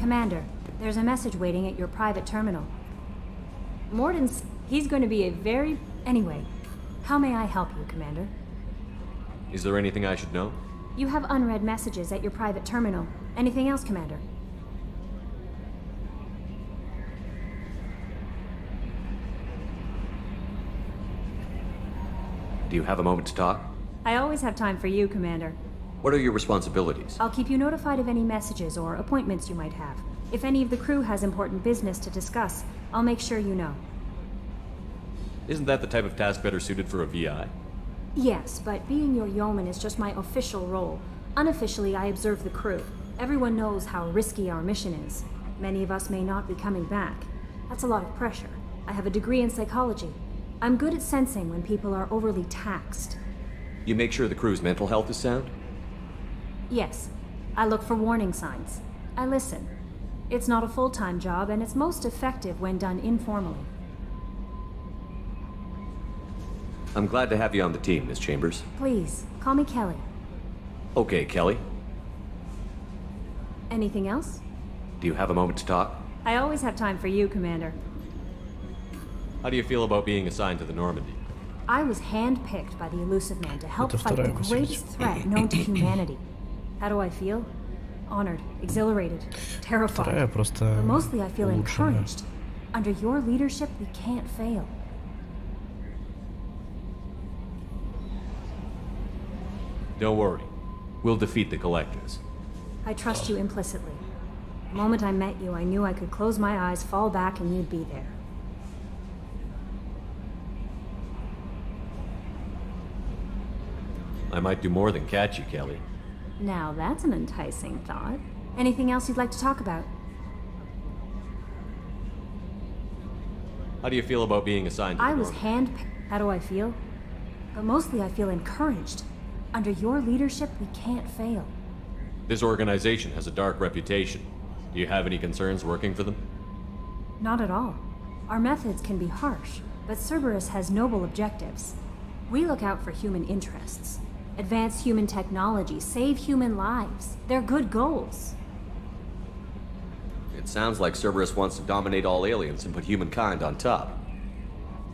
Commander, there's a message waiting at your private terminal. He's going to be a very... Anyway, how may I help you, Commander? Is there anything I should know? You have unread messages at your private terminal. Anything else, Commander? Do you have a moment to talk? I always have time for you, Commander. What are your responsibilities? I'll keep you notified of any messages or appointments you might have. If any of the crew has important business to discuss, I'll make sure you know. Isn't that the type of task better suited for a VI? Yes, but being your yeoman is just my official role. Unofficially, I observe the crew. Everyone knows how risky our mission is. Many of us may not be coming back. That's a lot of pressure. I have a degree in psychology. I'm good at sensing when people are overly taxed. You make sure the crew's mental health is sound? Yes. I look for warning signs. I listen. It's not a full-time job, and it's most effective when done informally. I'm glad to have you on the team, Miss Chambers. Please, call me Kelly. Okay, Kelly. Anything else? Do you have a moment to talk? I always have time for you, Commander. How do you feel about being assigned to the Normandy? I was handpicked by the Elusive Man to help fight the greatest threat known to humanity. How do I feel? Honored, exhilarated, terrified. But mostly I feel encouraged. Under your leadership, we can't fail. Don't worry. We'll defeat the Collectors. I trust you implicitly. The moment I met you, I knew I could close my eyes, fall back, and you'd be there. I might do more than catch you, Kelly. Now that's an enticing thought. Anything else you'd like to talk about? How do you feel about being assigned to the Normandy? Normandy? I was handpicked. How do I feel? But mostly I feel encouraged. Under your leadership, we can't fail. This organization has a dark reputation. Do you have any concerns working for them? Not at all. Our methods can be harsh, but Cerberus has noble objectives. We look out for human interests. Advance human technology, save human lives. They're good goals. It sounds like Cerberus wants to dominate all aliens and put humankind on top.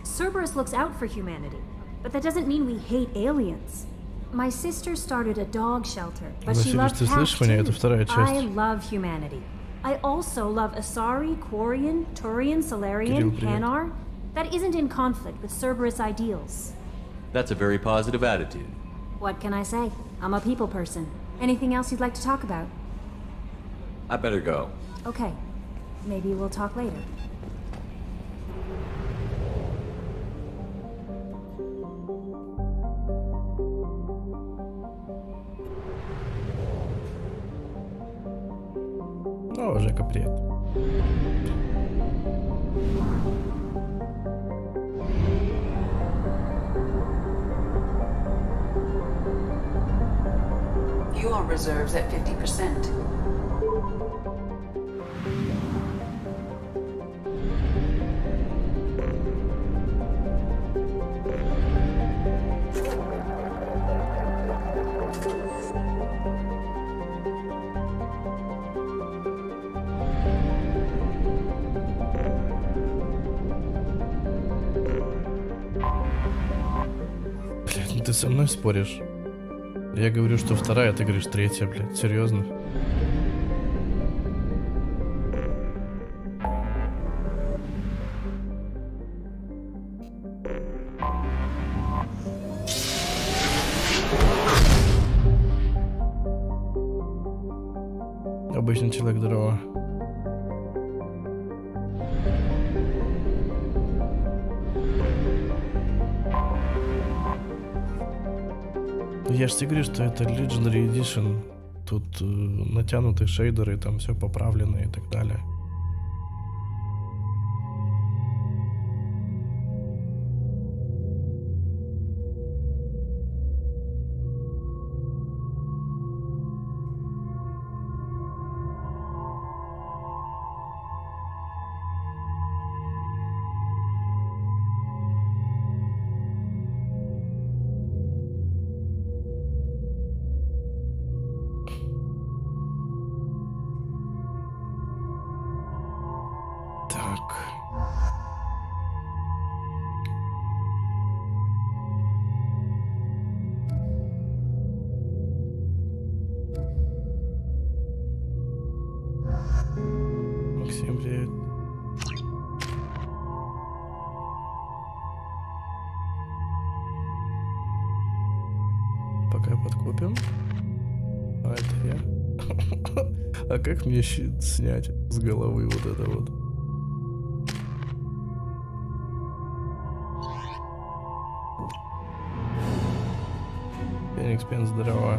Cerberus looks out for humanity, but that doesn't mean we hate aliens. My sister started a dog shelter, but she loved cats too. I love humanity. I also love Asari, Quarian, Turian, Solarian, Hanar. That isn't in conflict with Cerberus ideals. That's a very positive attitude. What can I say? I'm a people person. Anything else you'd like to talk about? I better go. Okay. Maybe we'll talk later. О, Жека, привет. Fuel reserves at 50%. Блядь, ну ты со мной споришь? Я говорю, что вторая, ты говоришь третья, блядь. Серьезно? Обычный человек, здорово. Я же тебе говорю, что это Legendary Edition. Тут натянутые шейдеры, там все поправлено и так далее. Пока подкупим. А это я. А как мне щит снять с головы вот это вот? Феникс, Пен, здорово.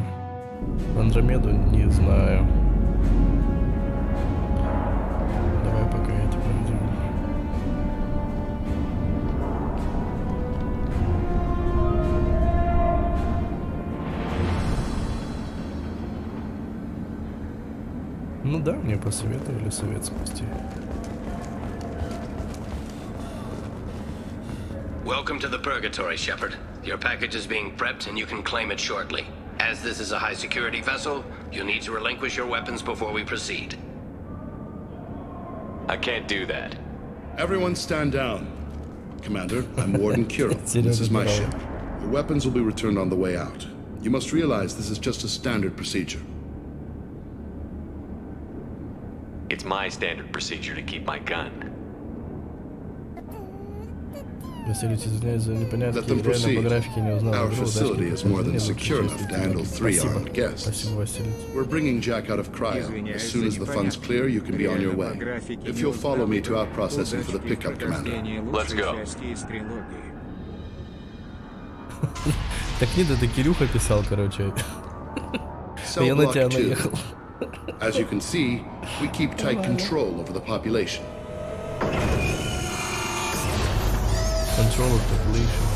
Андромеду не знаю. Давай пока это пройдем. Ну да, мне посоветовали совет спасти. Welcome to the Purgatory, Shepard. Your package is being prepped and you can claim it shortly. As this is a high-security vessel, you'll need to relinquish your weapons before we proceed. I can't do that. Everyone stand down. Commander, I'm Warden Kirill. This is my ship. Your weapons will be returned on the way out. You must realize this is just a standard procedure. It's my standard procedure to keep my gun. Василич, извиняюсь за непонятки, Let them реально по proceed. графике не узнал. Our игру, facility удачки is more than прохождения, secure лучше enough to счастливо. handle 3 Спасибо. armed guests. Спасибо, Василич. We're bringing Jack out of cryo. As soon as the fun's clear, you can be on your way. If you'll follow me to out-process him for the pickup, Commander. Let's go. Так нет, это Кирюха писал, короче. Cell Я на block тебя 2. наехал. As you can see, we keep tight control over the population. Control of population.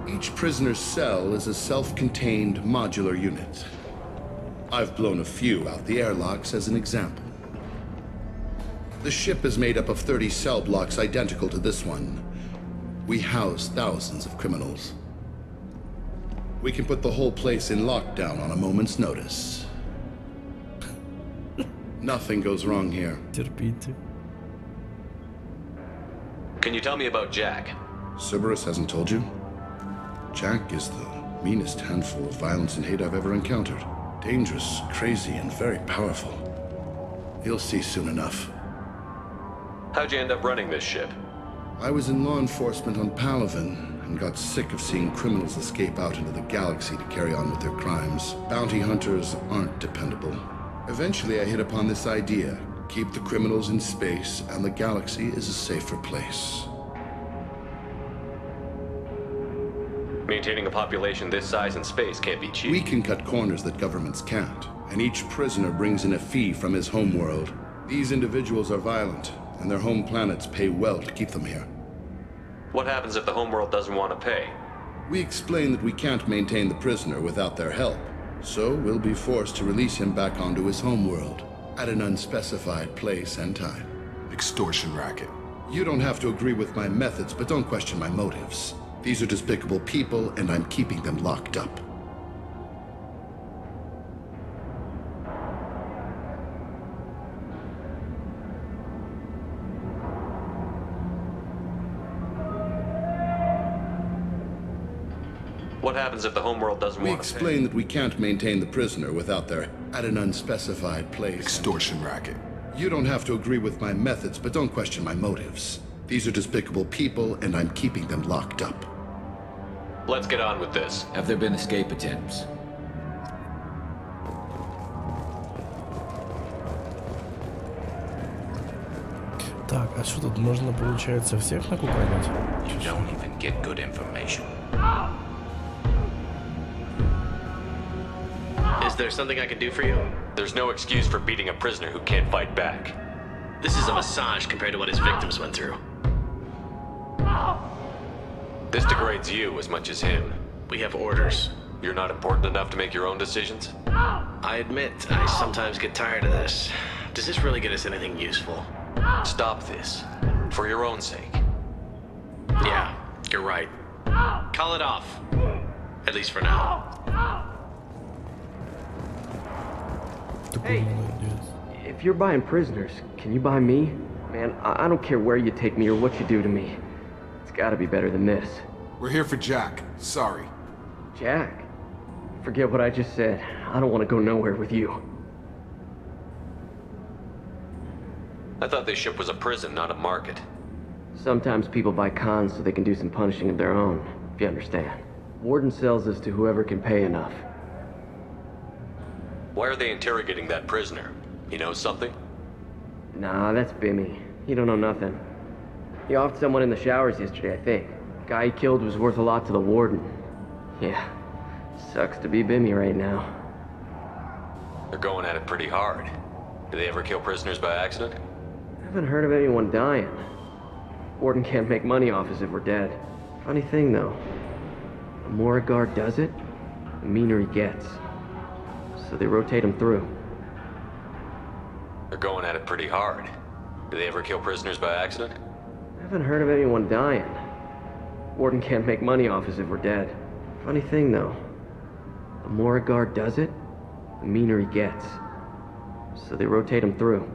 Each prisoner's cell is a self-contained modular unit. I've blown a few out the airlocks as an example. The ship is made up of 30 cell blocks identical to this one. We house thousands of criminals. We can put the whole place in lockdown on a moment's notice. Nothing goes wrong here. Терпите. Can you tell me about Jack? Cerberus hasn't told you? Jack is the meanest handful of violence and hate I've ever encountered. Dangerous, crazy, and very powerful. You'll see soon enough. How'd you end up running this ship? I was in law enforcement on Palaven and got sick of seeing criminals escape out into the galaxy to carry on with their crimes. Bounty hunters aren't dependable. Eventually I hit upon this idea. Keep the criminals in space and the galaxy is a safer place. Maintaining a population this size in space can't be cheap. We can cut corners that governments can't, and each prisoner brings in a fee from his homeworld. These individuals are violent, and their home planets pay well to keep them here. What happens if the homeworld doesn't want to pay? We explain that we can't maintain the prisoner without their help, so we'll be forced to release him back onto his homeworld at an unspecified place and time. Extortion racket. You don't have to agree with my methods, but don't question my motives. These are despicable people, and I'm keeping them locked up. What happens if the homeworld doesn't We want to pay? explain that we can't maintain the prisoner without their at an unspecified place. Extortion racket. You don't have to agree with my methods, but don't question my motives. These are despicable people, and I'm keeping them locked up. Let's get on with this. Have there been escape attempts? Так, а что тут можно, получается, всех накуканить? You don't even get good information. Is there something I can do for you? There's no excuse for beating a prisoner who can't fight back. This is a massage compared to what his victims went through. This degrades you as much as him. We have orders. You're not important enough to make your own decisions? I admit, I sometimes get tired of this. Does this really get us anything useful? Stop this. For your own sake. Yeah, you're right. Call it off. At least for now. Такой молодец. If you're buying prisoners, can you buy me? Man, I don't care where you take me or what you do to me. It's gotta be better than this. We're here for Jack. Sorry. Jack? Forget what I just said. I don't want to go nowhere with you. I thought this ship was a prison, not a market. Sometimes people buy cons so they can do some punishing of their own, if you understand. Warden sells us to whoever can pay enough. Why are they interrogating that prisoner? He knows something? Nah, that's Bimmy. He don't know nothing. He offed someone in the showers yesterday, I think. Guy he killed was worth a lot to the Warden. Yeah, sucks to be Bimmy right now. They're going at it pretty hard. Do they ever kill prisoners by accident? I haven't heard of anyone dying. Warden can't make money off us if we're dead. Funny thing, though. The more a guard does it, the meaner he gets. So they rotate him through. They're going at it pretty hard. Do they ever kill prisoners by accident? I haven't heard of anyone dying. Warden can't make money off us if we're dead. Funny thing, though. The more a guard does it, the meaner he gets. So they rotate him through.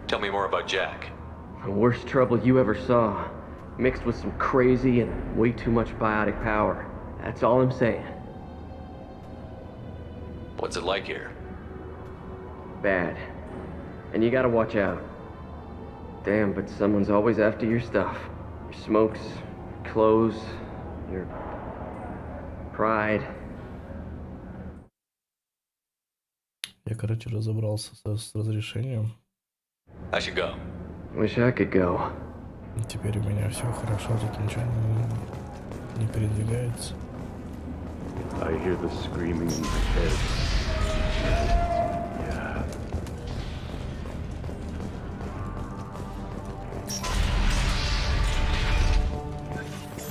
Tell me more about Jack. The worst trouble you ever saw. Mixed with some crazy and way too much biotic power. That's all I'm saying. What's it like here? Bad. And you gotta watch out. Damn, but someone's always after your stuff. Your smokes, clothes, your pride. Я, короче, разобрался с разрешением. I should go. Wish I could go. Теперь у меня все хорошо, тут ничего не передвигается. I hear the screaming in my head. Yeah.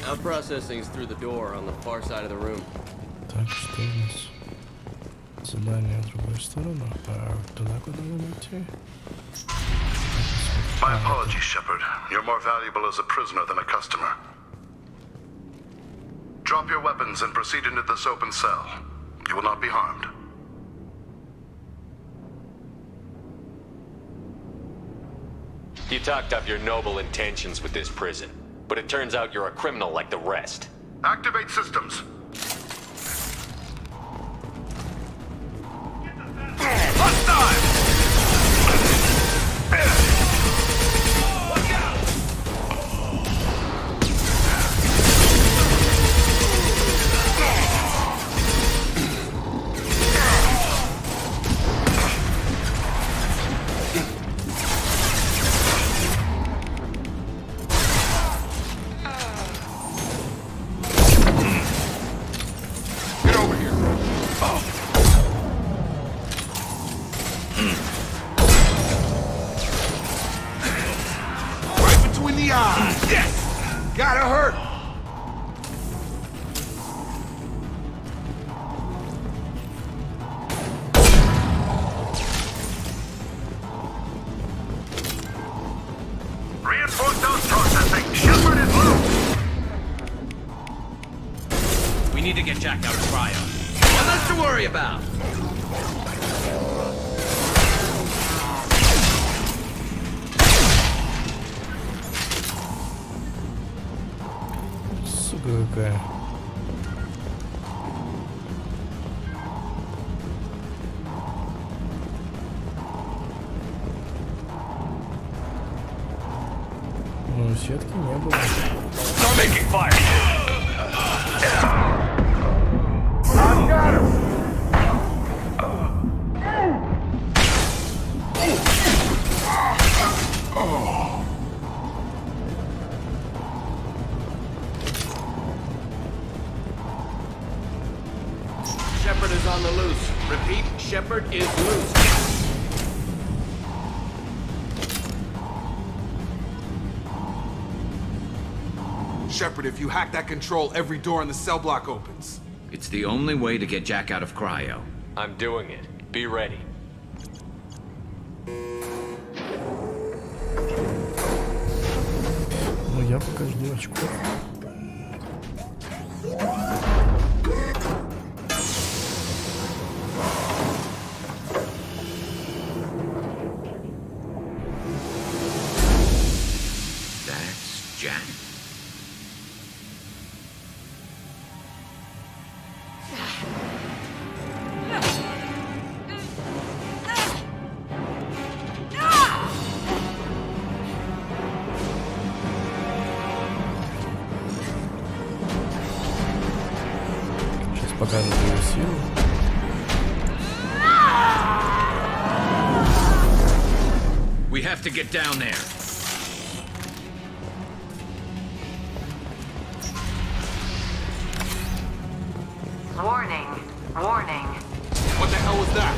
Our processing's through the door on the far side of the room. Так, что у нас? Задание в другую сторону. Так, туда куда нам идти? My apologies, Shepard. You're more valuable as a prisoner than a customer. Drop your weapons and proceed into this open cell. You will not be harmed. You talked up your noble intentions with this prison, but it turns out you're a criminal like the rest. Activate systems. We need to get Jack out of cryo. Nothing else to worry about. Сука какая. Ну, сетки не было. Start making fire. I've got him! Shepard is on the loose. Repeat, Shepard is loose. Shepard, if you hack that control, every door in the cell block opens. It's the only way to get Jack out of cryo. I'm doing it. Be ready. Ну, я пока жду очков. That's Jack. покажет ее силу. We have to get down there. Warning. Warning. What the hell was that?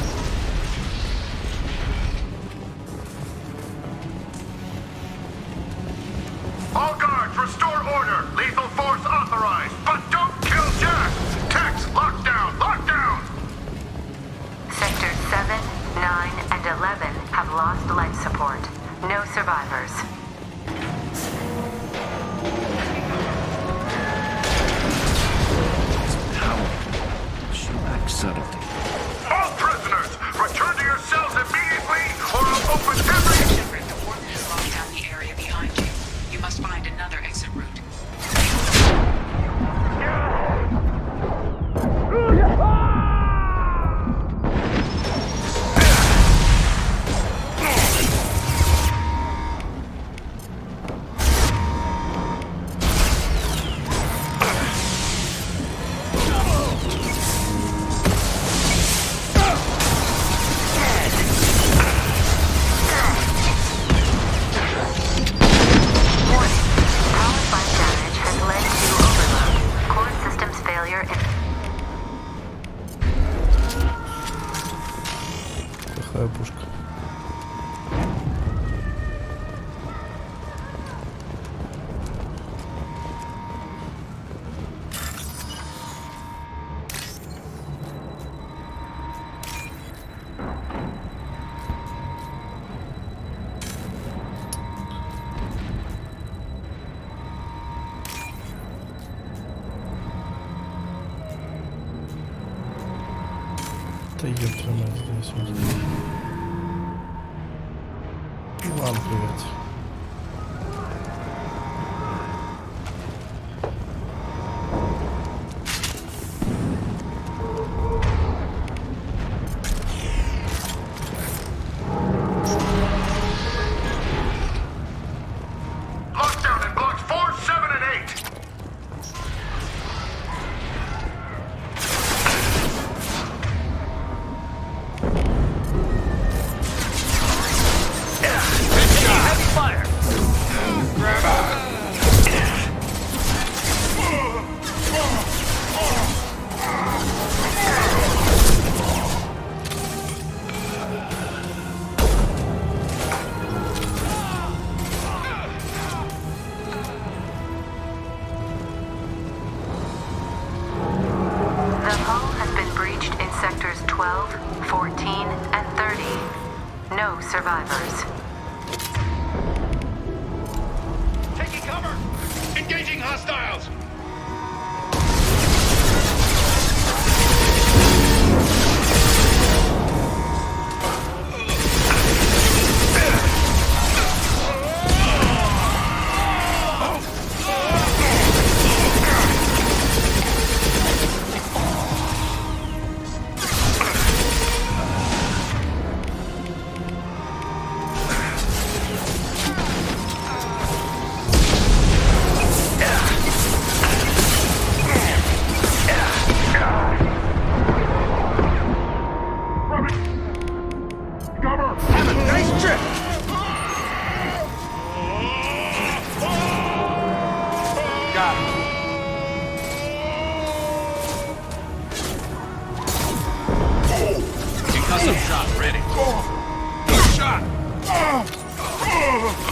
All guards, restore order. Lethal force authorized. But don't kill Jack. Tex, lockdown, lockdown. Sectors 7, 9, and 11 have lost life support. No survivors. She lacks subtlety. All prisoners, return to your cells immediately, or I'll open every... The warden has locked down the area behind you. You must find another exit route. Плохая пушка. Да ёб твою мать, здесь вот. Ладно, привет. Lockdown in blocks 4, 7, and 8. Survivors. Taking cover! Engaging hostiles!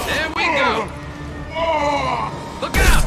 There we go! Look out!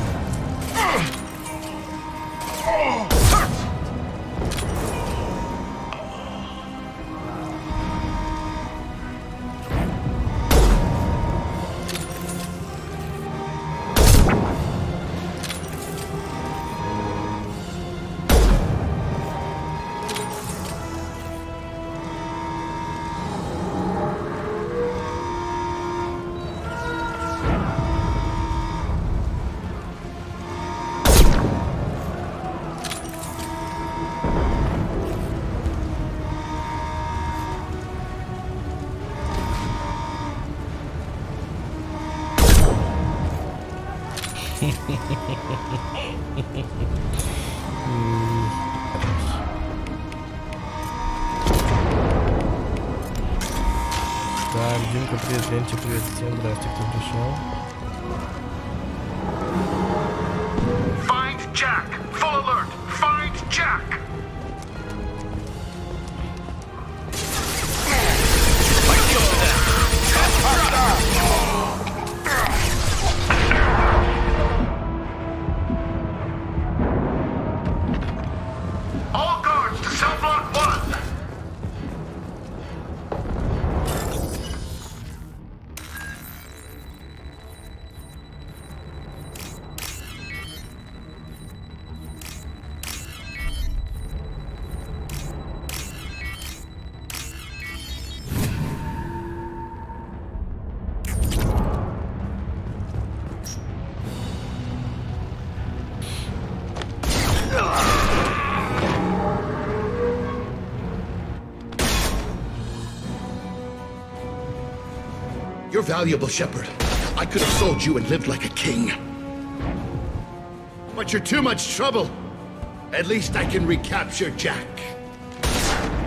Так, Димка, привет, Ленчик, привет всем, здрасте, кто пришел. Find Jack! Full alert! Find Jack! All guards to cell block 1! You're valuable, Shepard. I could have sold you and lived like a king. But you're too much trouble. At least I can recapture Jack.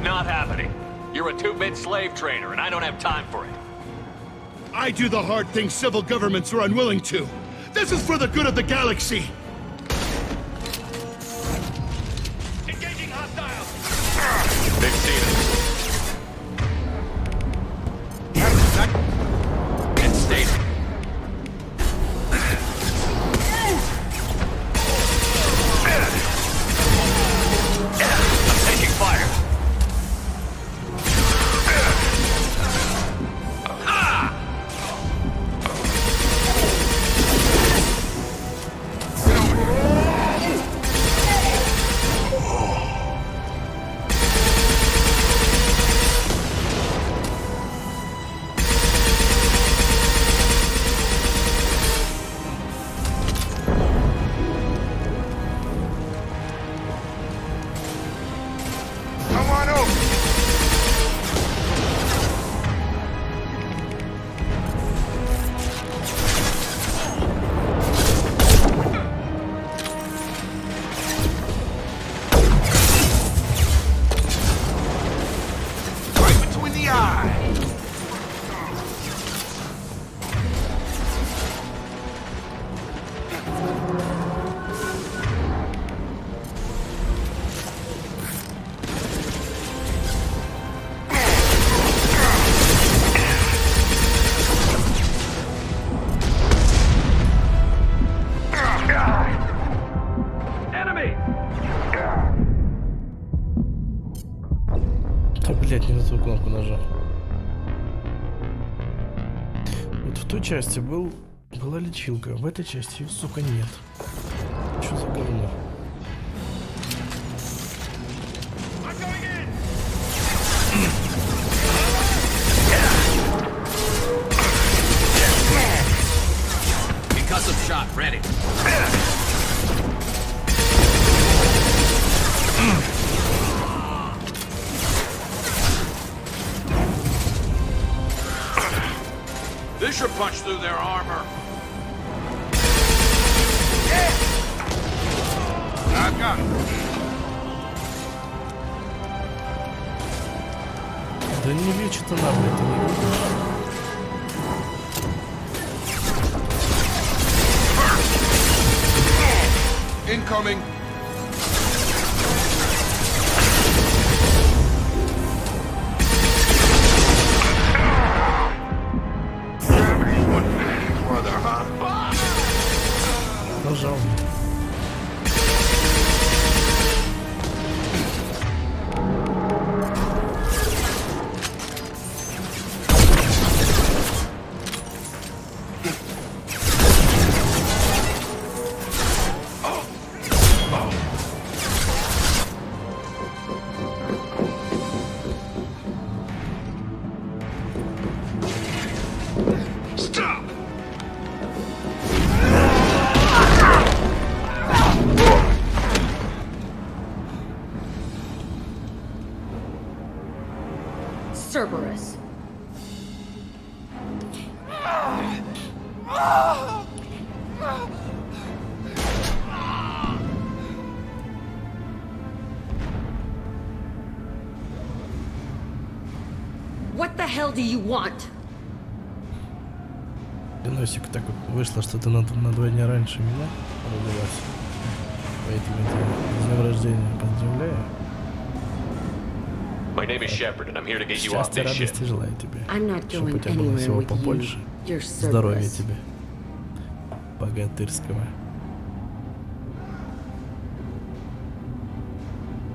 Not happening. You're a 2-bit slave trader, and I don't have time for it. I do the hard things civil governments are unwilling to. This is for the good of the galaxy. Engaging hostiles! They've seen us. And stayed. I'm taking fire. Come on over! Right between the eyes! Enemy! Да, блять, не на ту кнопку нажал. Вот в той части была лечилка, в этой части ее, сука, нет. Что за говно? I'm going in! Concussive shot ready. This should punch through their armor. I've got it. Да не лечит она, блядь, ты не видишь? Incoming! Нажал. Stop! Cerberus. What the hell do you want? Носик, так вот вышло, что ты на 2 дня раньше меня родилась. Поэтому тебя с днем рождения поздравляю. My name is Shepard, and I'm here to get you off Счастья, this ship. радости желаю тебе. Чтобы у going тебя было anywhere всего with побольше. you. You're Здоровья Cerberus. тебе. Богатырского.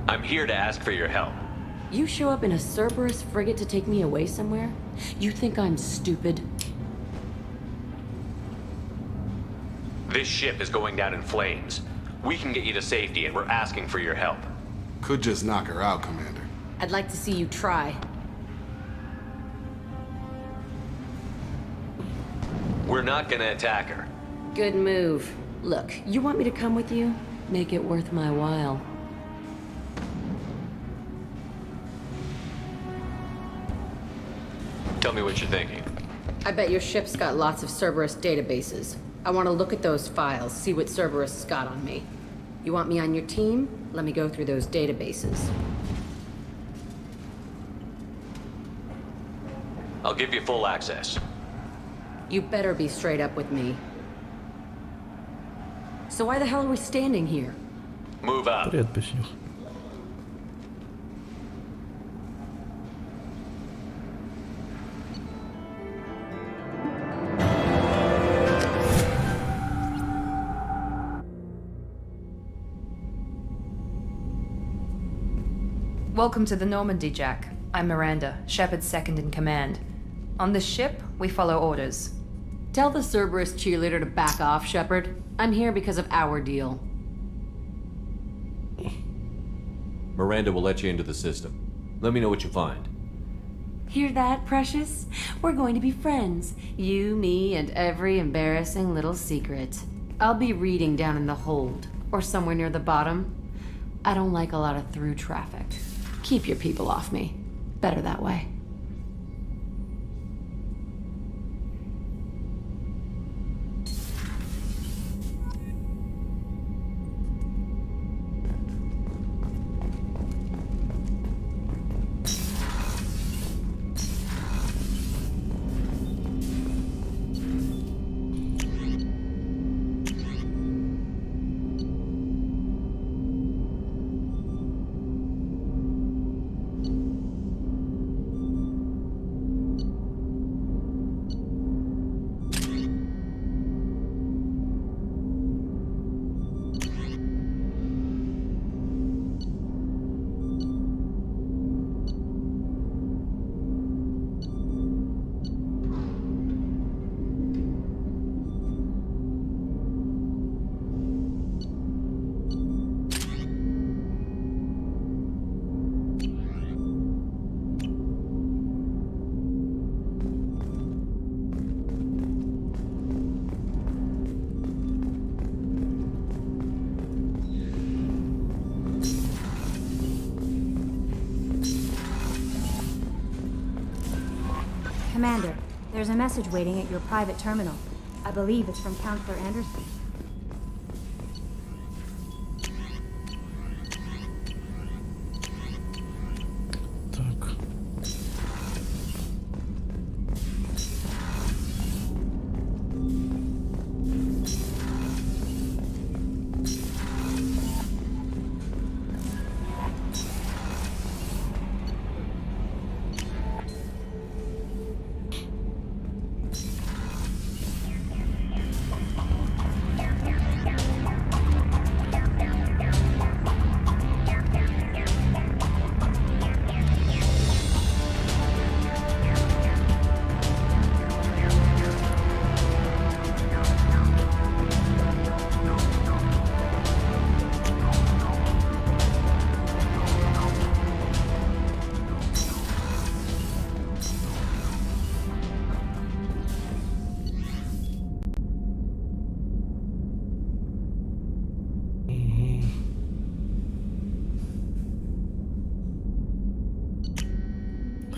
I'm here to ask for your help. You show up in a Cerberus frigate to take me away somewhere? You think I'm stupid? This ship is going down in flames. We can get you to safety, and we're asking for your help. Could just knock her out, Commander. I'd like to see you try. We're not gonna attack her. Good move. Look, you want me to come with you? Make it worth my while. Tell me what you're thinking. I bet your ship's got lots of Cerberus databases. I want to look at those files, see what Cerberus has got on me. You want me on your team? Let me go through those databases. I'll give you full access. You better be straight up with me. So why the hell are we standing here? Move out. Привет, печенюх. Welcome to the Normandy, Jack. I'm Miranda, Shepard's second in command. On this ship, we follow orders. Tell the Cerberus cheerleader to back off, Shepard. I'm here because of our deal. Miranda will let you into the system. Let me know what you find. Hear that, Precious? We're going to be friends. You, me, and every embarrassing little secret. I'll be reading down in the hold, or somewhere near the bottom. I don't like a lot of through traffic. Keep your people off me. Better that way. Commander, there's a message waiting at your private terminal. I believe it's from Counselor Anderson.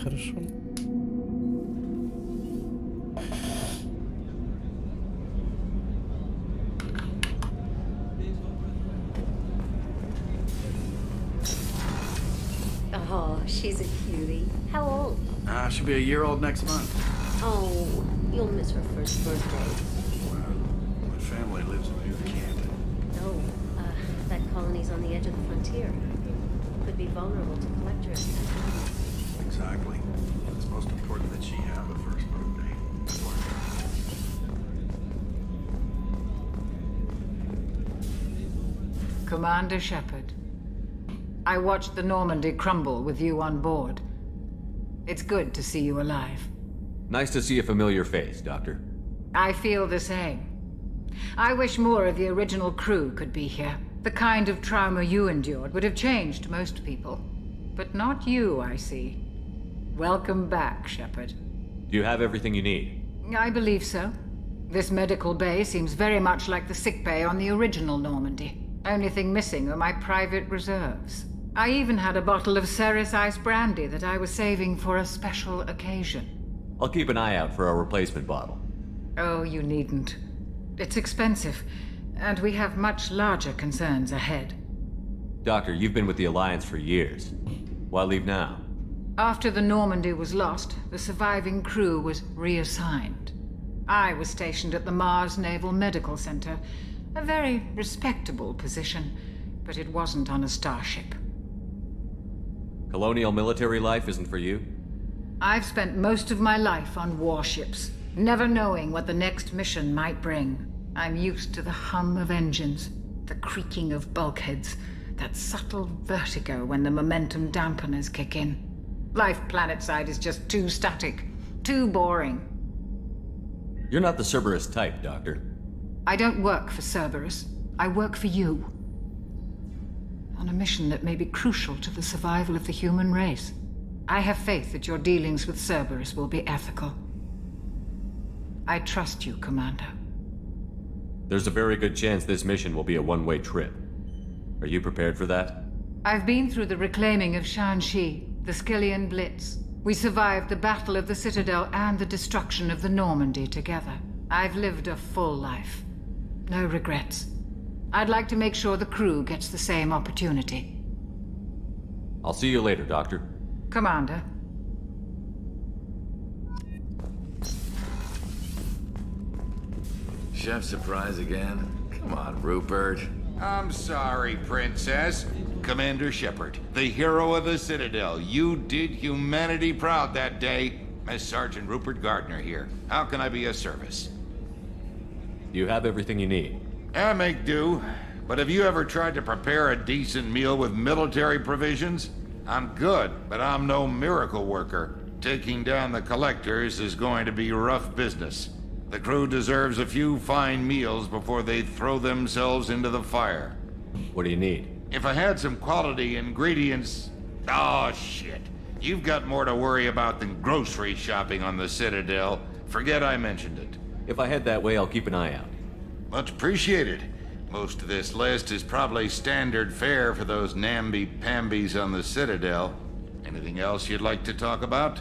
Хорошо. Oh, she's a cutie. How old? She'll be a year old next month. Oh, You'll miss her first birthday. Well, my family lives near Canton. No, that colony's on the edge of the frontier. Could be vulnerable to collectors. Exactly. It's most important that she have a first birthday. Commander Shepard, I watched the Normandy crumble with you on board. It's good to see you alive. Nice to see a familiar face, Doctor. I feel the same. I wish more of the original crew could be here. The kind of trauma you endured would have changed most people. But not you, I see. Welcome back, Shepard. Do you have everything you need? I believe so. This medical bay seems very much like the sick bay on the original Normandy. Only thing missing are my private reserves. I even had a bottle of Cerberus ice brandy that I was saving for a special occasion. I'll keep an eye out for a replacement bottle. Oh, you needn't. It's expensive, and we have much larger concerns ahead. Doctor, you've been with the Alliance for years. Why leave now? After the Normandy was lost, the surviving crew was reassigned. I was stationed at the Mars Naval Medical Center, a very respectable position, but it wasn't on a starship. Colonial military life isn't for you? I've spent most of my life on warships, never knowing what the next mission might bring. I'm used to the hum of engines, the creaking of bulkheads, that subtle vertigo when the momentum dampeners kick in. Life planetside is just too static, too boring. You're not the Cerberus type, Doctor. I don't work for Cerberus. I work for you. On a mission that may be crucial to the survival of the human race. I have faith that your dealings with Cerberus will be ethical. I trust you, Commander. There's a very good chance this mission will be a one-way trip. Are you prepared for that? I've been through the reclaiming of Shanxi, the Skillian Blitz. We survived the Battle of the Citadel and the destruction of the Normandy together. I've lived a full life. No regrets. I'd like to make sure the crew gets the same opportunity. I'll see you later, Doctor. Commander. Chef surprise again? Come on, Rupert. I'm sorry, Princess. Commander Shepard, the hero of the Citadel. You did humanity proud that day. As Sergeant Rupert Gardner here. How can I be of service? You have everything you need. I make do. But have you ever tried to prepare a decent meal with military provisions? I'm good, but I'm no miracle worker. Taking down the collectors is going to be rough business. The crew deserves a few fine meals before they throw themselves into the fire. What do you need? If I had some quality ingredients... Oh, shit. You've got more to worry about than grocery shopping on the Citadel. Forget I mentioned it. If I head that way, I'll keep an eye out. Much appreciated. Most of this list is probably standard fare for those namby-pambies on the Citadel. Anything else you'd like to talk about?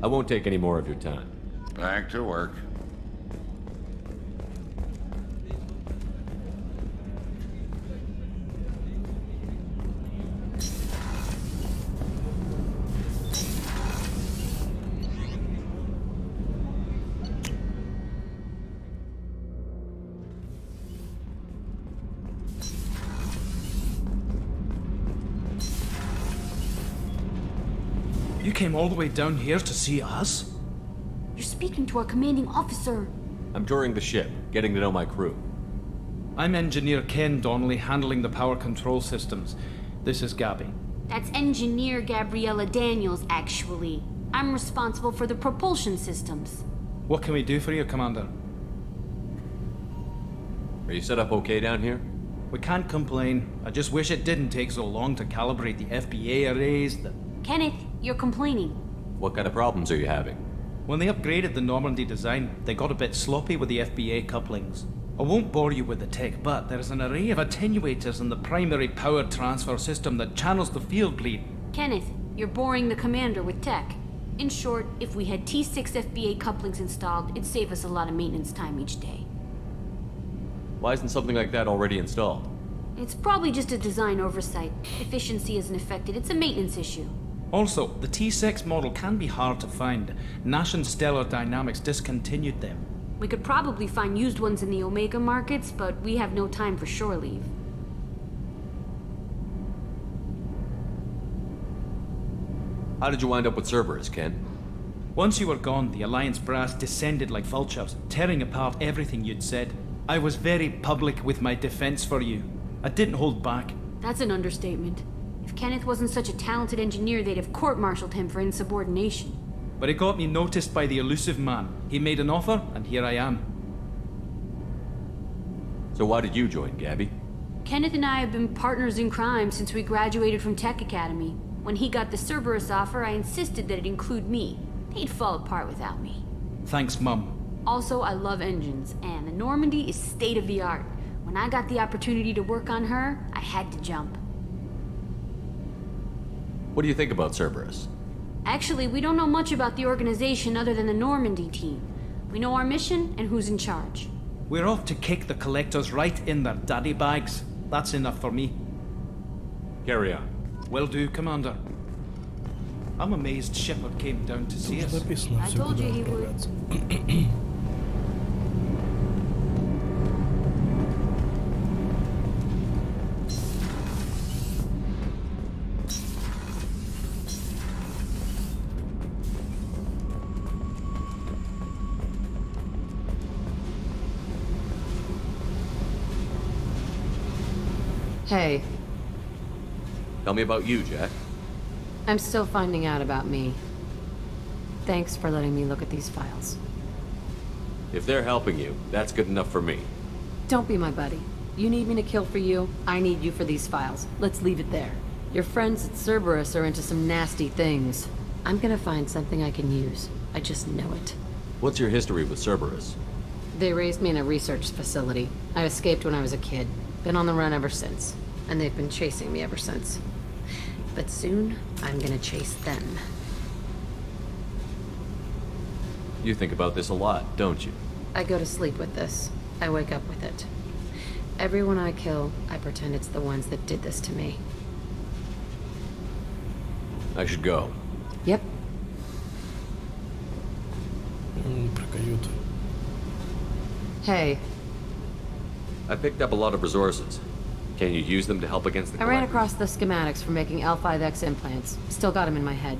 I won't take any more of your time. Back to work. You came all the way down here to see us? You're speaking to our commanding officer. I'm touring the ship, getting to know my crew. I'm Engineer Ken Donnelly, handling the power control systems. This is Gabby. That's Engineer Gabriella Daniels, actually. I'm responsible for the propulsion systems. What can we do for you, Commander? Are you set up okay down here? We can't complain. I just wish it didn't take so long to calibrate the FBA arrays. Kenneth, you're complaining. What kind of problems are you having? When they upgraded the Normandy design, they got a bit sloppy with the FBA couplings. I won't bore you with the tech, but there's an array of attenuators in the primary power transfer system that channels the field bleed. Kenneth, you're boring the commander with tech. In short, if we had T6 FBA couplings installed, it'd save us a lot of maintenance time each day. Why isn't something like that already installed? It's probably just a design oversight. Efficiency isn't affected, it's a maintenance issue. Also, the T6 model can be hard to find. Nash and Stellar Dynamics discontinued them. We could probably find used ones in the Omega markets, but we have no time for shore leave. How did you wind up with Cerberus, Ken? Once you were gone, the Alliance brass descended like vultures, tearing apart everything you'd said. I was very public with my defense for you. I didn't hold back. That's an understatement. If Kenneth wasn't such a talented engineer, they'd have court-martialed him for insubordination. But it got me noticed by the elusive man. He made an offer, and here I am. So why did you join, Gabby? Kenneth and I have been partners in crime since we graduated from Tech Academy. When he got the Cerberus offer, I insisted that it include me. He'd fall apart without me. Thanks, Mum. Also, I love engines, and the Normandy is state-of-the-art. When I got the opportunity to work on her, I had to jump. What do you think about Cerberus? Actually, we don't know much about the organization other than the Normandy team. We know our mission and who's in charge. We're off to kick the collectors right in their daddy bags. That's enough for me. Carry on. Will do, Commander. I'm amazed Shepard came down to see us. I told you he would. Hey. Tell me about you, Jack. I'm still finding out about me. Thanks for letting me look at these files. If they're helping you, that's good enough for me. Don't be my buddy. You need me to kill for you, I need you for these files. Let's leave it there. Your friends at Cerberus are into some nasty things. I'm gonna find something I can use. I just know it. What's your history with Cerberus? They raised me in a research facility. I escaped when I was a kid. Been on the run ever since. And they've been chasing me ever since. But soon, I'm gonna chase them. You think about this a lot, don't you? I go to sleep with this. I wake up with it. Everyone I kill, I pretend it's the ones that did this to me. I should go. Yep. Hey. I picked up a lot of resources. Can you use them to help against the I collectors? ran across the schematics for making L5X implants. Still got them in my head.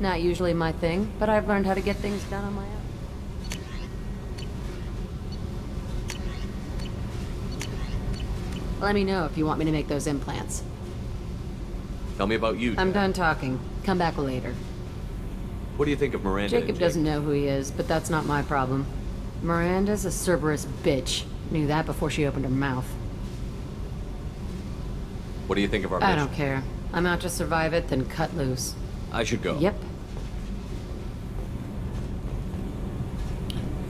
Not usually my thing, but I've learned how to get things done on my own. Let me know if you want me to make those implants. Tell me about you, I'm Jack. done talking. Come back later. What do you think of Miranda? Jacob doesn't know who he is, but that's not my problem. Miranda's a Cerberus bitch. Knew that before she opened her mouth. What do you think of our mission? I don't care. I'm out to survive it, then cut loose. I should go. Yep.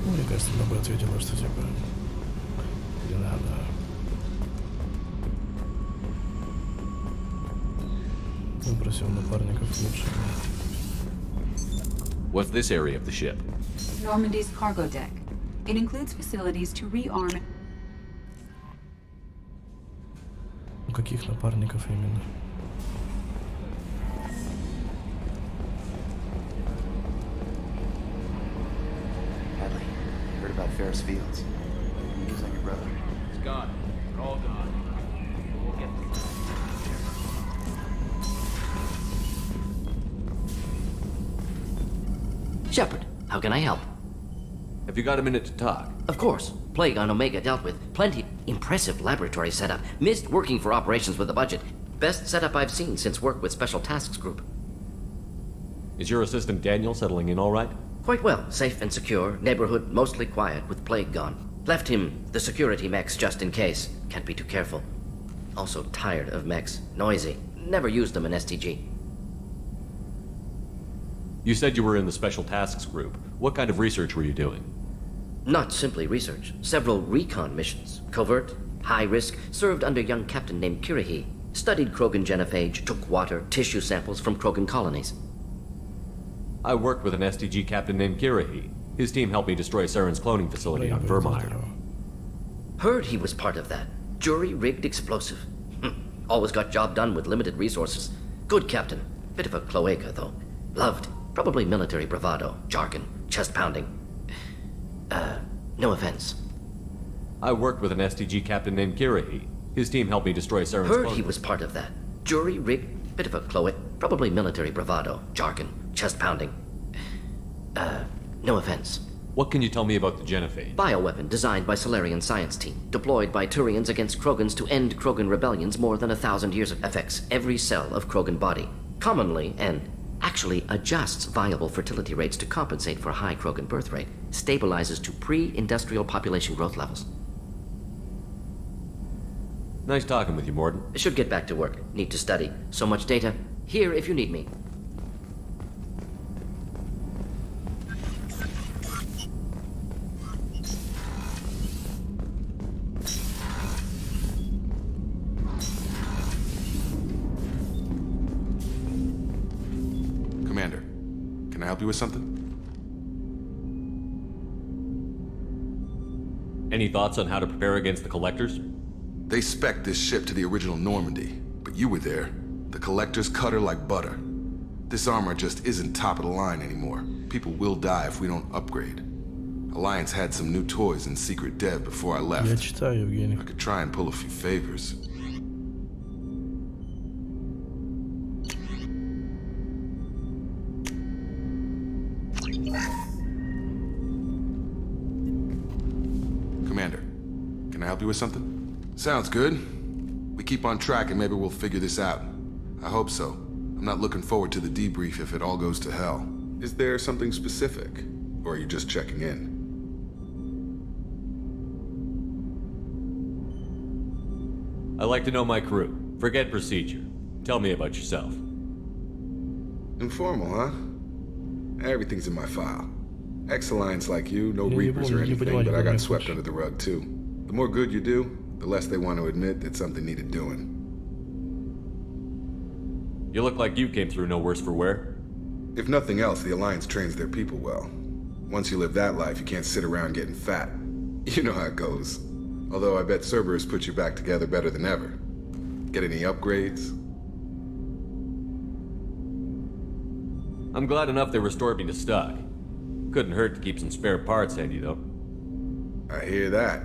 Мне кажется, она бы ответила, что типа не надо. Выбросил напарников лучше. What's this area of the ship? Normandy's cargo deck. It includes facilities to rearm. У каких напарников именно? Hadley, heard about Ferris Fields. News on your brother. It's gone. They're all gone. We'll get Shepard, how can I help? Have you got a minute to talk? Of course. Plague on Omega dealt with. Plenty. Impressive laboratory setup. Missed working for operations with a budget. Best setup I've seen since work with Special Tasks Group. Is your assistant Daniel settling in all right? Quite well. Safe and secure. Neighborhood mostly quiet with Plague gone. Left him the security mechs just in case. Can't be too careful. Also tired of mechs. Noisy. Never used them in STG. You said you were in the Special Tasks Group. What kind of research were you doing? Not simply research. Several recon missions. Covert, high risk, served under a young captain named Kirahi. Studied Krogan genophage, took water, tissue samples from Krogan colonies. I worked with an STG captain named Kirahi. His team helped me destroy Saren's cloning facility on Vermeer. Heard he was part of that. Jury-rigged explosive. Always got job done with limited resources. Good captain. Bit of a cloaca, though. Loved. Probably military bravado, jargon, chest pounding. No offense. I worked with an STG captain named Kirahi. His team helped me destroy Saren's Heard he was part of that. Jury rig, bit of a cloaca. Probably military bravado, jargon, chest pounding. No offense. What can you tell me about the Genophage? Bioweapon designed by Solarian science team, deployed by Turians against Krogans to end Krogan rebellions more than 1,000 years ago. Affects every cell of Krogan body. Commonly, and actually adjusts viable fertility rates to compensate for a high Krogan birth rate. Stabilizes to pre-industrial population growth levels. Nice talking with you, Morden. Should get back to work. Need to study. So much data. Here if you need me. Commander, can I help you with something? Any thoughts on how to prepare against the Collectors? They spec'd this ship to the original Normandy, but you were there. The Collectors cut her like butter. This armor just isn't top of the line anymore. People will die if we don't upgrade. Alliance had some new toys in secret dev before I left. Я читаю, Евгений. I could try and pull a few favors. Commander, can I help you with something? Sounds good. We keep on track and maybe we'll figure this out. I hope so. I'm not looking forward to the debrief if it all goes to hell. Is there something specific? Or are you just checking in? I like to know my crew. Forget procedure. Tell me about yourself. Informal, huh? Everything's in my file. Ex-Alliance like you, no Reapers or anything, but I got swept under the rug too. The more good you do, the less they want to admit that something needed doing. You look like you came through no worse for wear. If nothing else, the Alliance trains their people well. Once you live that life, you can't sit around getting fat. You know how it goes. Although I bet Cerberus put you back together better than ever. Get any upgrades? I'm glad enough they restored me to stock. Couldn't hurt to keep some spare parts handy, though. I hear that.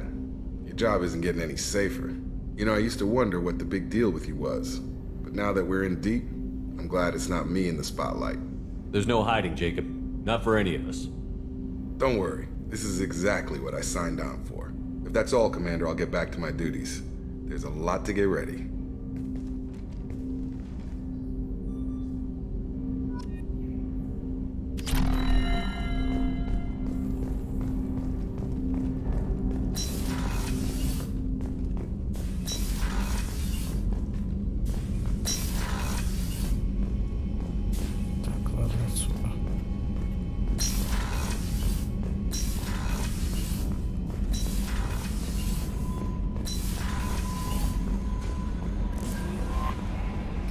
Your job isn't getting any safer. You know, I used to wonder what the big deal with you was. But now that we're in deep, I'm glad it's not me in the spotlight. There's no hiding, Jacob. Not for any of us. Don't worry. This is exactly what I signed on for. If that's all, Commander, I'll get back to my duties. There's a lot to get ready.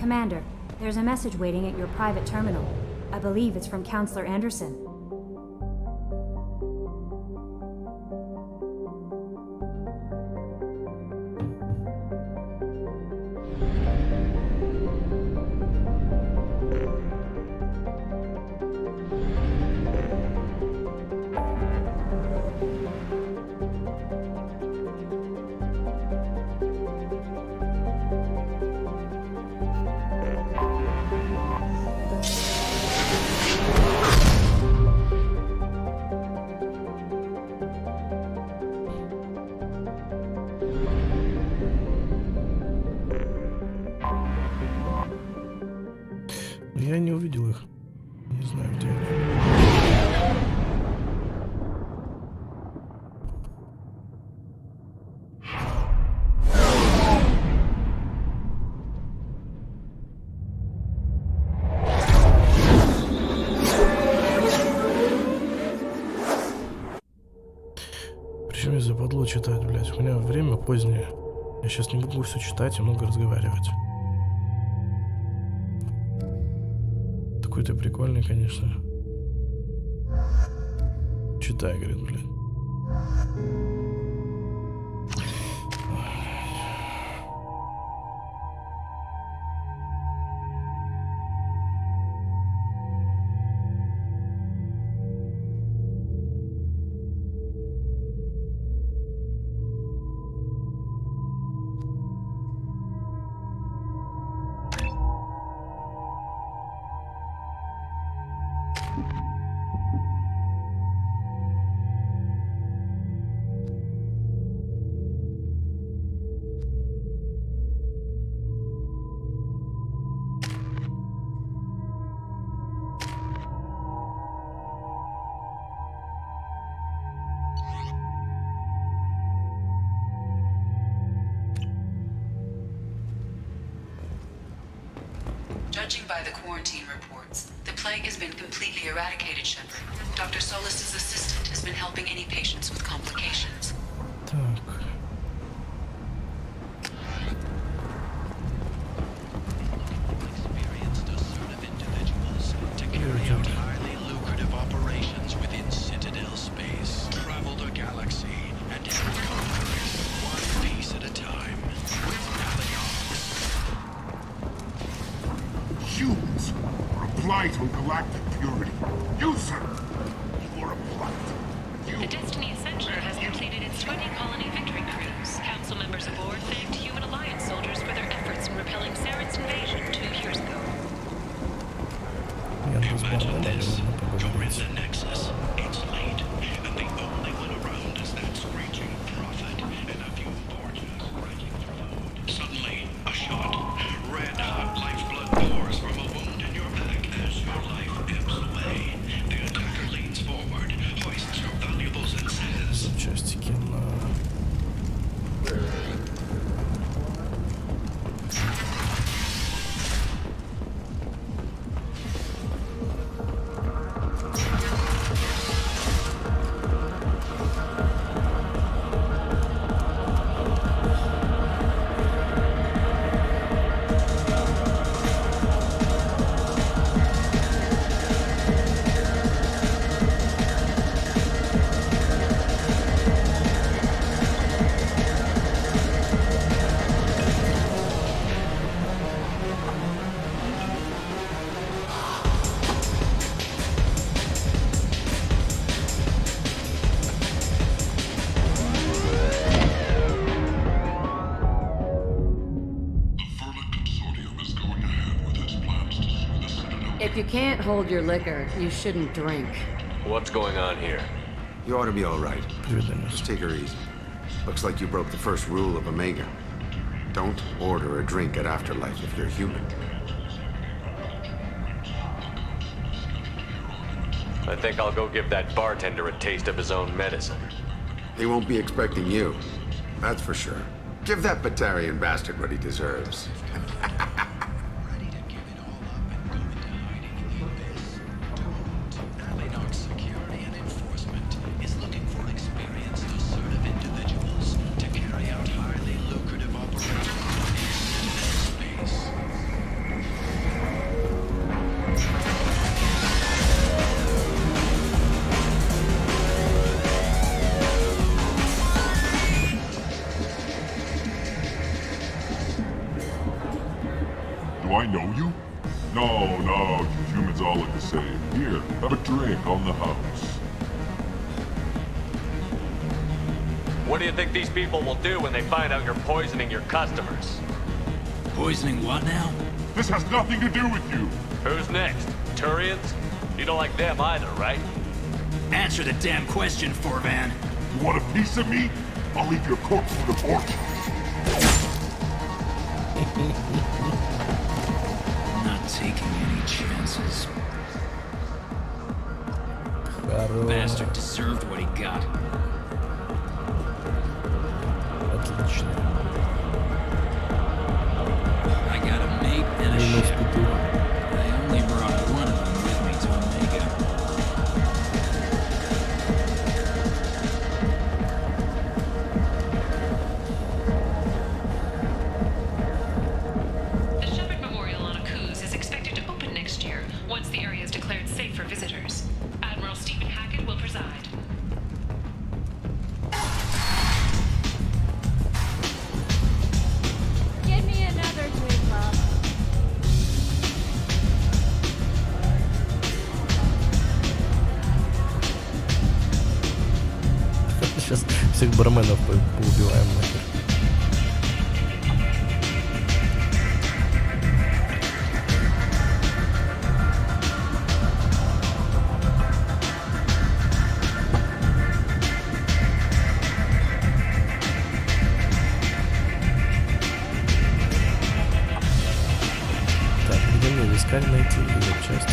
Commander, there's a message waiting at your private terminal. I believe it's from Counselor Anderson. Я не увидел их. Не знаю, где они. Причем я западло читать, блядь. У меня время позднее. Я сейчас не могу все читать и много разговаривать. Такой-то прикольный, конечно. Читай, говорит, блядь. Judging by the quarantine reports, the plague has been completely eradicated, Shepard. Dr. Solis's assistant has been helping any patients with complications. Так. Humans are a blight on galactic purity. You, sir, you are a blight. The Destiny Ascension has completed its 20-colony victory cruise. Council members aboard thanked Human Alliance soldiers for their efforts in repelling Saren's invasion 2 years ago. Imagine this. You're in the Nexus. It's late, and the only one around is that screeching prophet and a few forges breaking through. Suddenly, a shot. Red-hot lifeblood pours from a wound in your back as your life ebbs away. The attacker leans forward, hoists your valuables and says... Запчастики на... If you can't hold your liquor, you shouldn't drink. What's going on here? You ought to be all right. Just take her easy. Looks like you broke the first rule of Omega. Don't order a drink at Afterlife if you're human. I think I'll go give that bartender a taste of his own medicine. He won't be expecting you. That's for sure. Give that Batarian bastard what he deserves. Security and enforcement is looking for experienced, assertive individuals to carry out highly lucrative operations in space. Do I know you? No, you humans all look the same. Here, have a drink on the house. What do you think these people will do when they find out you're poisoning your customers? Poisoning what now? This has nothing to do with you. Who's next? Turians? You don't like them either, right? Answer the damn question, Forvan. You want a piece of me? I'll leave your corpse for the porch. Not taking any chances. Bastard deserved what he got. Отлично. I got a mate and a ship. I only brought one of them with me to Omega. The Shepard Memorial on Akuz is expected to open next year once the area is declared safe for visitors. Admiral Stephen Hackett will preside. Give me another drink, love. Сейчас всех барменов поубиваем нахер. Так, где мне вискарь найти или запчасти?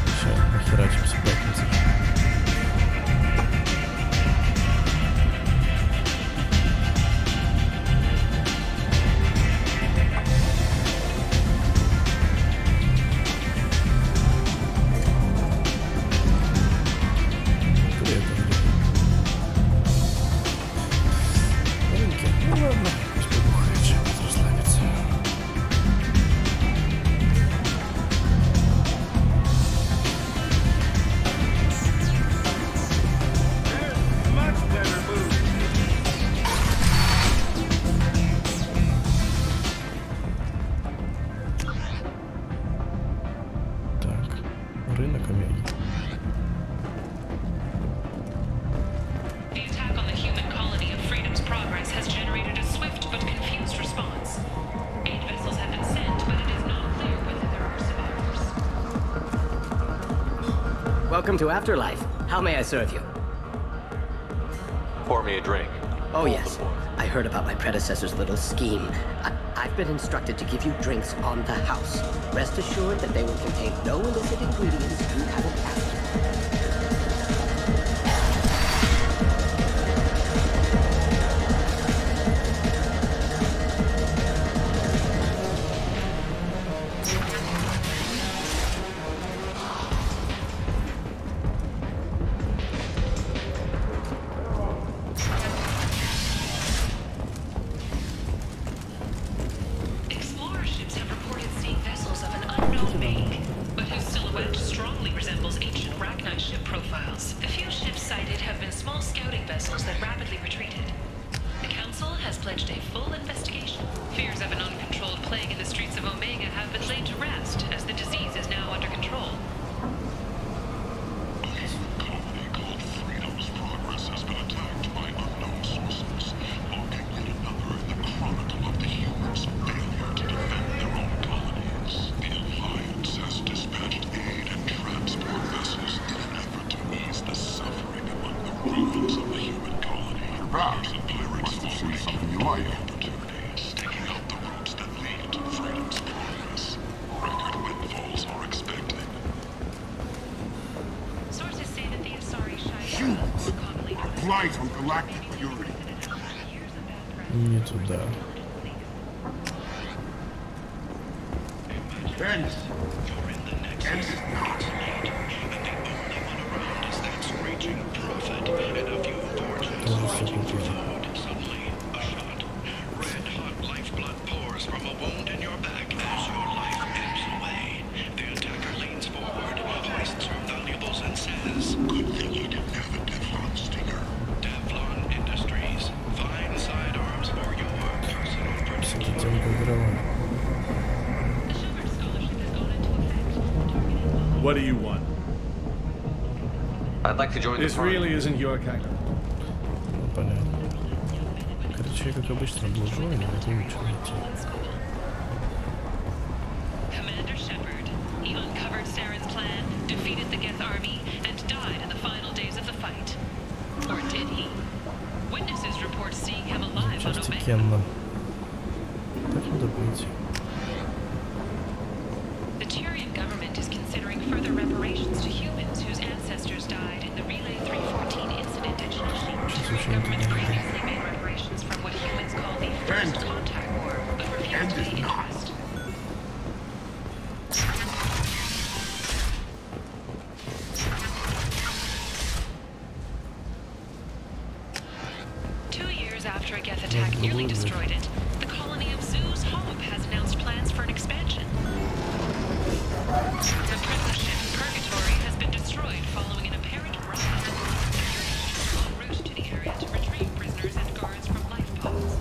Сейчас нахерачимся пятницей. Welcome to Afterlife. How may I serve you? Pour me a drink. Oh, yes. I heard about my predecessor's little scheme. I've been instructed to give you drinks on the house. Rest assured that they will contain no illicit ingredients you haven't asked for. Не туда. What do you want? I'd like to join this. Really isn't your kind of. Понятно. Короче, я как обычно был join, а это ничего не делает. Commander Shepard, he uncovered Saren's plan, defeated the Geth army, and died in the final days of the fight. Or did he? Witnesses report seeing him alive on Omega. Так надо быть. The Tyrian government is considering further reparations to humans whose ancestors died in the Relay 314 incident at Shishik. The government previously made reparations from what humans call the First Contact War, but refused to pay interest. After a Geth attack nearly destroyed it, the colony of Zeus Hope has announced plans for an expansion. The prison ship Purgatory has been destroyed following an apparent riot. Security are en route to the area to retrieve prisoners and guards from life pods.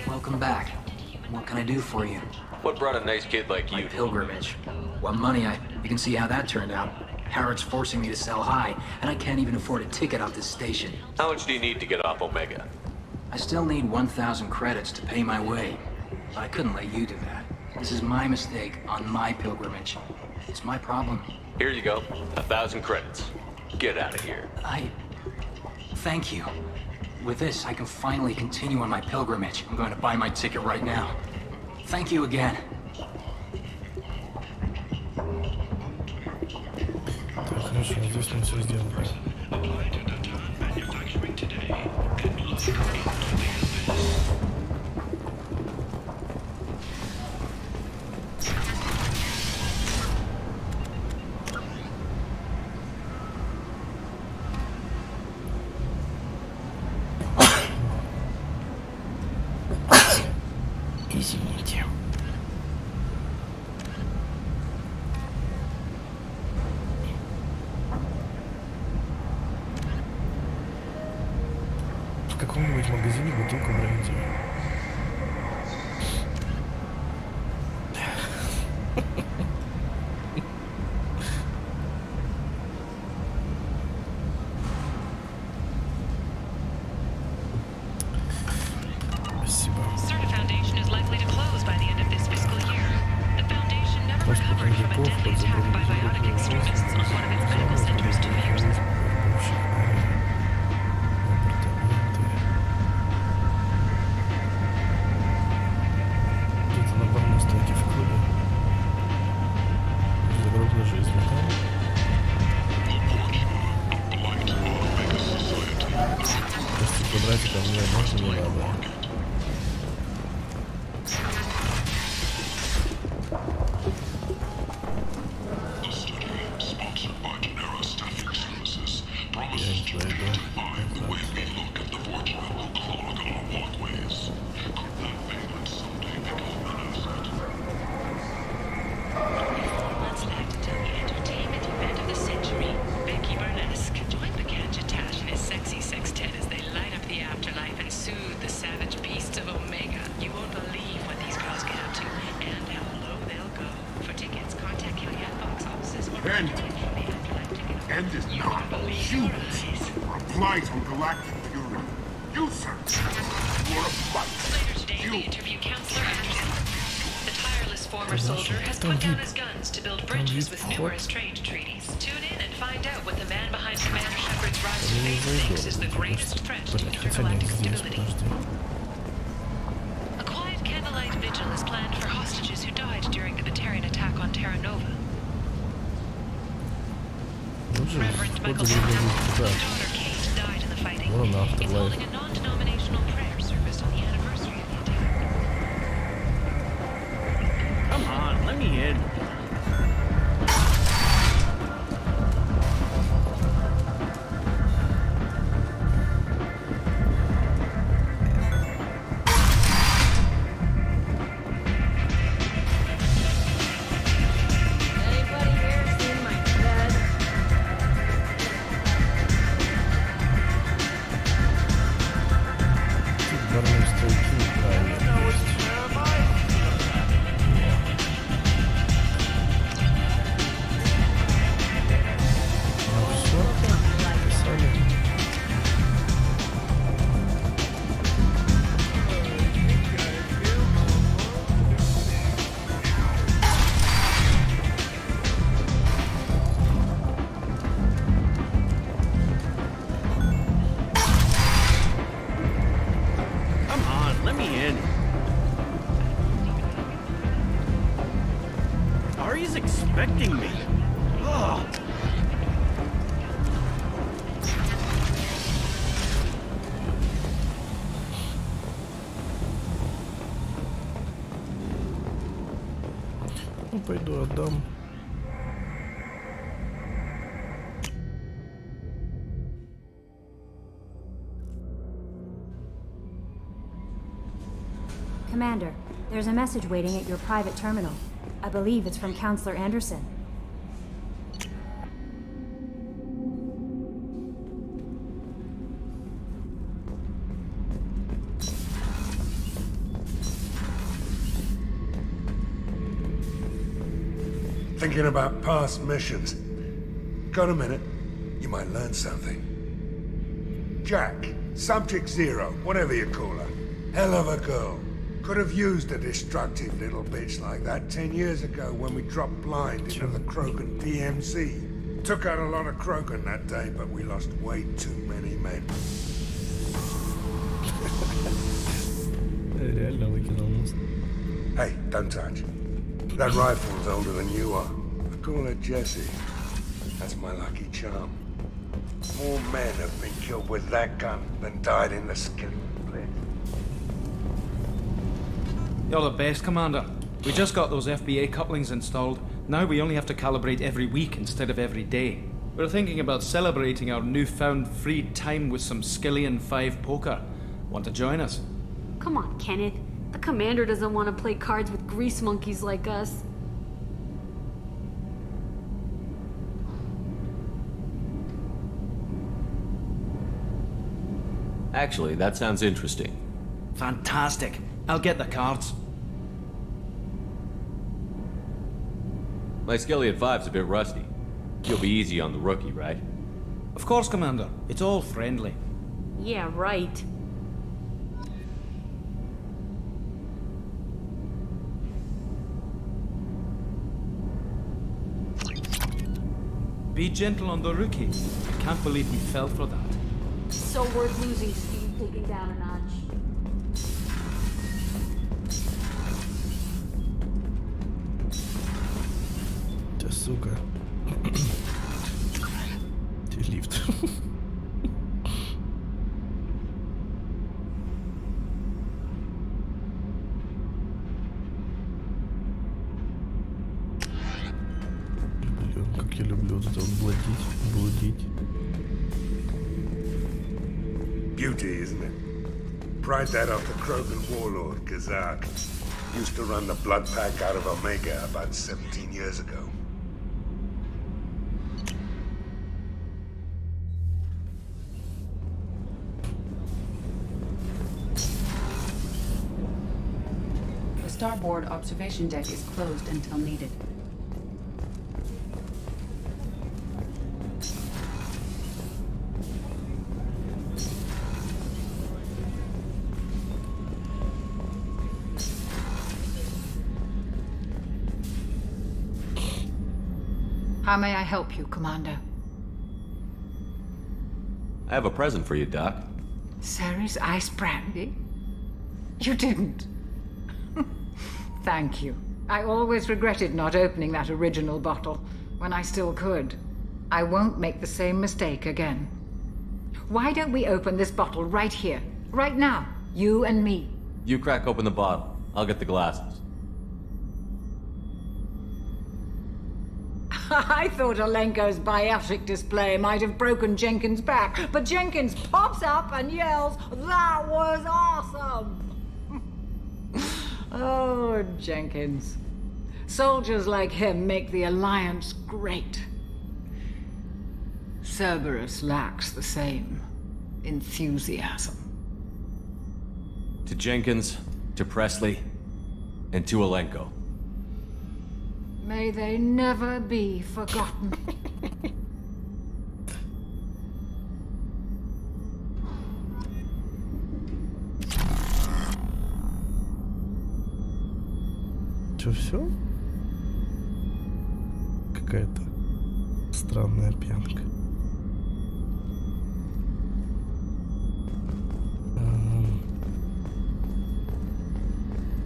Welcome back. What can I do for you? What brought a nice kid like you? Pilgrimage. What money you can see how that turned out. Harrod's forcing me to sell high, and I can't even afford a ticket off this station. How much do you need to get off Omega? I still need 1,000 credits to pay my way, but I couldn't let you do that. This is my mistake on my pilgrimage. It's my problem. Here you go. 1,000 credits. Get out of here. Thank you. With this, I can finally continue on my pilgrimage. I'm going to buy my ticket right now. Thank you again. Так, хорошо, здесь мы все сделали. Извините. В каком-нибудь магазине бутылку бренди. Certa Foundation is ко мне, можно не надо. End is not humans. Reply from Galactic Fury. You, sir, you're a fight. Later today, we interview Counselor Anderson. The tireless former soldier has put down his guns to build bridges with numerous trade treaties. Tune in and find out what the man behind Commander Shepard's rise to fame thinks is the greatest threat to intergalactic stability. A quiet candlelight vigil is planned for hostages who died during the Batarian attack on Terra Nova. Reverend Michael Sanders' daughter Kate died in the fighting. It's holding a non-denominational prayer service on the anniversary of the attack. Come on, let me in. Пойду отдам. Commander, there's a message waiting at your private terminal. I believe it's from Counselor Anderson. Thinking about past missions. Got a minute? You might learn something. Jack, Subject Zero, whatever you call her. Hell of a girl. Could have used a destructive little bitch like that 10 years ago when we dropped blind into the Krogan PMC. Took out a lot of Krogan that day, but we lost way too many men. Hey, don't touch. That rifle's older than you are. I call her Jessie. That's my lucky charm. More men have been killed with that gun than died in the Skilling Split. You're the best, Commander. We just got those FBA couplings installed. Now we only have to calibrate every week instead of every day. We're thinking about celebrating our newfound free time with some Skillian 5 poker. Want to join us? Come on, Kenneth. The commander doesn't want to play cards with grease monkeys like us. Actually, that sounds interesting. Fantastic. I'll get the cards. My Skillian 5's a bit rusty. You'll be easy on the rookie, right? Of course, Commander. It's all friendly. Yeah, right. Be gentle on the rookie. I can't believe we fell for that. So worth losing speed taken down a notch. Да сука. Где лифт? Блудить. Beauty, isn't it? Pried that off the Krogan warlord, Kazak. Used to run the blood pack out of Omega about 17 years ago. The starboard observation deck is closed until needed. How may I help you, Commander? I have a present for you, Doc. Ceres ice brandy? You didn't. Thank you. I always regretted not opening that original bottle when I still could. I won't make the same mistake again. Why don't we open this bottle right here, right now, you and me? You crack open the bottle. I'll get the glasses. I thought Alenko's biotic display might have broken Jenkins' back, but Jenkins pops up and yells, "That was awesome!" Oh, Jenkins. Soldiers like him make the Alliance great. Cerberus lacks the same enthusiasm. To Jenkins, to Presley, and to Alenko. May they never be forgotten. Чё, все? Какая-то странная пьянка.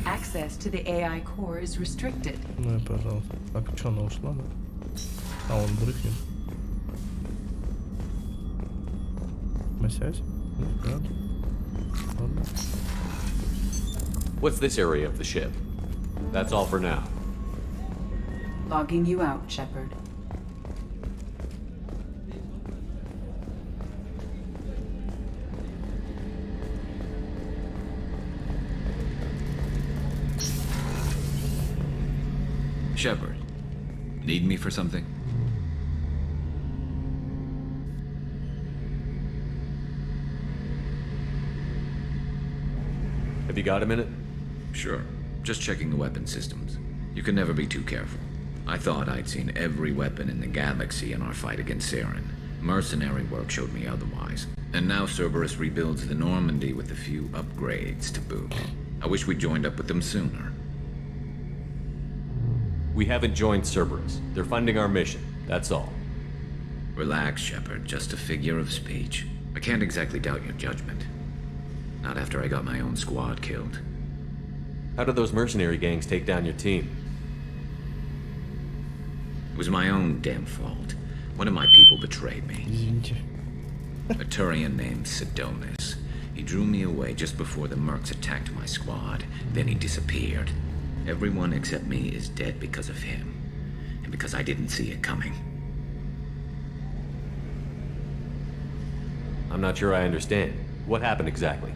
Access to the AI core is restricted. Ну и пожалуйста. А что она ушла? Да? А он дрыхнет. Масясь? Ладно. What's this area of the ship? That's all for now. Logging you out, Shepard. Shepard, need me for something? Have you got a minute? Sure. Just checking the weapon systems. You can never be too careful. I thought I'd seen every weapon in the galaxy in our fight against Saren. Mercenary work showed me otherwise. And now Cerberus rebuilds the Normandy with a few upgrades to boot. I wish we'd joined up with them sooner. We haven't joined Cerberus. They're funding our mission. That's all. Relax, Shepard. Just a figure of speech. I can't exactly doubt your judgment. Not after I got my own squad killed. How did those mercenary gangs take down your team? It was my own damn fault. One of my people betrayed me. A Turian named Sidonis. He drew me away just before the mercs attacked my squad. Then he disappeared. Everyone except me is dead because of him. And because I didn't see it coming. I'm not sure I understand. What happened exactly?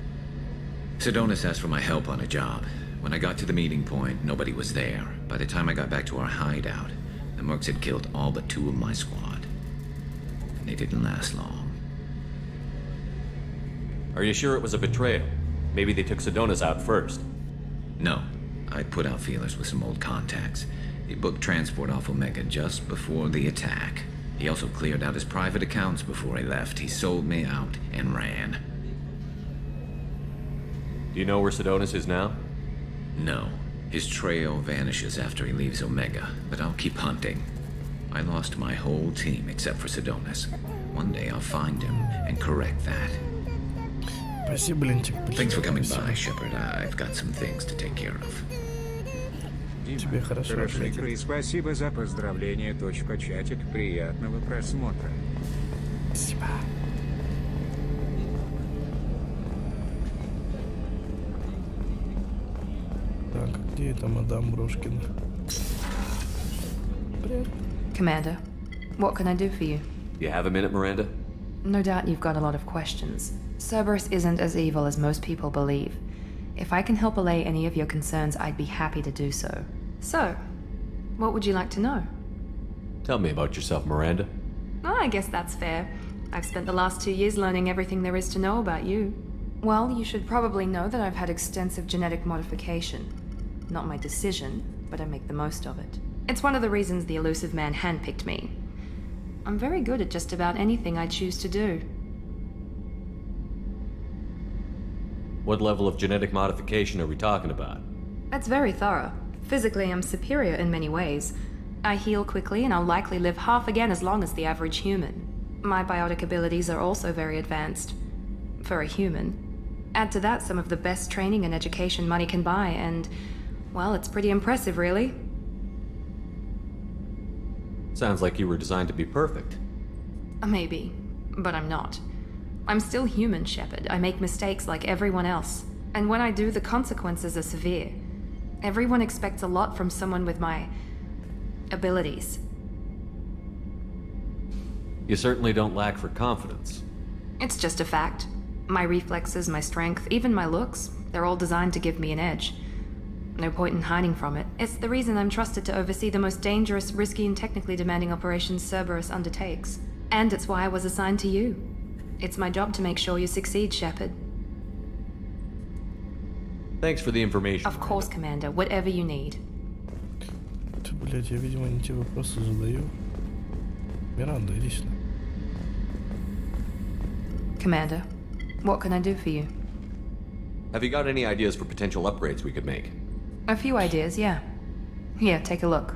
Sidonis asked for my help on a job. When I got to the meeting point, nobody was there. By the time I got back to our hideout, the mercs had killed all but 2 of my squad. And they didn't last long. Are you sure it was a betrayal? Maybe they took Sidonis out first. No. I put out feelers with some old contacts. He booked transport off Omega just before the attack. He also cleared out his private accounts before he left. He sold me out and ran. Do you know where Sidonis is now? No. His trail vanishes after he leaves Omega, but I'll keep hunting. I lost my whole team except for Sidonis. One day I'll find him and correct that. Thanks for coming by, Shepard. I've got some things to take care of. Тебе хорошо. Спасибо за поздравление, .чатик. Приятного просмотра. Спасибо. Так, где это мадам Брошкина? Привет. Commander, What can I do for you? You have a minute, Miranda? No doubt you've got a lot of questions. Cerberus isn't as evil as most people believe. If I can help allay any of your concerns, I'd be happy to do so. So, what would you like to know? Tell me about yourself, Miranda. Oh, I guess that's fair. I've spent the last 2 years learning everything there is to know about you. Well, you should probably know that I've had extensive genetic modification. Not my decision, but I make the most of it. It's one of the reasons the elusive man handpicked me. I'm very good at just about anything I choose to do. What level of genetic modification are we talking about? That's very thorough. Physically, I'm superior in many ways. I heal quickly, and I'll likely live half again as long as the average human. My biotic abilities are also very advanced. For a human. Add to that some of the best training and education money can buy, and, well, it's pretty impressive, really. Sounds like you were designed to be perfect. Maybe, but I'm not. I'm still human, Shepard. I make mistakes like everyone else. And when I do, the consequences are severe. Everyone expects a lot from someone with my abilities. You certainly don't lack for confidence. It's just a fact. My reflexes, my strength, even my looks, they're all designed to give me an edge. No point in hiding from it. It's the reason I'm trusted to oversee the most dangerous, risky, and technically demanding operations Cerberus undertakes. And it's why I was assigned to you. It's my job to make sure you succeed, Shepard. Thanks for the information. Of course, Commander. Whatever you need. Блять, я, видимо, не те вопросы задаю. Миранда, иди сюда. Commander, what can I do for you? Have you got any ideas for potential upgrades we could make? A few ideas, yeah. Here, take a look.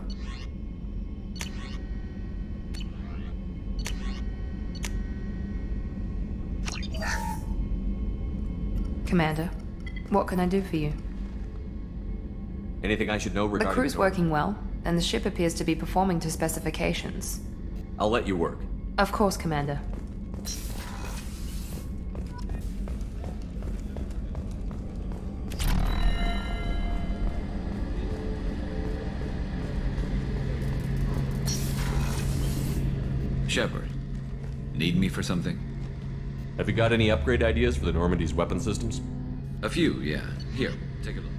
Commander, what can I do for you? Anything I should know regarding the crew's working well, and the ship appears to be performing to specifications. I'll let you work. Of course, Commander. Shepard, need me for something? Have you got any upgrade ideas for the Normandy's weapon systems? A few, yeah. Here, take a look.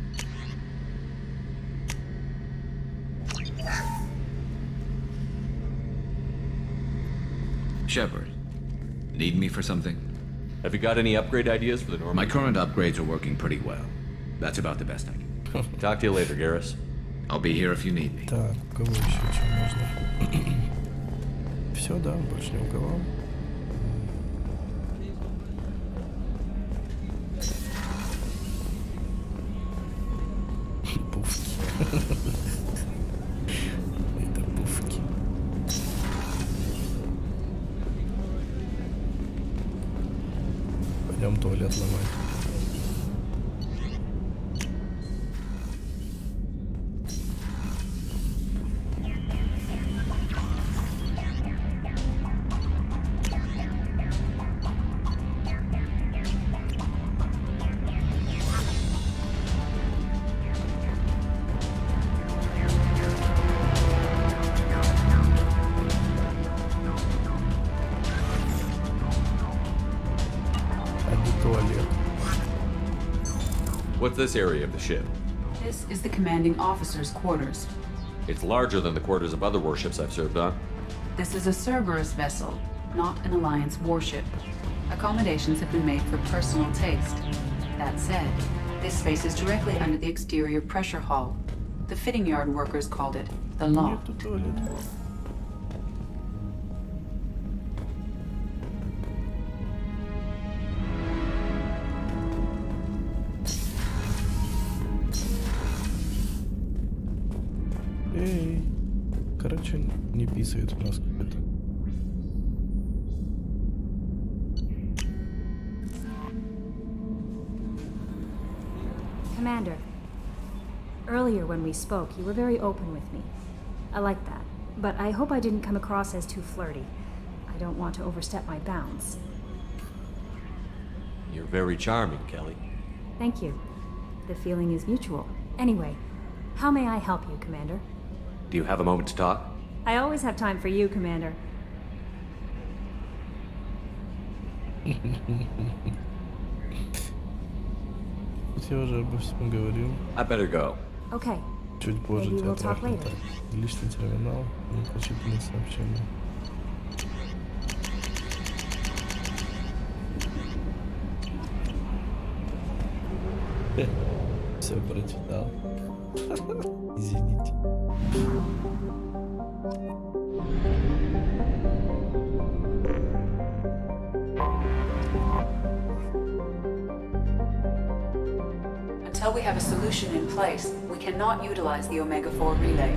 Shepard, need me for something? Have you got any upgrade ideas for the Normandy? My current upgrades are working pretty well. That's about the best I can. Talk to you later, Garrus. I'll be here if you need me. Так, у кого еще что можно? Все, да, больше ни у кого. Пуфки. Это пуфки. Пойдем туалет ломать. What's this area of the ship? This is the commanding officer's quarters. It's larger than the quarters of other warships I've served on. This is a Cerberus vessel, not an Alliance warship. Accommodations have been made for personal taste. That said, this space is directly under the exterior pressure hull. The fitting yard workers called it the loft. Эй, короче, не писает у нас какой-то. Commander, earlier when we spoke, you were very open with me. I like that, but I hope I didn't come across as too flirty. I don't want to overstep my bounds. You're very charming, Kelly. Thank you. The feeling is mutual. Anyway, how may I help you, Commander? Do you have a moment to talk? I always have time for you, Commander. Тут я уже обо всем говорил. I better go. Okay. Чуть позже Maybe тебя we'll talk трахнут. later. Личный терминал, непрочитанные сообщения. Все прочитал. Извините. Until we have a solution in place, we cannot utilize the Omega-4 relay.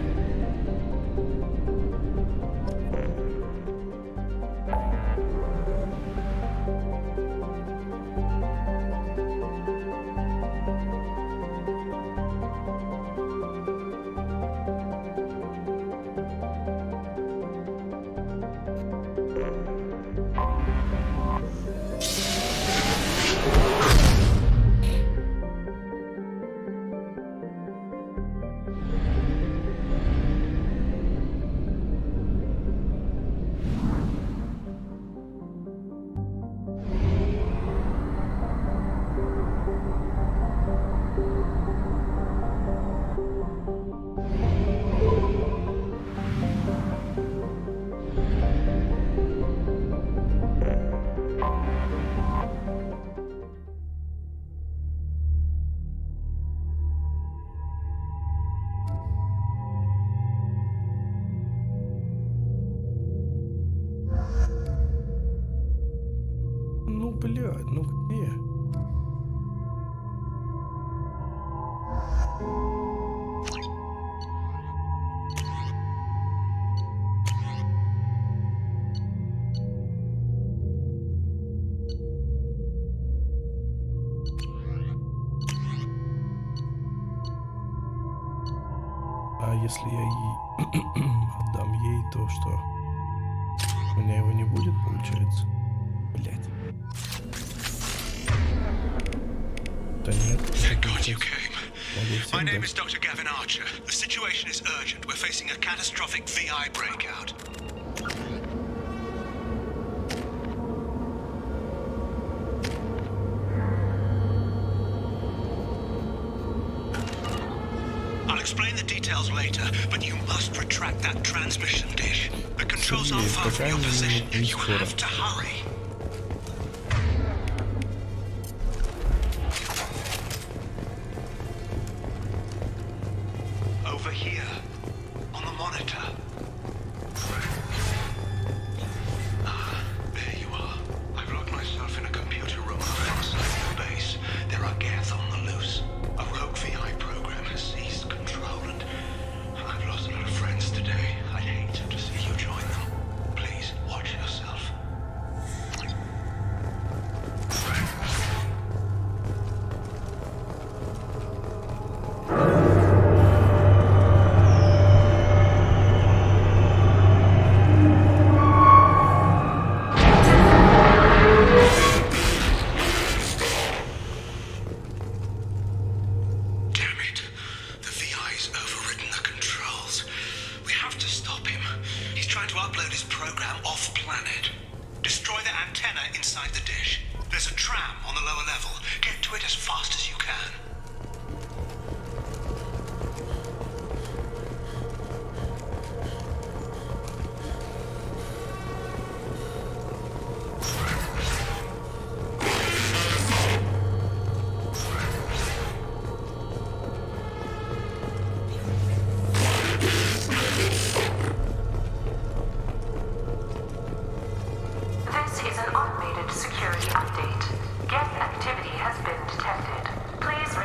Ну, блядь, ну где? А если я ей отдам ей, то что? У меня его не будет, получается? Блять. Да нет. Thank God you came. My name is Dr. Gavin Archer. The situation is urgent. We're facing a catastrophic VI breakout. I'll explain the details later, but you must retract that transmission dish. The controls aren't far from your position. You have to hurry. Over here, on the monitor. Ah, there you are. I've locked myself in a computer room on the far side of the base. There are Geth on the loose. A rogue VI program has seized control, and I've lost a lot of friends today. I'd hate to see you join them. Please, watch yourself. This is an automated security update. Geth activity has been detected. Please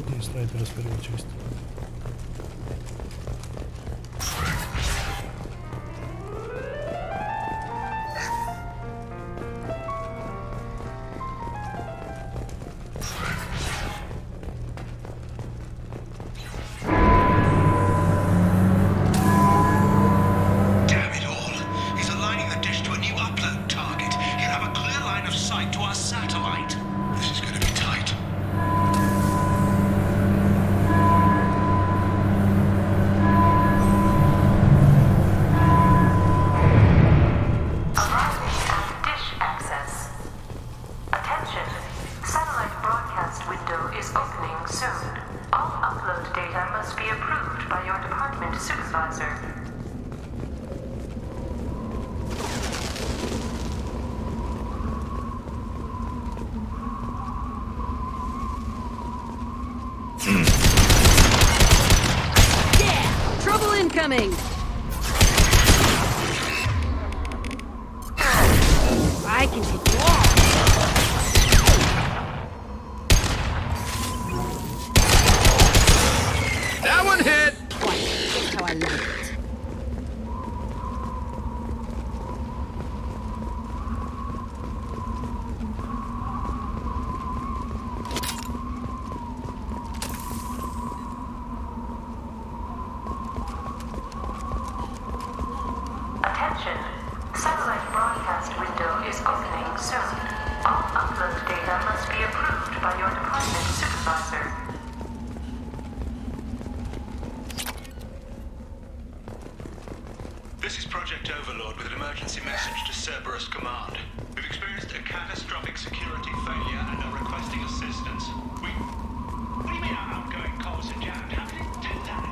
Опытный снайпер из первой части. Incoming! I can hit the wall! That one hit! That's how I like it. This is Project Overlord with an emergency message to Cerberus Command. We've experienced a catastrophic security failure and are requesting assistance. What do you mean our outgoing comms are jammed? How can it do that?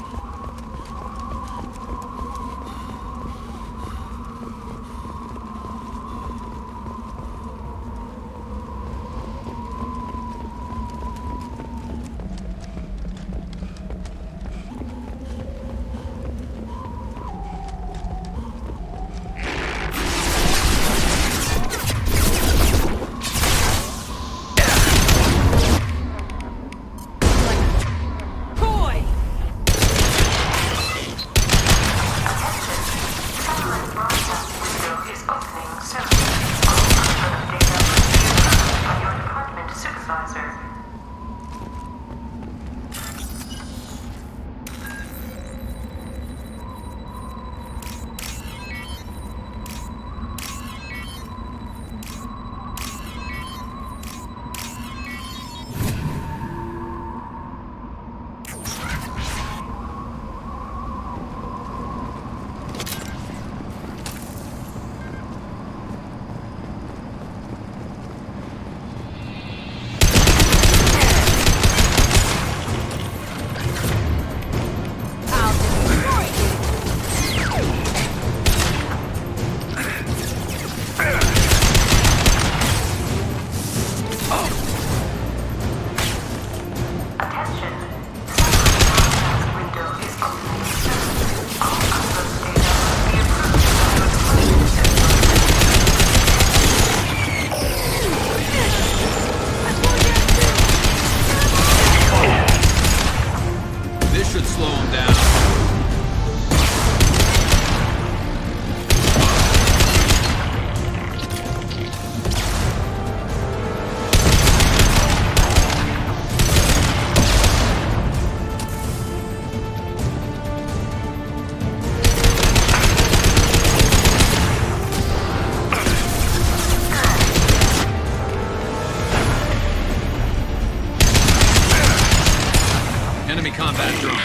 combat drone.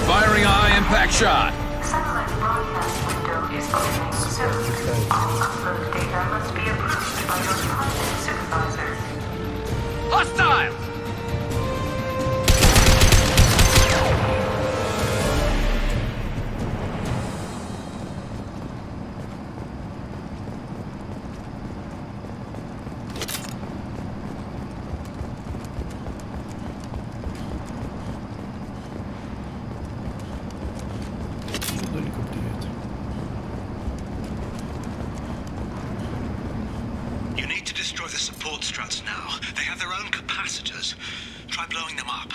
Firing a high-impact shot. Satellite broadcast window is opening soon. All upload data must be approved by your department supervisor. Hostile! Try blowing them up.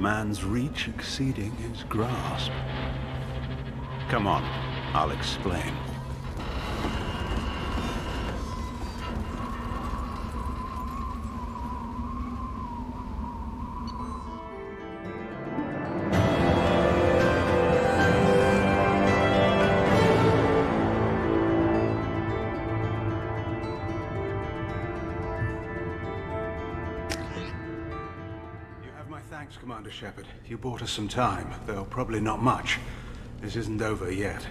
Man's reach exceeding his grasp. Come on, I'll explain. Commander Shepard. You bought us some time, though probably not much. This isn't over yet.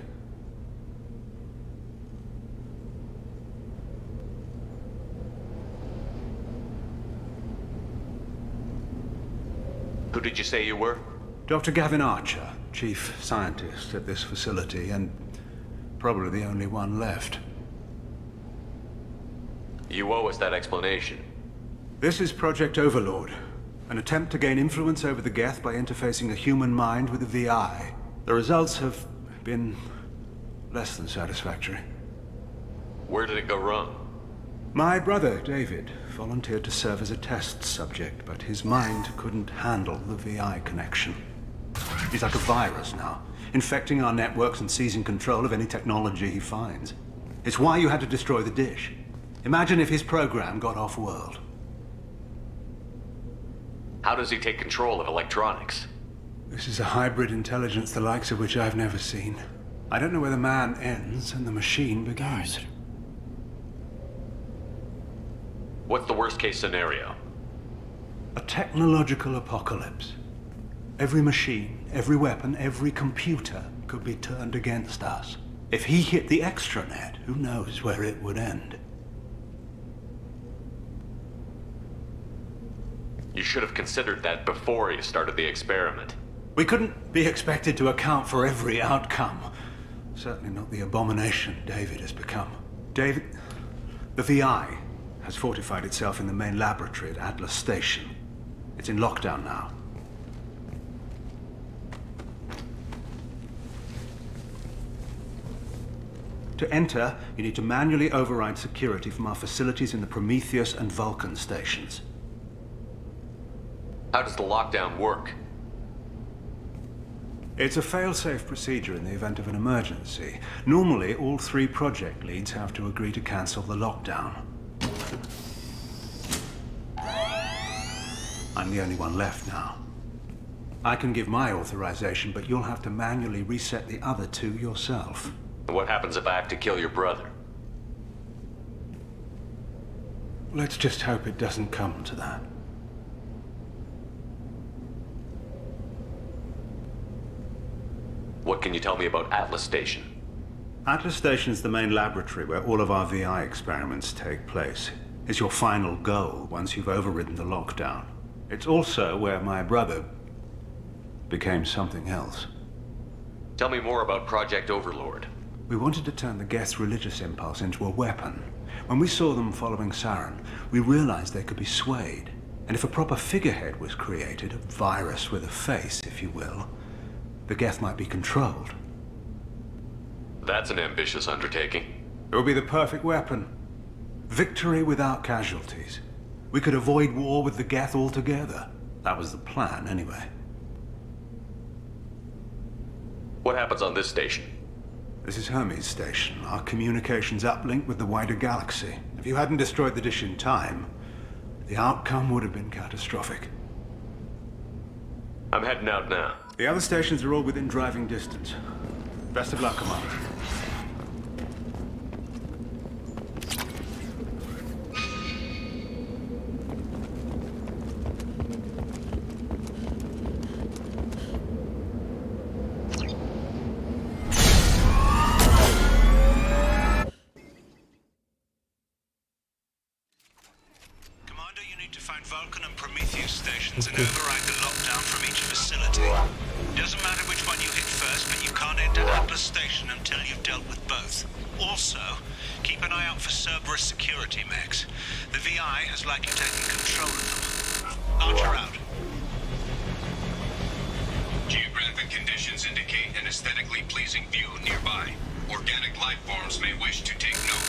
Who did you say you were? Dr. Gavin Archer, chief scientist at this facility, and probably the only one left. You owe us that explanation. This is Project Overlord. An attempt to gain influence over the Geth by interfacing a human mind with a VI. The results have been less than satisfactory. Where did it go wrong? My brother, David, volunteered to serve as a test subject, but his mind couldn't handle the VI connection. He's like a virus now, infecting our networks and seizing control of any technology he finds. It's why you had to destroy the dish. Imagine if his program got off-world. How does he take control of electronics? This is a hybrid intelligence the likes of which I've never seen. I don't know where the man ends and the machine begins. What's the worst-case scenario? A technological apocalypse. Every machine, every weapon, every computer could be turned against us. If he hit the extranet, who knows where it would end? You should have considered that before you started the experiment. We couldn't be expected to account for every outcome. Certainly not the abomination David has become. David... The VI has fortified itself in the main laboratory at Atlas Station. It's in lockdown now. To enter, you need to manually override security from our facilities in the Prometheus and Vulcan stations. How does the lockdown work? It's a fail-safe procedure in the event of an emergency. Normally, all 3 project leads have to agree to cancel the lockdown. I'm the only one left now. I can give my authorization, but you'll have to manually reset the other 2 yourself. What happens if I have to kill your brother? Let's just hope it doesn't come to that. What can you tell me about Atlas Station? Atlas Station is the main laboratory where all of our VI experiments take place. It's your final goal once you've overridden the lockdown. It's also where my brother became something else. Tell me more about Project Overlord. We wanted to turn the Geth's religious impulse into a weapon. When we saw them following Saren, we realized they could be swayed. And if a proper figurehead was created, a virus with a face, if you will, the Geth might be controlled. That's an ambitious undertaking. It would be the perfect weapon. Victory without casualties. We could avoid war with the Geth altogether. That was the plan, anyway. What happens on this station? This is Hermes Station, our communications uplink with the wider galaxy. If you hadn't destroyed the dish in time, the outcome would have been catastrophic. I'm heading out now. The other stations are all within driving distance. Best of luck, Commander. Commander, you need to find Vulcan and Prometheus stations and override the lockdown from each facility. Doesn't matter which one you hit first, but you can't enter Atlas Station until you've dealt with both. Also, keep an eye out for Cerberus security mechs. The VI has likely taken control of them. Archer out. Geographic conditions indicate an aesthetically pleasing view nearby. Organic life forms may wish to take note.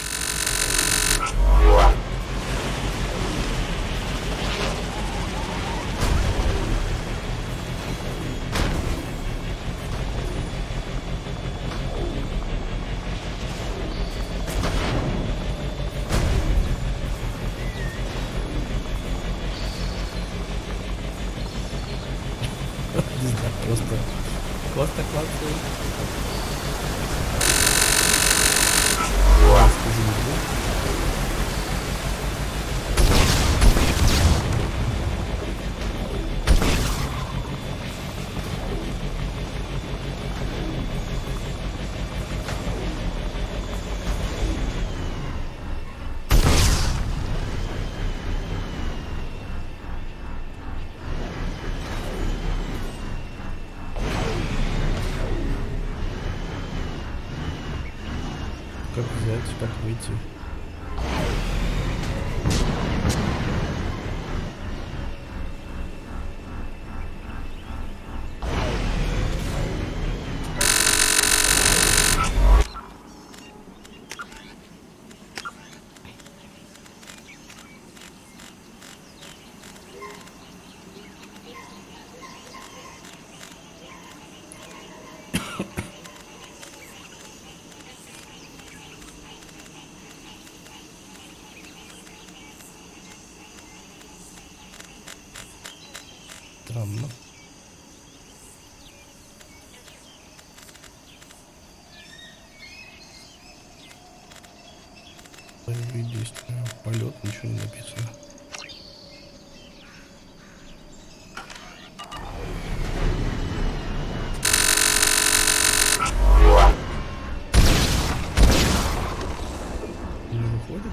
Просто классный. Как взять, как выйти? Странно. Боевые действия. Полет, ничего не написано. Не выходит?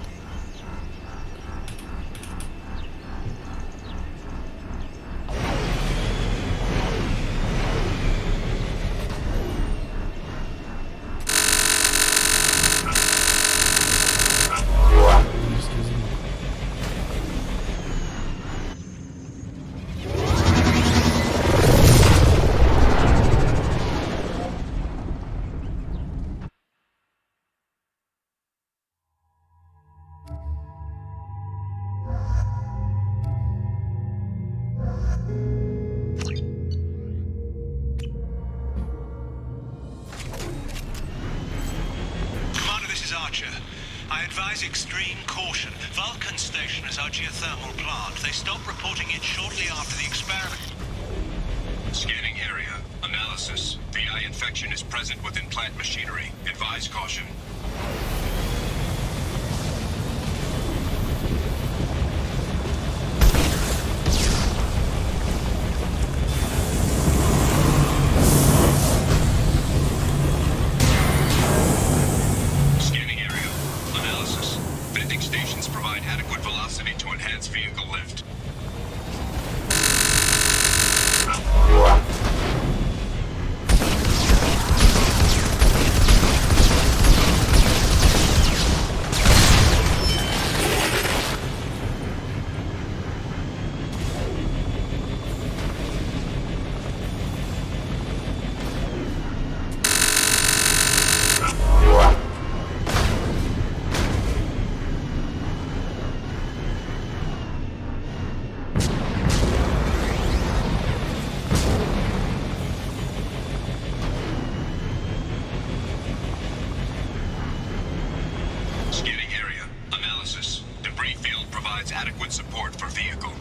I advise extreme caution. Vulcan Station is our geothermal plant. They stopped reporting it shortly after the experiment. Scanning area. Analysis. VI infection is present within plant machinery. Advise caution. Adequate support for vehicle.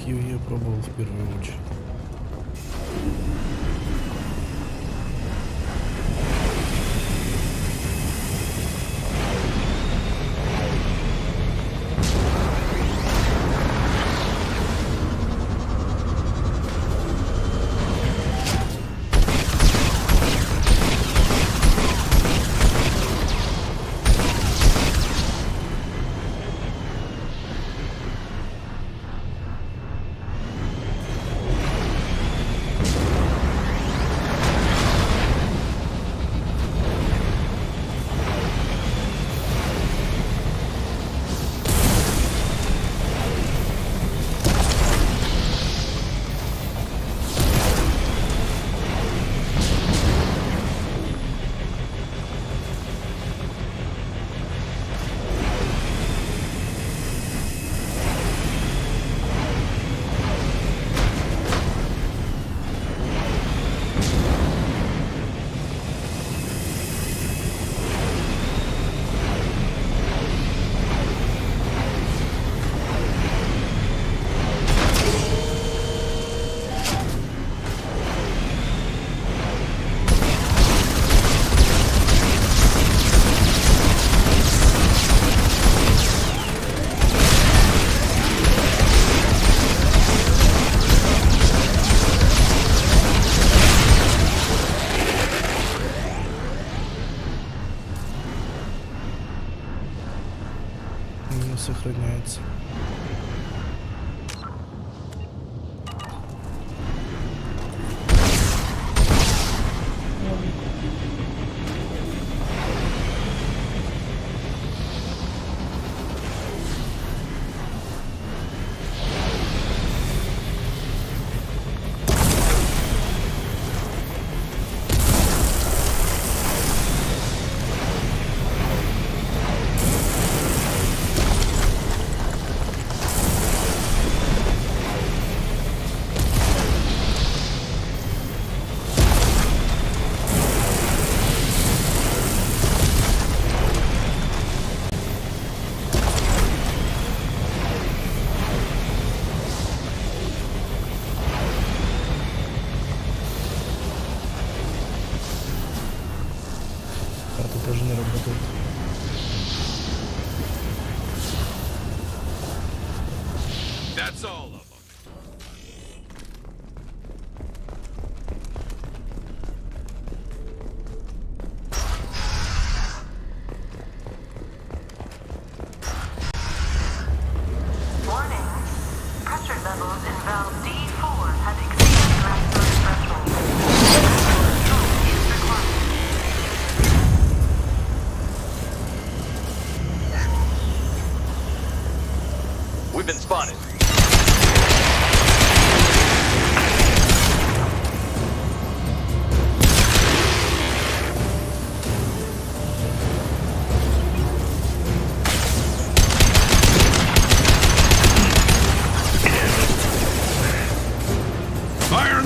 Я пробовал в первую очередь.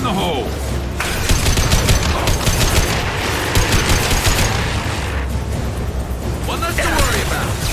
the hole! One less to worry about!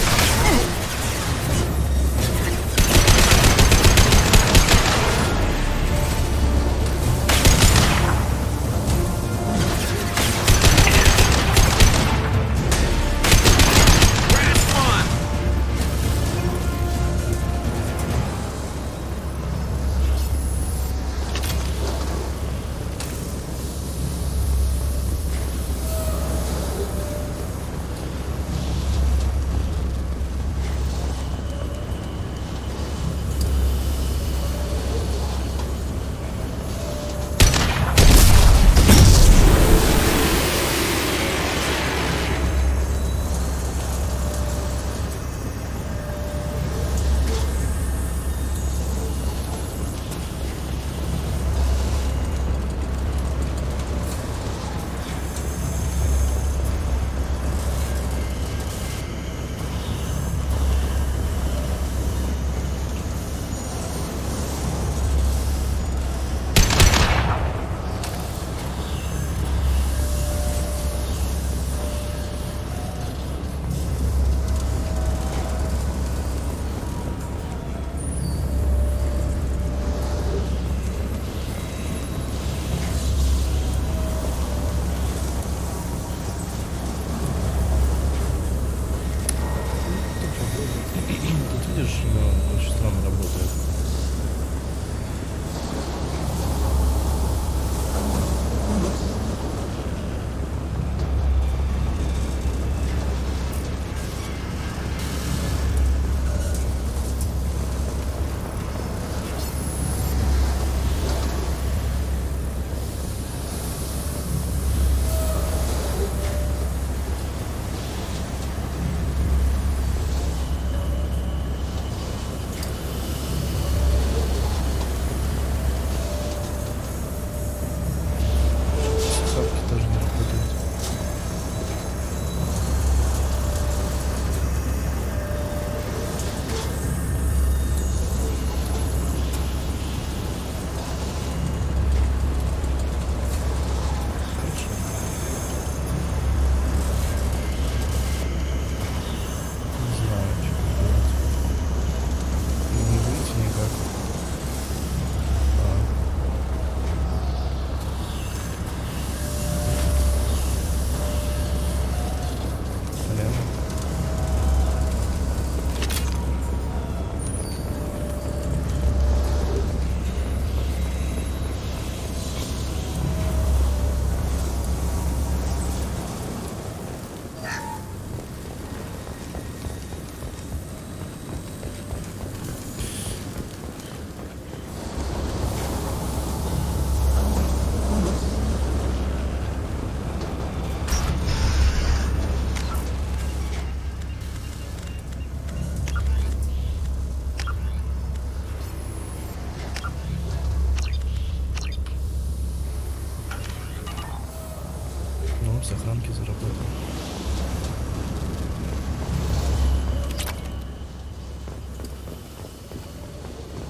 Сохранки заработали.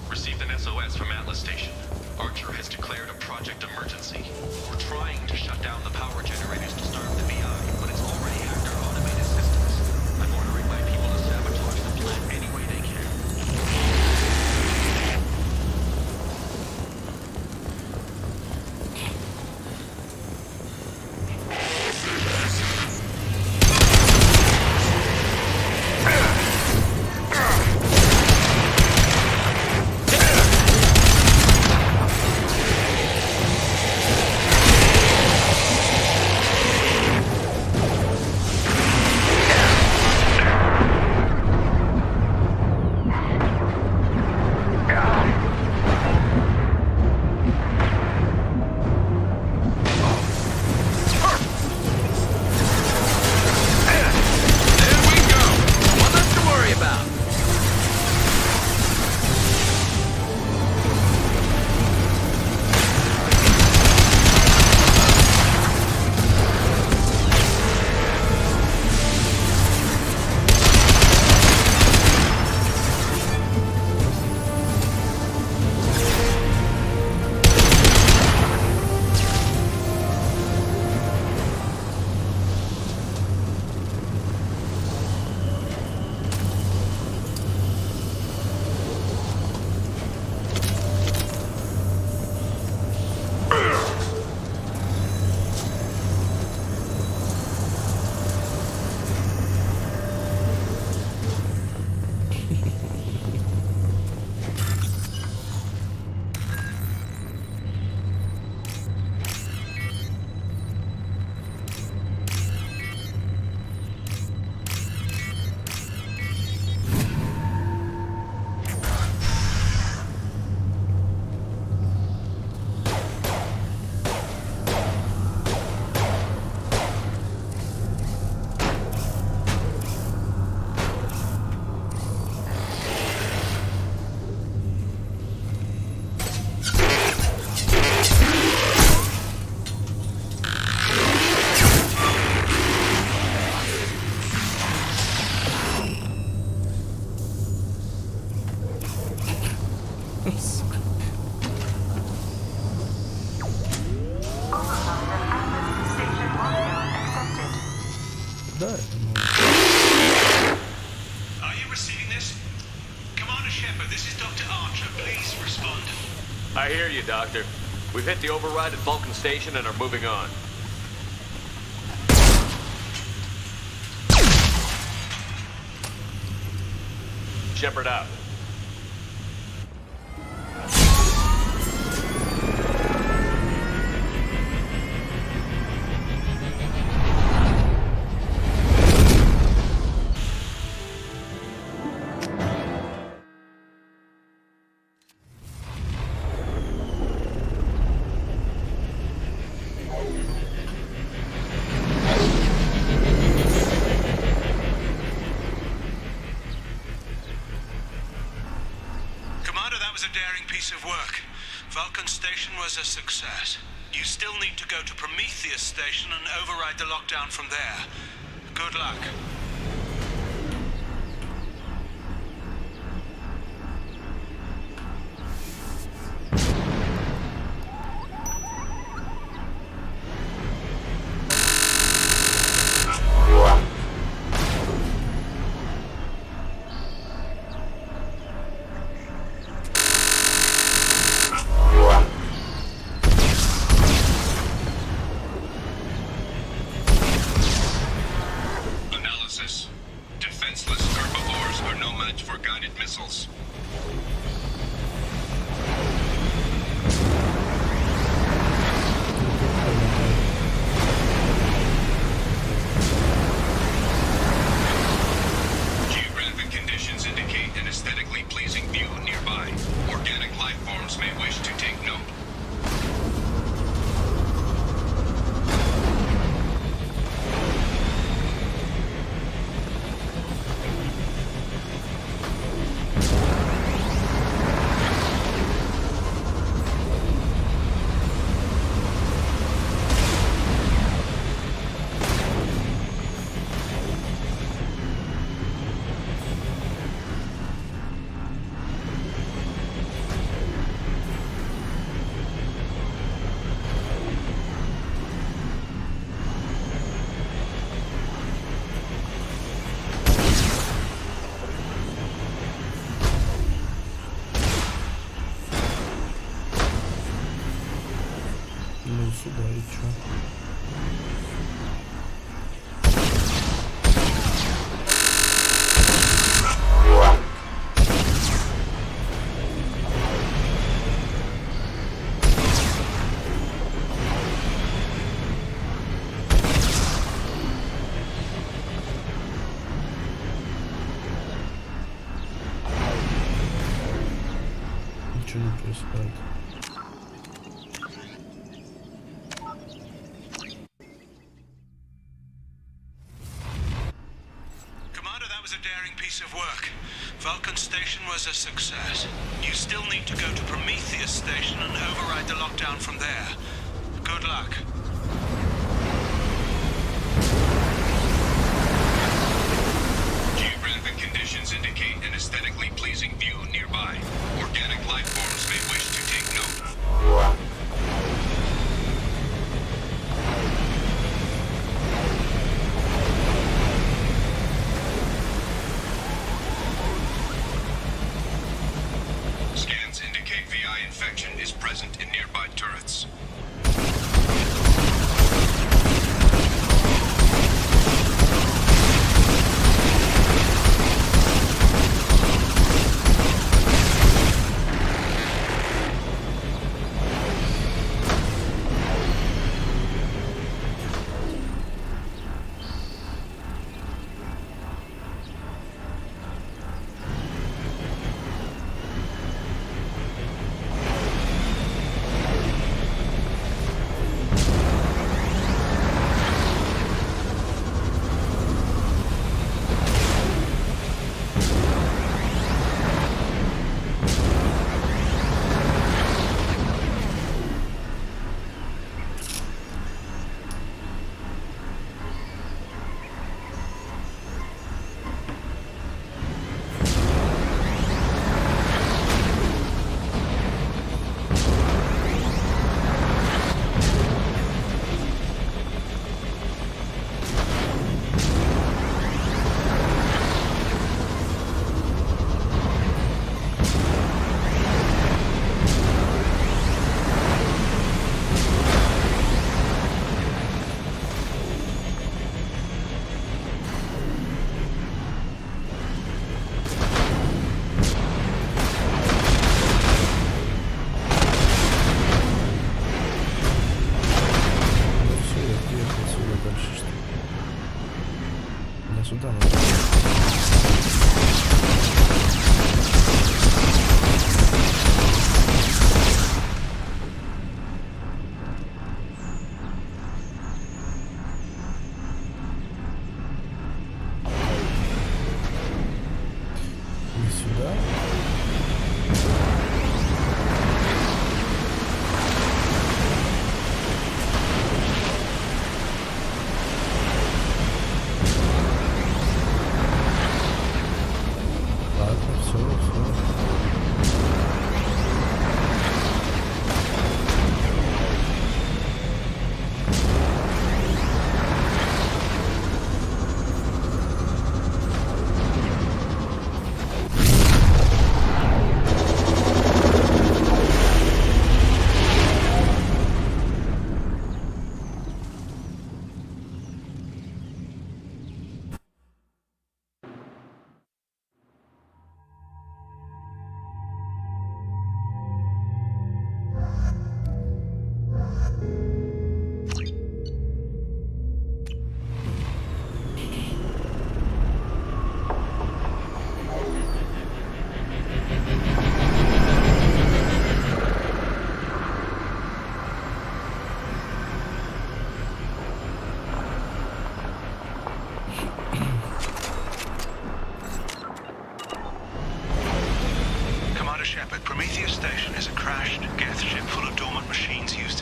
Received an SOS from Atlas Station. Archer has declared a project emergency. We're trying to shut down the power generators to starve the VI, but it's already hacked our automated systems. I'm ordering my people to sabotage the plant any way they can. you, Doctor. We've hit the override at Vulcan Station and are moving on. Shepard out. Vulcan Station was a success. You still need to go to Prometheus Station and override the lockdown from there. Good luck. Сюда и чё? Ничего не происходит. Vulcan Station was a success. You still need to go to Prometheus Station and override the lockdown from there. Good luck. Geographic conditions indicate an aesthetically pleasing view nearby. Organic life forms may wish to take note. Infection is present in nearby turrets.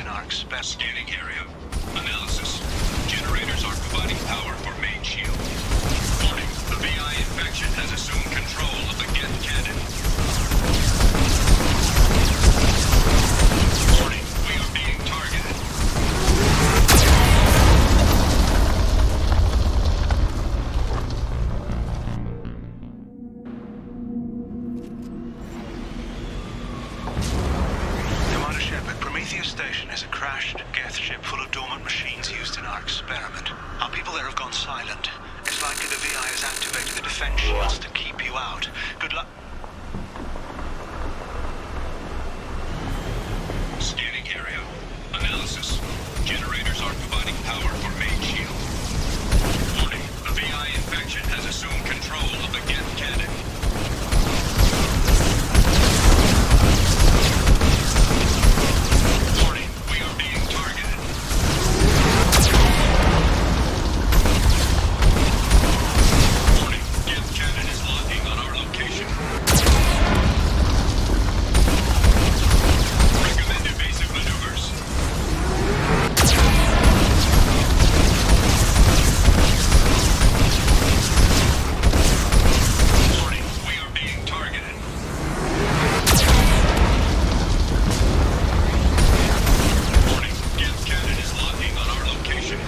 arc spec. Scanning area. Analysis. Generators are providing power for main shield. Warning. The VI infection has assumed control of the Geth cannon. Warning. We are being targeted. Commander Shepard, Prometheus Station is a crashed Geth ship full of dormant machines used in our experiment. Our people there have gone silent. It's likely the VI has activated the defense shields to keep you out. Good luck. Scanning area. Analysis. Generators are providing power for main shield. Warning. The VI infection has assumed control of the Geth cannon. Warning. We are being targeted. Warning. Geth cannon is locking on our location. Recommend evasive maneuvers. Warning. We are being targeted. Warning. Geth cannon is locking on our location.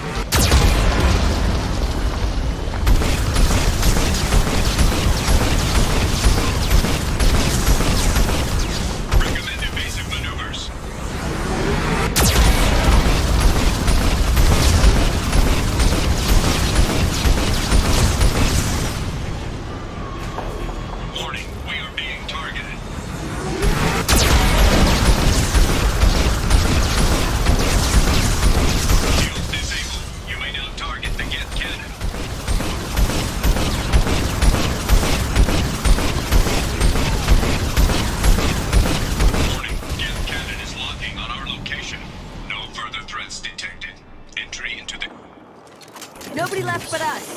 Recommend evasive maneuvers. Warning, we are being targeted. Shields disabled. You may now target the Geth cannon. Warning, Geth cannon is locking on our location. No further threats detected. Entry into the... Nobody left but us.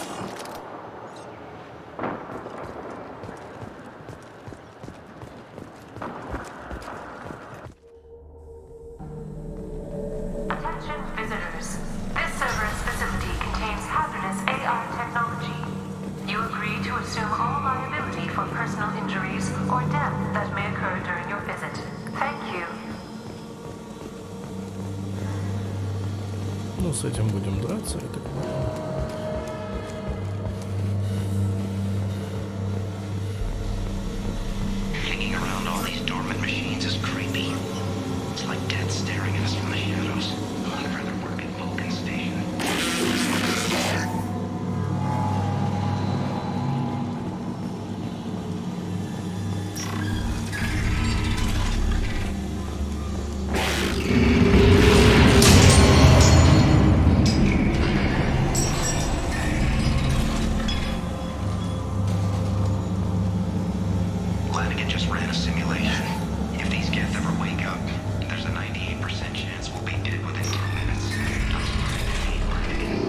Attention visitors. This Cerberus facility contains hazardous AI technology. You agree to assume all liability for personal injuries or death that may occur during your visit. Thank you. Ну, с этим будем драться, я так понимаю. Hanging around all these dormant machines is creepy. It's like death staring at us from the shadows. I'd rather work at Vulcan Station. Flanagan just ran a simulation. If these Geth ever wake up, there's a 98% chance we'll be dead within 2 minutes. I'm sorry to hate Flanagan.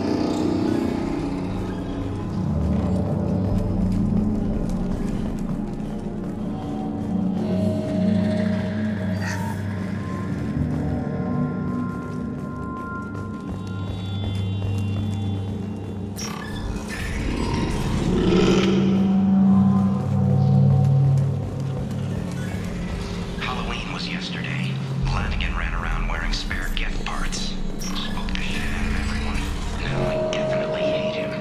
Halloween was yesterday. Flanagan ran around wearing spare Geth parts. Spooked the shit out of everyone. Now I definitely hate him.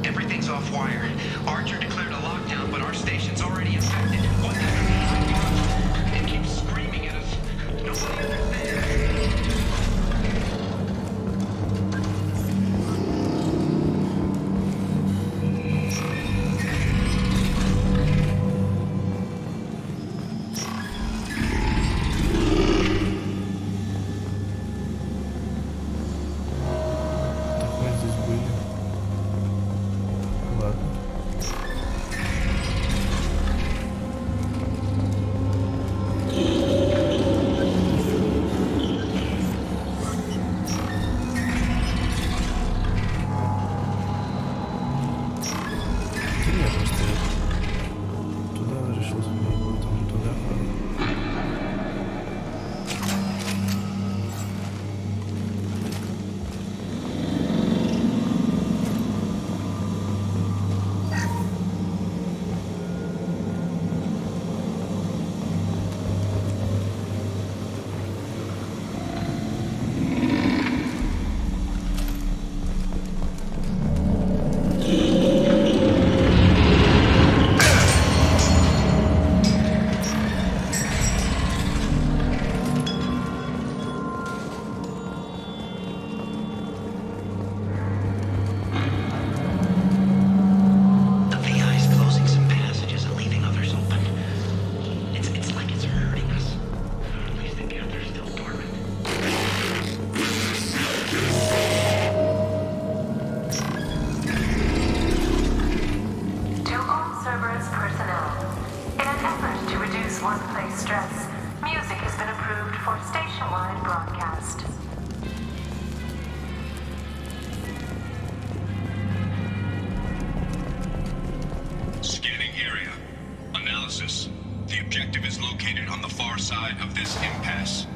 Everything's off wire. Archer declared a lockdown, but our station's already infected. What the hell? It keeps screaming at us. Nobody understands. Так мы здесь были. Ладно. located on the far side of this impasse.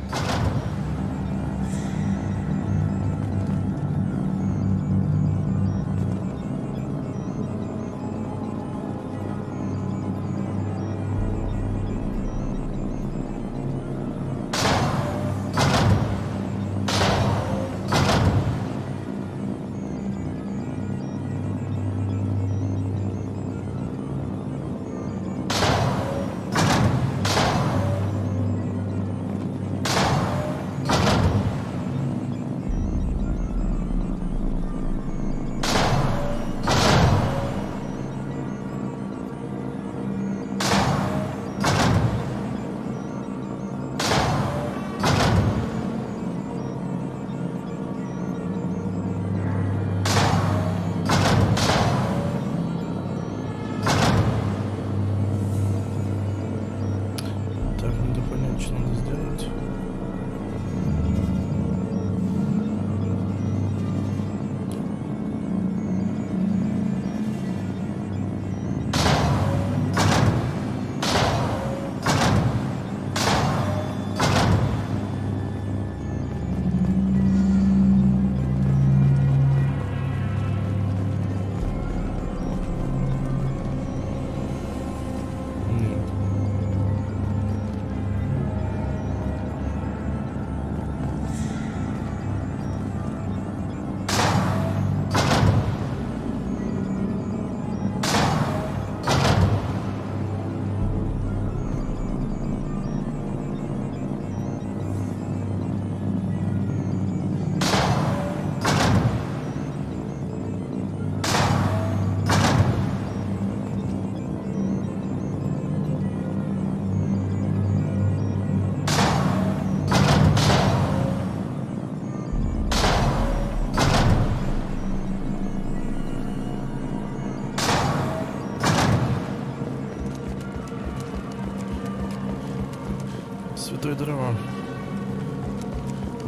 Святой дрова.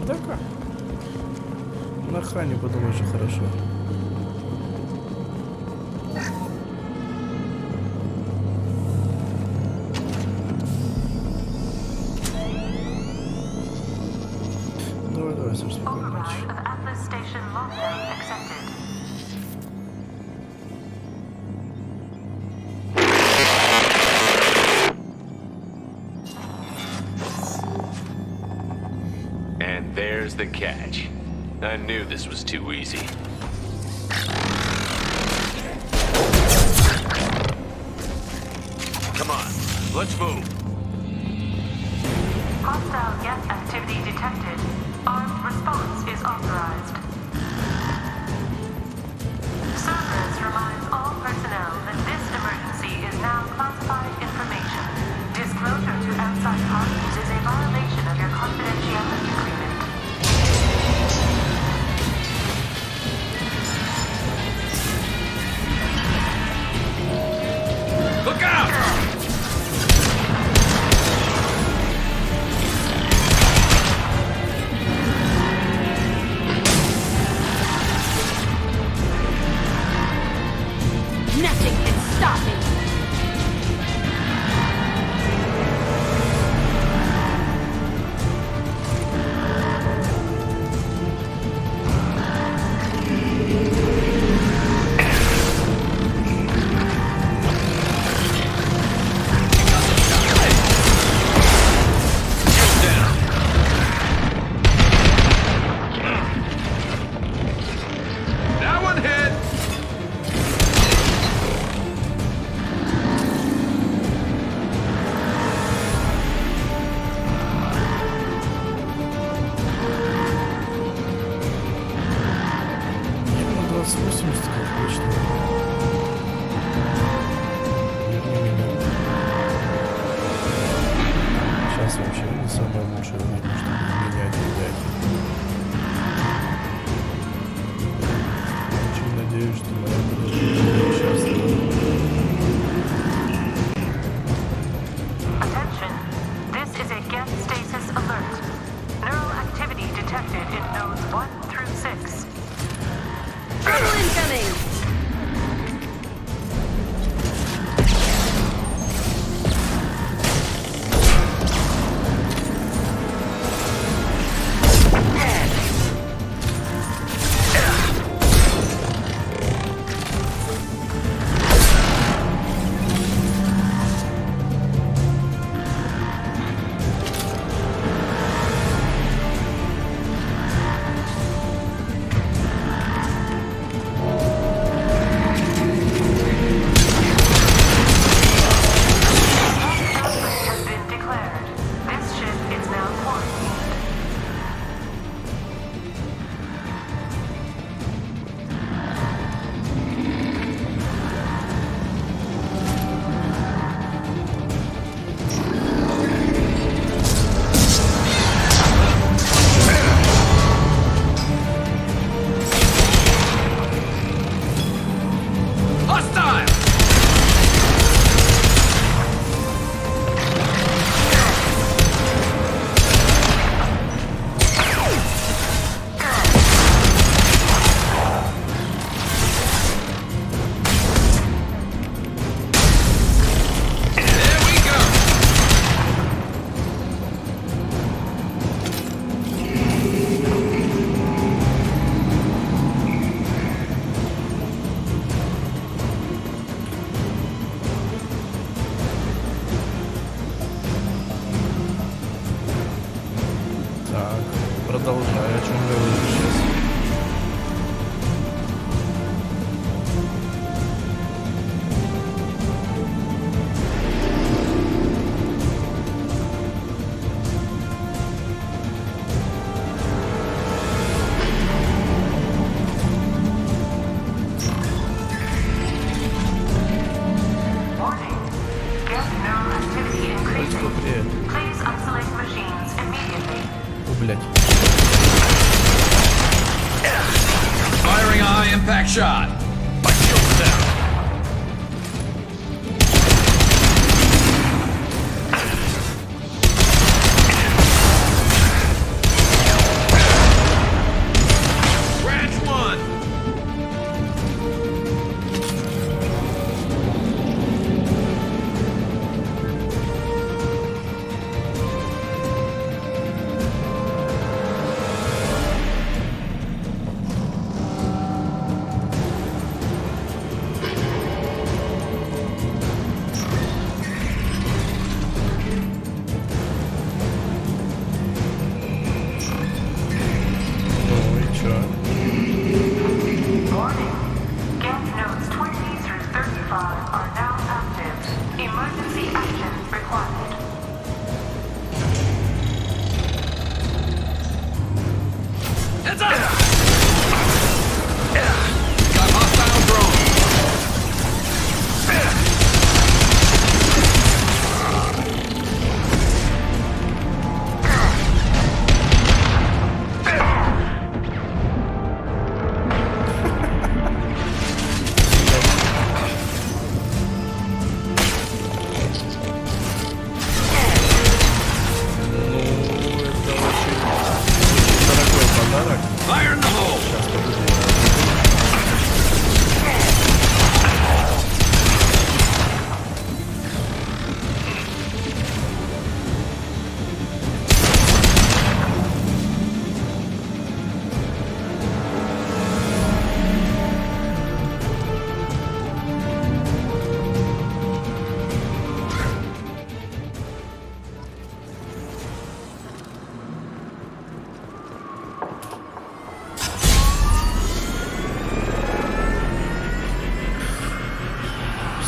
Да-ка. На Хане подумай, что хорошо. Давай, Саш, спокойной ночи. There's the catch. I knew this was too easy. Come on, let's move. Hostile gas activity detected. Armed response is authorized. Cerberus reminds all personnel that this emergency is now classified information. Disclosure to outside parties is a violation of your confidentiality agreement. Look out! Nothing can stop me! о чем говоришь сейчас. Firing a high impact shot. My shield's down. Branch one.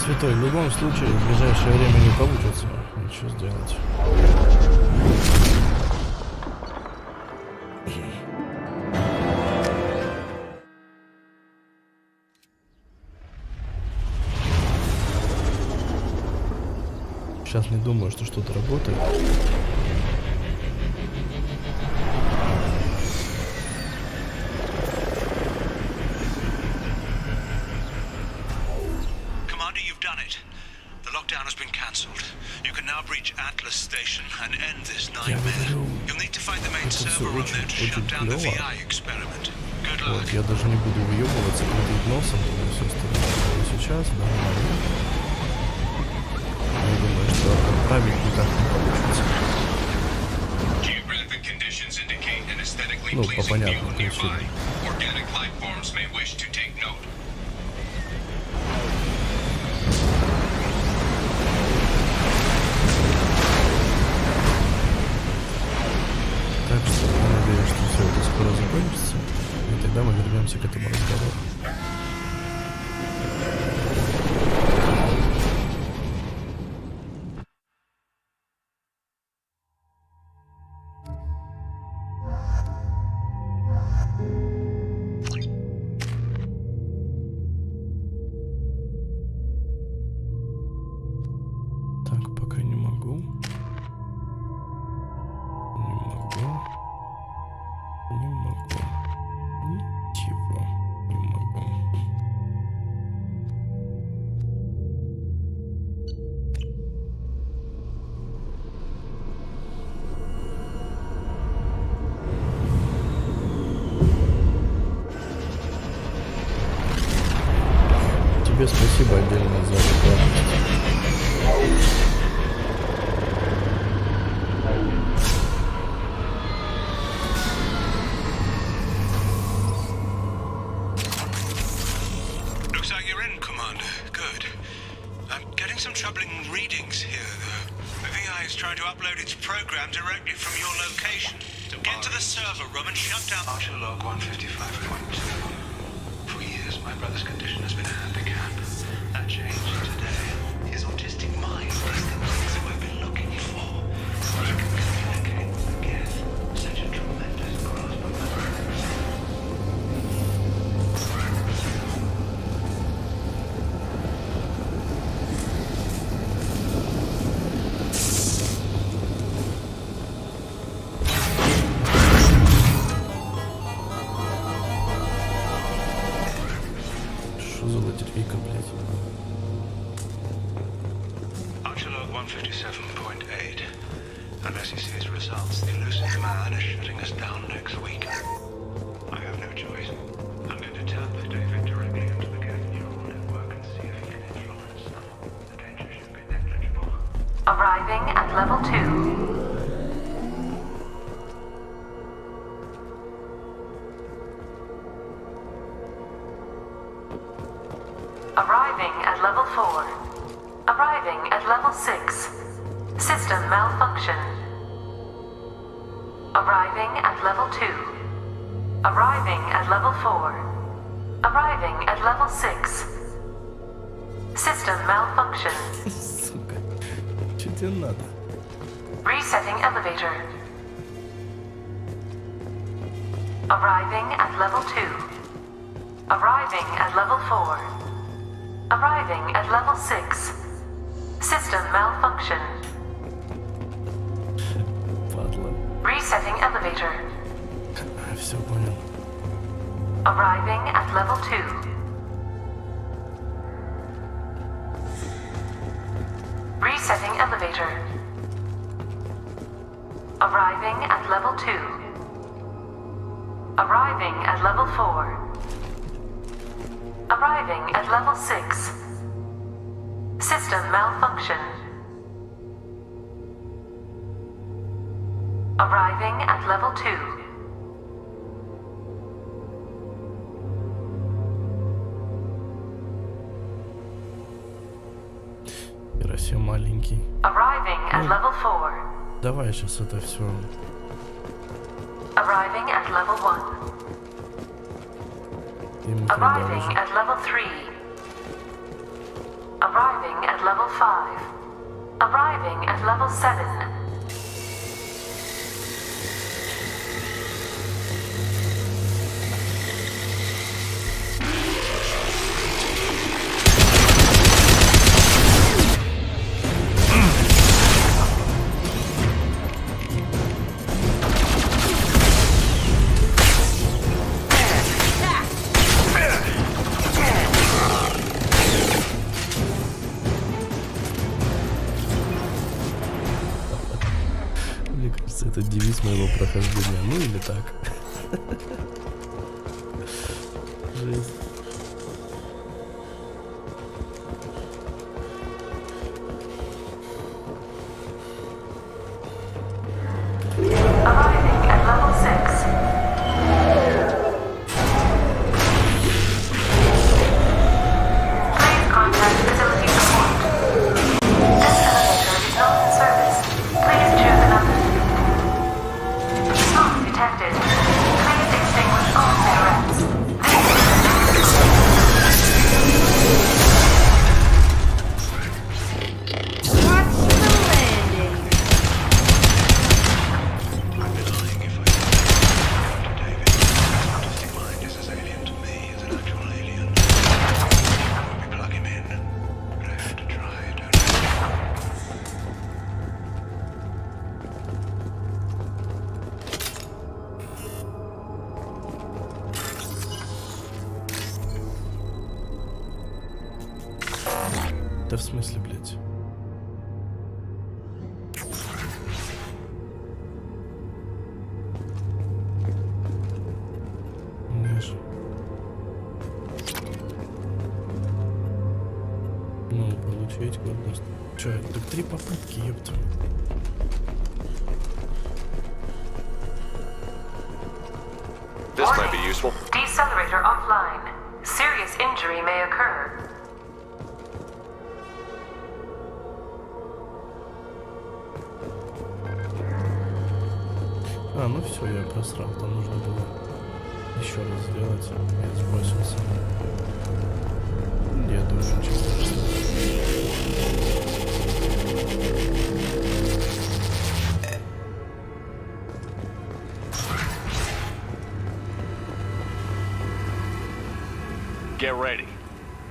Святой, в любом случае, в ближайшее время не получится ничего сделать. Сейчас не думаю, что что-то работает. And end this nightmare. You'll need to find the main server room there to shut down the VI experiment. Good luck. Вот, я даже не буду выебываться, крутить носом, и все остальное. Сейчас, нормально. Я думаю, что отправить никак не получится. Ну, по понятным причинам. Так что я надеюсь, что все это скоро закончится, и тогда мы вернемся к этому разговору. Так, пока не могу. Ничего не могу. Тебе спасибо отдельно за рекламность. Trying to upload its program directly from your location. Get to the server room and shut down. Archer log 155.2. For years, my brother's condition has been a handicap. That changed today. His autistic mind is the things that we've been looking for. He can communicate with Geth. Such a tremendous grasp of mathematics. Что за лотерейка, блядь? Archer log 157.8. Unless he sees results, the elusive man is shutting us down next week. I have no choice. I'm going to tap David directly into the Geth neural network and see if he can influence them. The danger should be negligible. Arriving at level 2. Arriving at level 4. Arriving at level 6. System malfunction. Arriving at level 2. Arriving at level 4. Arriving at level 6. System malfunction. Сука. Что тебе надо? Resetting elevator. Arriving at level 2. Arriving at level 4. Arriving at level 6. System malfunction. Падла. Resetting elevator. Все понял. Arriving at level 2. Resetting elevator. Arriving at level 2. Arriving at level 4. Arriving at level 6. System malfunction. Arriving at level 2. Россия маленький. Arriving at level 4. Давай сейчас это все. Arriving at level 1. Arriving at level 3. Arriving at level 5. Arriving at level 7. Мне кажется, это девиз моего прохождения. Ну или так. Жесть. Arriving at level 6. Please contact facility support. This elevator is not in service. Please choose another. Smoke detected. Please extinguish all cigarettes. Watch the landing. I'd be lying if I said to David, his autistic mind is as alien to me as an actual alien. I would be plug him in, but I have to try, don't I? Да в смысле, блядь? Ниже. Ну, получить годность. Че, так 3 попытки, ёпта. This might be useful. Decelerator offline. Serious injury may occur. А, ну все. Все, я просрал. Там нужно было еще раз сделать. Я сбросился. Я думаю, честно, что... Get ready.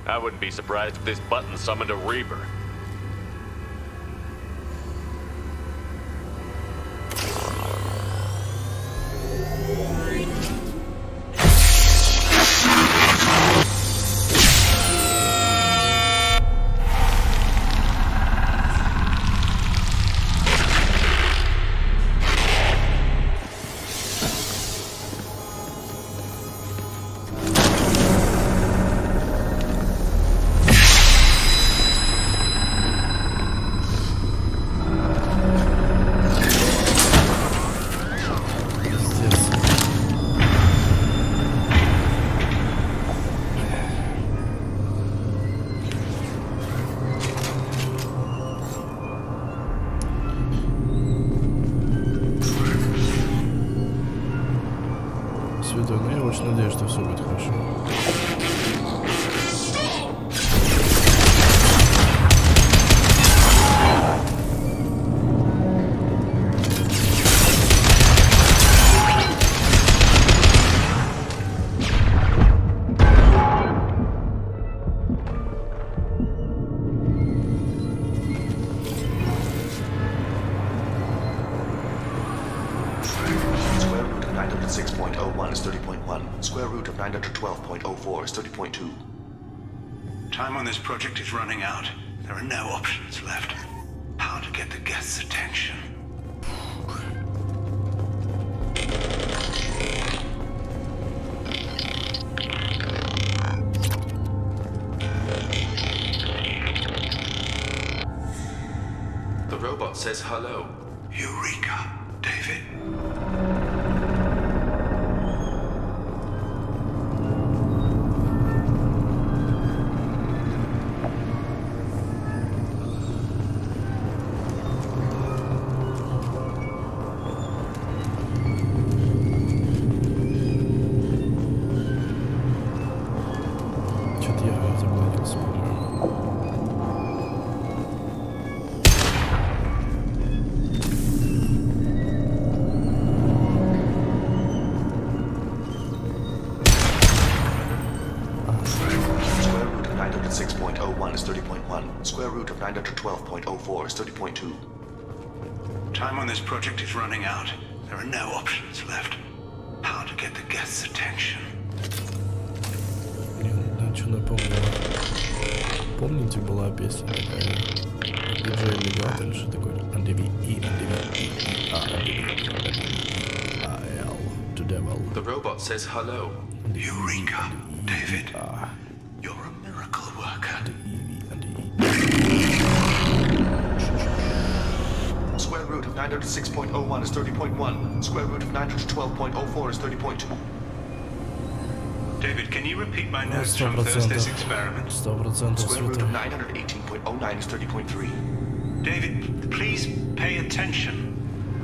I wouldn't be surprised if this button summoned a Reaper. Но я очень надеюсь, что все будет хорошо. Time on this project is running out. There are no options left. How to get the guests' attention. The robot says hello. Eureka, David. Time on this project is running out. There are no options left. How to get the guests' attention. Блин, что напомнило. Помните, была песня такая? Диджей Легат или что такое? To devil. The robot says hello. Eureka, David. You're a miracle worker. Square root of 906.01 is 30.1. Square root of 912.04 is 30.2. David, can you repeat my notes from Thursday's experiment? 100% Square root of 918.09 is 30.3. David, please pay attention.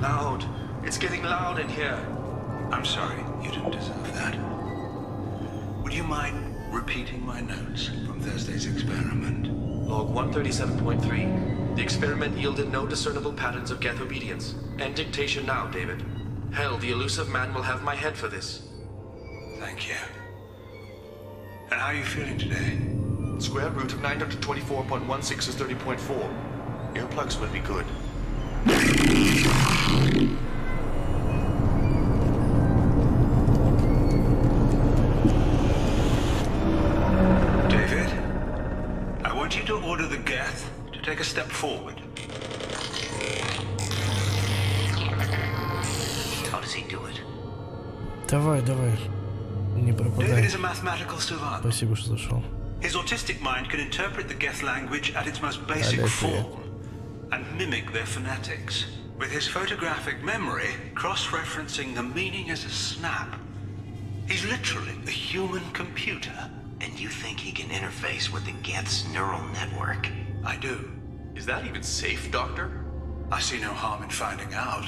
Loud. It's getting loud in here. I'm sorry, you didn't deserve that. Would you mind repeating my notes from Thursday's experiment? Log 137.3. The experiment yielded no discernible patterns of geth obedience. End dictation now, David. Hell, the elusive man will have my head for this. Thank you. And how are you feeling today? Square root of 924.16 is 30.4. Earplugs would be good. David, I want you to order the geth to take a step forward. How does he do it? Давай. Не пропадай. David is a mathematical savant. Спасибо, что зашел. His autistic mind can interpret the geth language at its most basic form and mimic their phonetics. With his photographic memory, cross-referencing the meaning as a snap. He's literally a human computer. And you think he can interface with the geth's neural network? I do. Is that even safe, Doctor? I see no harm in finding out.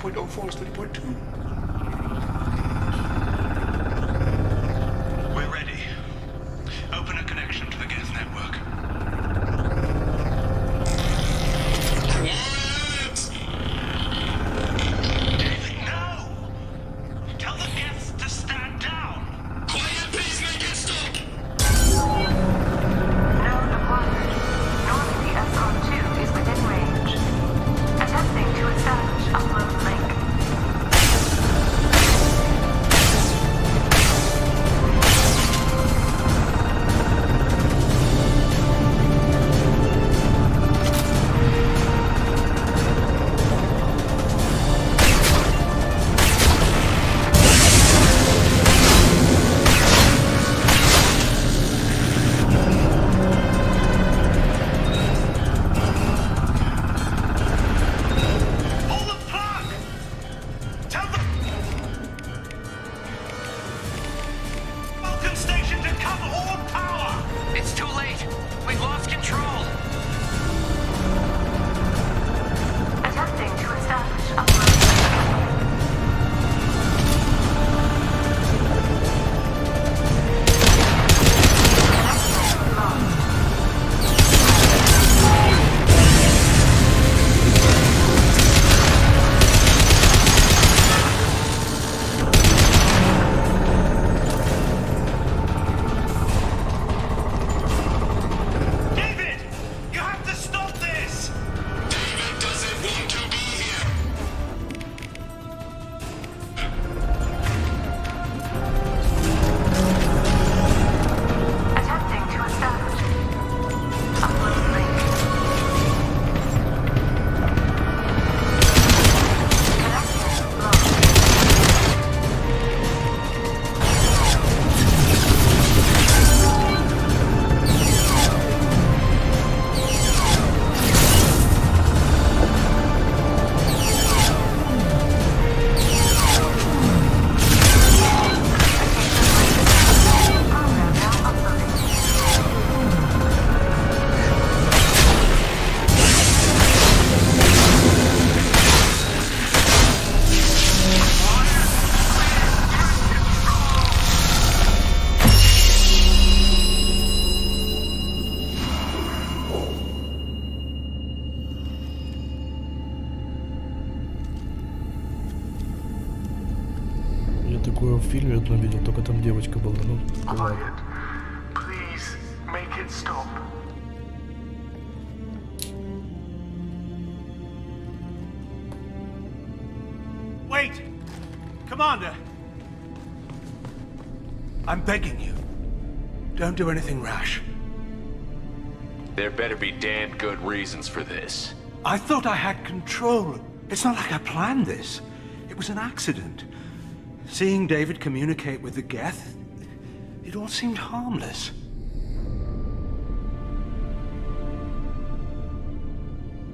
3.04 is 3.2. We're ready. Open a connection to the Geth network. David, no! Tell the Geths to stand down! Quiet, please make it stop! Node acquired. Normandy SR2 is within range. Attempting to establish upload link. Pull the plug! Tell the Vulcan Station to cut all power! It's too late. We've lost control. Attempting to establish upload link. David! You have to stop this! David doesn't want to be here! Attempting to establish upload link. Connection lost. Program now uploading. Я такое в фильме одном видел, только там девочка была. Ну, ладно. Please, make it stop. Wait! Commander! I'm begging you. Don't do anything rash. There better be damned good reasons for this. I thought I had control. It's not like I planned this. It was an accident. Seeing David communicate with the Geth, it all seemed harmless.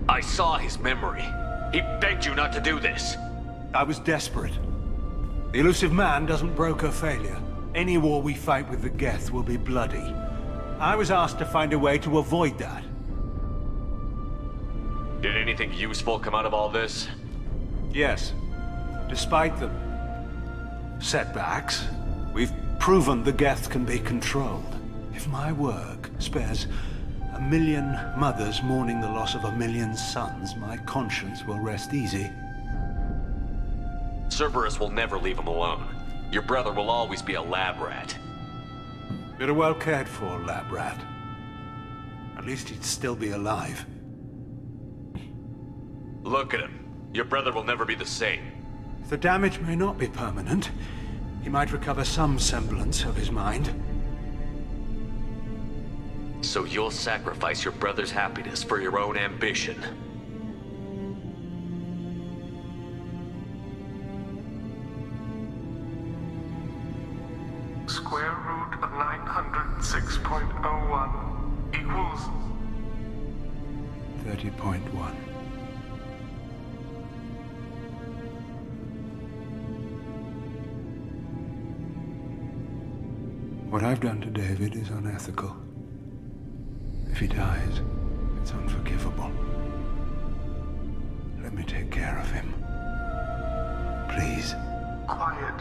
I saw his memory. He begged you not to do this. I was desperate. The elusive man doesn't broker failure. Any war we fight with the Geth will be bloody. I was asked to find a way to avoid that. Did anything useful come out of all this? Yes. Despite the setbacks, we've proven the Geth can be controlled. If my work spares 1 million mothers mourning the loss of 1 million sons, my conscience will rest easy. Cerberus will never leave him alone. Your brother will always be a lab rat. You're a well cared for lab rat. At least he'd still be alive. Look at him. Your brother will never be the same. The damage may not be permanent. He might recover some semblance of his mind. So you'll sacrifice your brother's happiness for your own ambition. Square root of 906.01 equals 30.1. What I've done to David is unethical. If he dies, it's unforgivable. Let me take care of him. please. Quiet.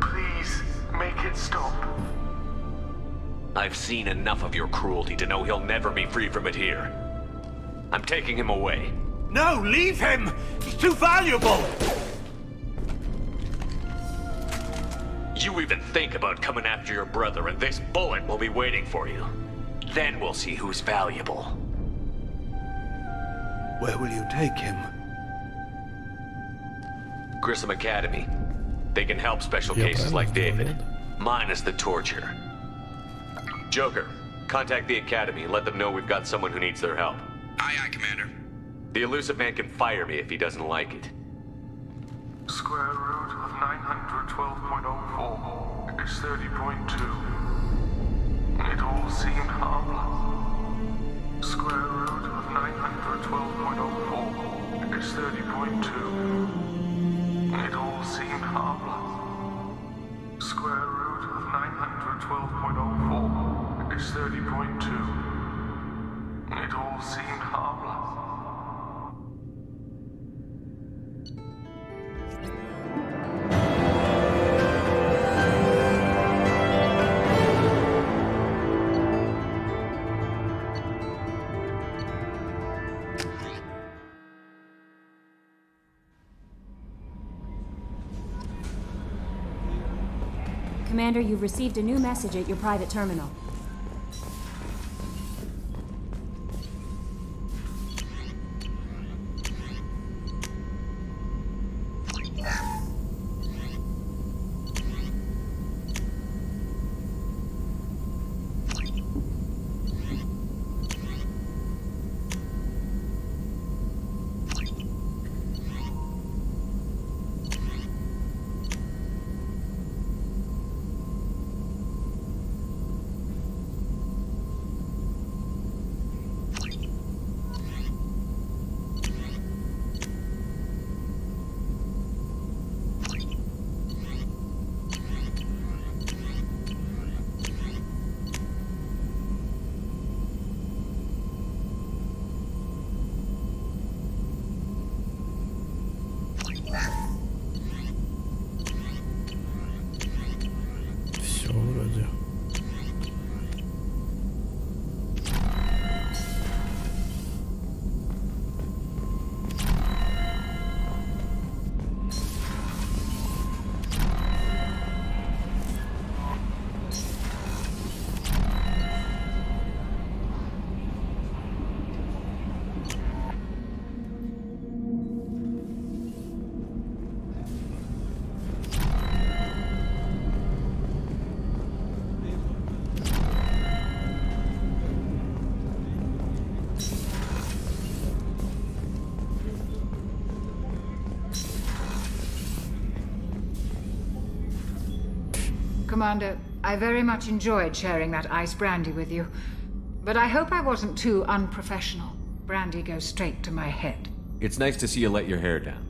Please, make it stop. I've seen enough of your cruelty to know he'll never be free from it here. I'm taking him away. No, leave him! He's too valuable! You even think about coming after your brother, and this bullet will be waiting for you. Then we'll see who's valuable. Where will you take him? Grissom Academy. They can help special cases like David, minus the torture. Joker, contact the Academy and let them know we've got someone who needs their help. Aye, aye, Commander. The elusive man can fire me if he doesn't like it. Square root of 912.04 is 30.2. It all seemed harmless. Square root of 912.04 is 30.2. It all seemed harmless. Square root of 912.04 is 30.2. It all seemed harmless. Commander, you've received a new message at your private terminal. Commander, I very much enjoyed sharing that ice brandy with you. But I hope I wasn't too unprofessional. Brandy goes straight to my head. It's nice to see you let your hair down.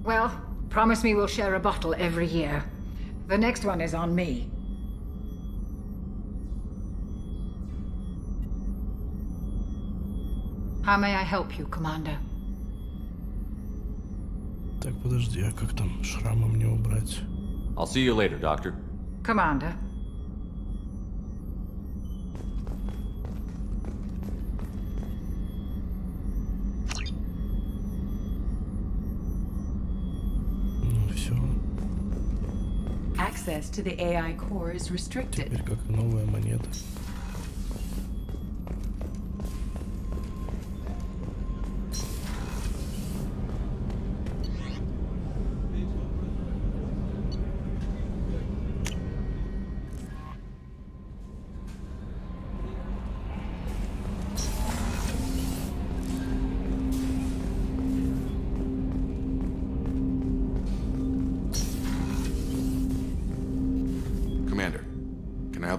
Well, promise me we'll share a bottle every year. The next one is on me. How may I help you, Commander? Так, подожди, а как там шрамы мне убрать? I'll see you later, Doctor. Commander. Ну все. Access to the AI core is restricted. Теперь как новая монета.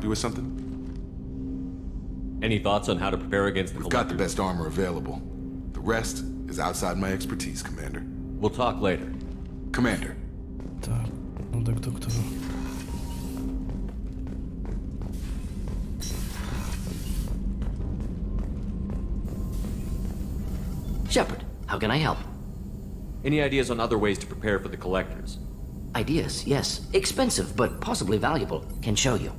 With something? Any thoughts on how to prepare against the We've got the best armor available. The rest is outside my expertise, Commander. We'll talk later. Commander. Так, надо к доктору. Shepard, how can I help? Any ideas on other ways to prepare for the collectors? Ideas, yes. Expensive, but possibly valuable. Can show you.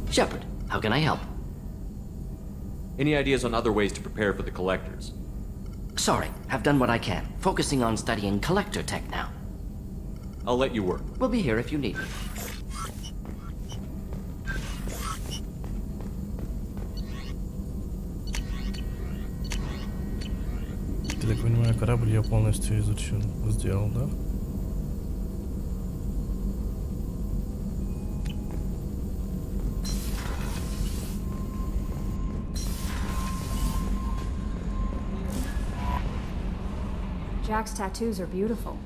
Shepard, how can I help? Any ideas on other ways to prepare for the collectors? Sorry, have done what I can. Focusing on studying collector tech now. I'll let you work. We'll be here if you need me. Ты так понимаю, корабль я полностью изучил, сделал, да? Jack's tattoos are beautiful.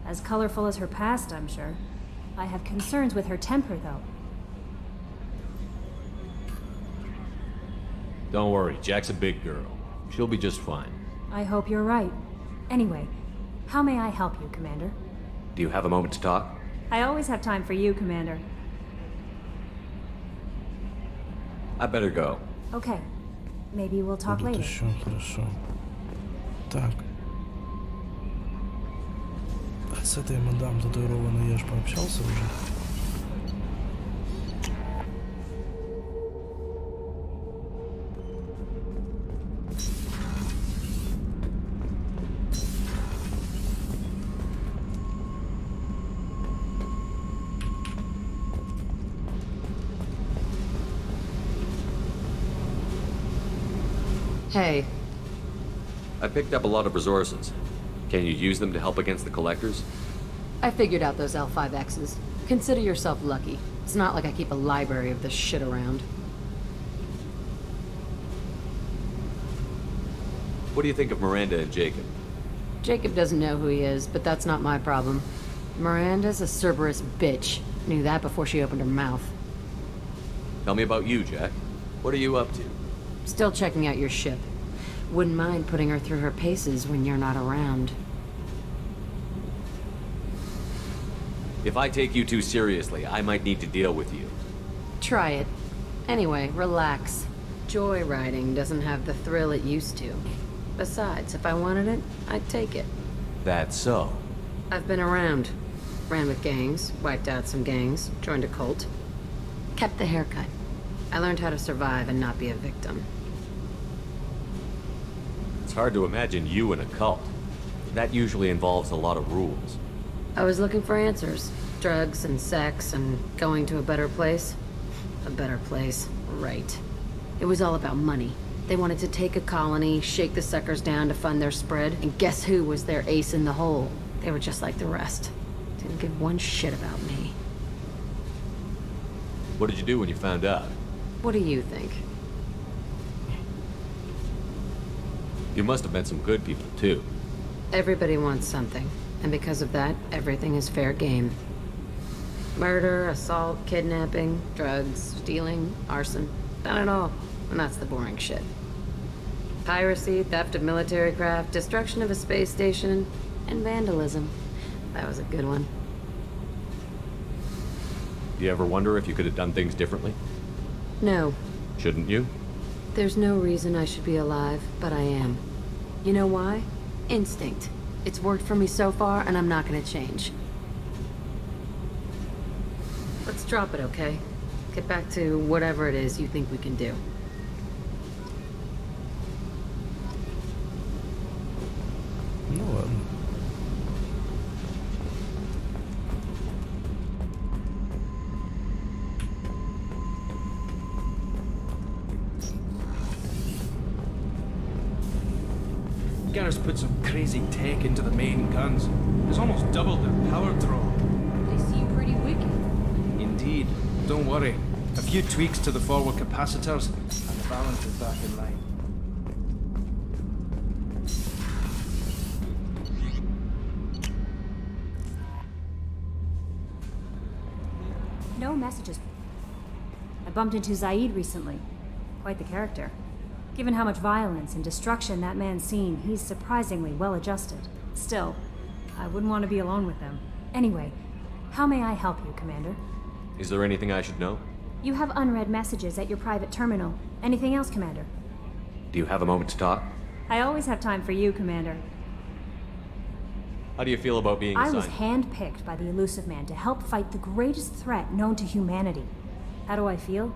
As colorful as her past, I'm sure. I have concerns with her temper, though. Don't worry, Jack's a big girl. She'll be just fine. I hope you're right. Anyway, how may I help you, Commander? Do you have a moment to talk? I always have time for you, Commander. I better go. Okay. Maybe we'll talk later. Хорошо. Так. С этой мадам татуированной я ж пообщался уже. Hey. I picked up a lot of resources. Can you use them to help against the collectors? I figured out those L5Xs. Consider yourself lucky. It's not like I keep a library of this shit around. What do you think of Miranda and Jacob? Jacob doesn't know who he is, but that's not my problem. Miranda's a Cerberus bitch. Knew that before she opened her mouth. Tell me about you, Jack. What are you up to? Still checking out your ship. Wouldn't mind putting her through her paces when you're not around. If I take you too seriously, I might need to deal with you. Try it. Anyway, relax. Joyriding doesn't have the thrill it used to. Besides, if I wanted it, I'd take it. That's so. I've been around. Ran with gangs, wiped out some gangs, joined a cult. Kept the haircut. I learned how to survive and not be a victim. It's hard to imagine you in a cult. That usually involves a lot of rules. I was looking for answers. Drugs and sex and going to a better place. A better place, right. It was all about money. They wanted to take a colony, shake the suckers down to fund their spread, and guess who was their ace in the hole? They were just like the rest. Didn't give one shit about me. What did you do when you found out? What do you think? You must have met some good people, too. Everybody wants something, and because of that, everything is fair game. Murder, assault, kidnapping, drugs, stealing, arson. Done it all, and that's the boring shit. Piracy, theft of military craft, destruction of a space station, and vandalism. That was a good one. Do you ever wonder if you could have done things differently? No. Shouldn't you? There's no reason I should be alive, but I am. You know why? Instinct. It's worked for me so far, and I'm not gonna change. Let's drop it, okay? Get back to whatever it is you think we can do. Ну ладно. Garrus put some crazy tech into the main guns. It's almost doubled their power draw. They seem pretty wicked. Indeed. Don't worry. A few tweaks to the forward capacitors, and the balance is back in line. No messages. I bumped into Zaid recently. Quite the character. Given how much violence and destruction that man's seen, he's surprisingly well adjusted. Still, I wouldn't want to be alone with them. Anyway, how may I help you, Commander? Is there anything I should know? You have unread messages at your private terminal. Anything else, Commander? Do you have a moment to talk? I always have time for you, Commander. How do you feel about being assigned? I was handpicked by the Elusive Man to help fight the greatest threat known to humanity. How do I feel?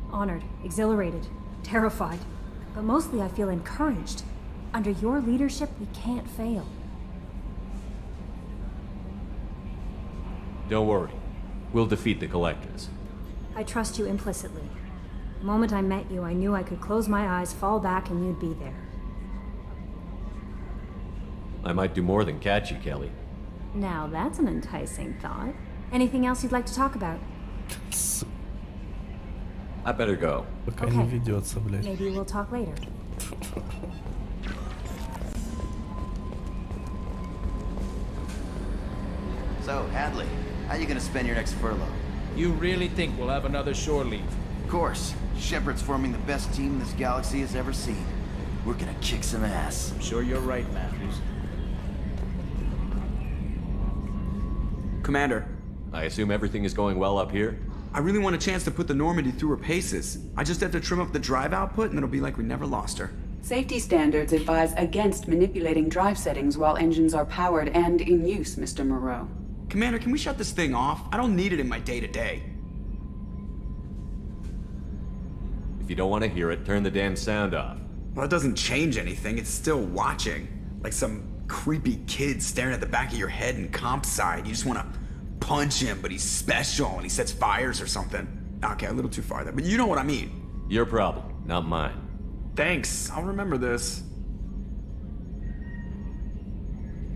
Honored, exhilarated, terrified. But mostly I feel encouraged. Under your leadership, we can't fail. Don't worry. We'll defeat the Collectors. I trust you implicitly. The moment I met you, I knew I could close my eyes, fall back, and you'd be there. I might do more than catch you, Kelly. Now that's an enticing thought. Anything else you'd like to talk about? I better go. Пока не ведется, блядь. Maybe we'll talk later. So, Hadley, how you gonna spend your next furlough? You really think we'll have another shore leave? Of course. Shepard's forming the best team this galaxy has ever seen. We're gonna kick some ass. I'm sure you're right, Matthews. Commander. I assume everything is going well up here? I really want a chance to put the Normandy through her paces. I just have to trim up the drive output and it'll be like we never lost her. Safety standards advise against manipulating drive settings while engines are powered and in use, Mr. Moreau. Commander, can we shut this thing off? I don't need it in my day-to-day. If you don't want to hear it, turn the damn sound off. Well, it doesn't change anything. It's still watching. Like some creepy kid staring at the back of your head in comp side. You just want to punch him, but he's special and he sets fires or something. Okay, a little too far there, but you know what I mean. Your problem, not mine. Thanks, I'll remember this.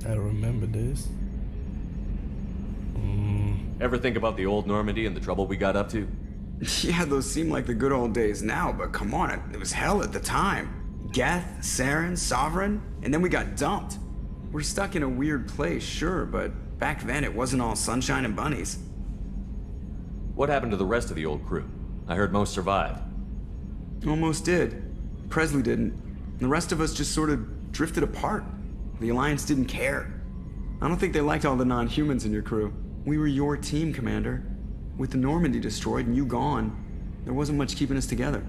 I remember this. Ever think about the old Normandy and the trouble we got up to? Yeah, those seem like the good old days now, but come on, it was hell at the time. Geth, Saren, Sovereign, and then we got dumped. We're stuck in a weird place, sure, but back then it wasn't all sunshine and bunnies. What happened to the rest of the old crew? I heard most survived. Almost did. Presley didn't. The rest of us just sort of drifted apart. The Alliance didn't care. I don't think they liked all the non-humans in your crew. We were your team, Commander. With the Normandy destroyed and you gone, there wasn't much keeping us together.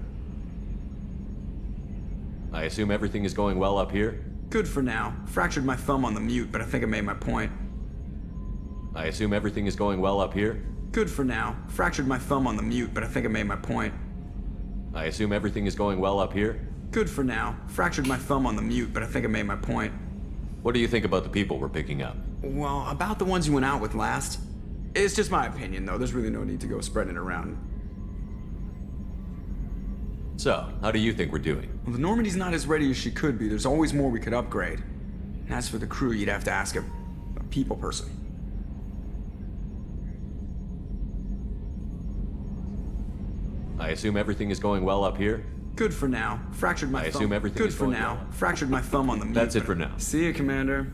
I assume everything is going well up here? Good for now. Fractured my thumb on the mute, but I think I made my point. I assume everything is going well up here? Good for now. Fractured my thumb on the mute, but I think I made my point. I assume everything is going well up here? Good for now. Fractured my thumb on the mute, but I think I made my point. What do you think about the people we're picking up? Well, about the ones you went out with last. It's just my opinion, though. There's really no need to go spreading it around. So, how do you think we're doing? Well, the Normandy's not as ready as she could be. There's always more we could upgrade. And as for the crew, you'd have to ask a people person. I assume everything is going well up here? Good for now. Fractured my thumb. I assume everything is going well. Fractured my thumb on the mute. That's it for now. See you, Commander.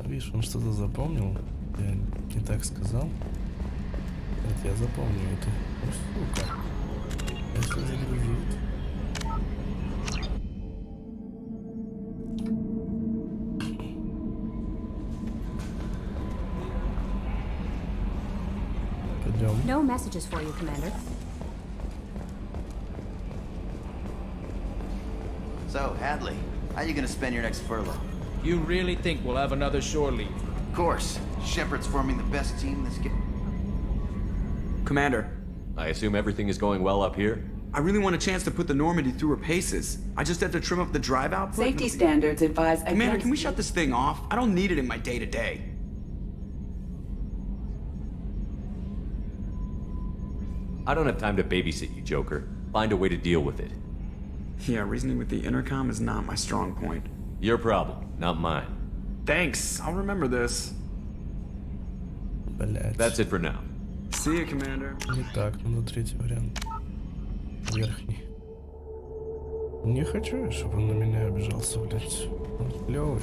Видишь, он что-то запомнил. Я не так сказал. Это я запомню это. Ну, сука. Если загрузить. Пойдем. No messages for you, Commander. So, Hadley, how you gonna spend your next furlough? You really think we'll have another shore leave? Of course. Shepard's forming the best team this Commander. I assume everything is going well up here? I really want a chance to put the Normandy through her paces. I just have to trim up the drive output. Safety standards advise against... Commander, can we shut this thing off? I don't need it in my day-to-day. I don't have time to babysit you, Joker. Find a way to deal with it. Yeah, reasoning with the intercom is not my strong point. Your problem, not mine. Thanks, I'll remember this. Блять. That's it for now. See you, Commander. Не так, надо третий вариант. Верхний. Не хочу, чтобы он на меня обижался, блять. Он клёвый.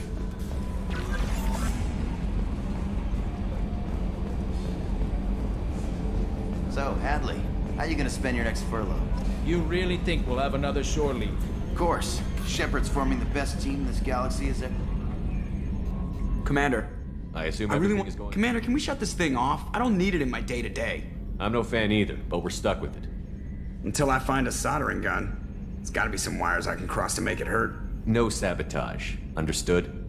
So, Hadley, how you gonna spend your next furlough? You really think we'll have another shore leave? Of course. Shepard's forming the best team this galaxy has ever... Commander. I assume I really everything want... is going... Commander, can we shut this thing off? I don't need it in my day-to-day. I'm no fan either, but we're stuck with it. Until I find a soldering gun. There's gotta be some wires I can cross to make it hurt. No sabotage. Understood?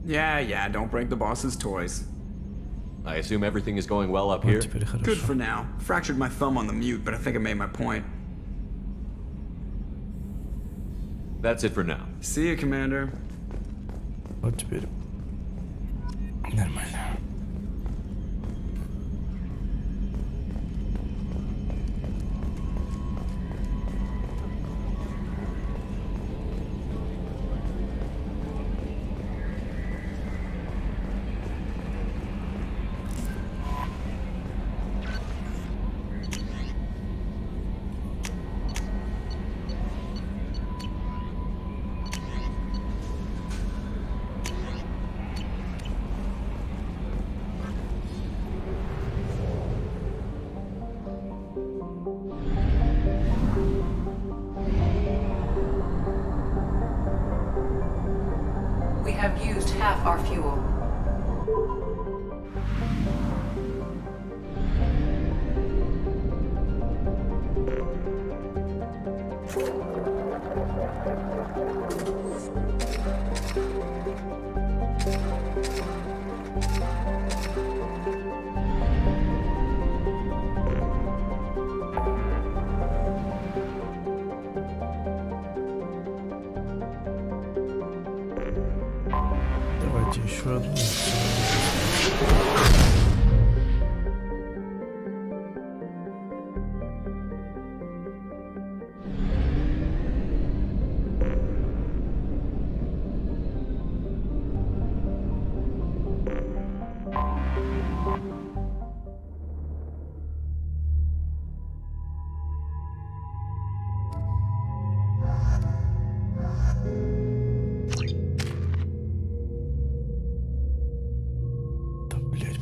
Yeah, don't break the boss's toys. I assume everything is going well up here? Good for now. Fractured my thumb on the mute, but I think I made my point. That's it for now. See you, Commander. Вот теперь нормально. We have used half our fuel. Давайте еще одну.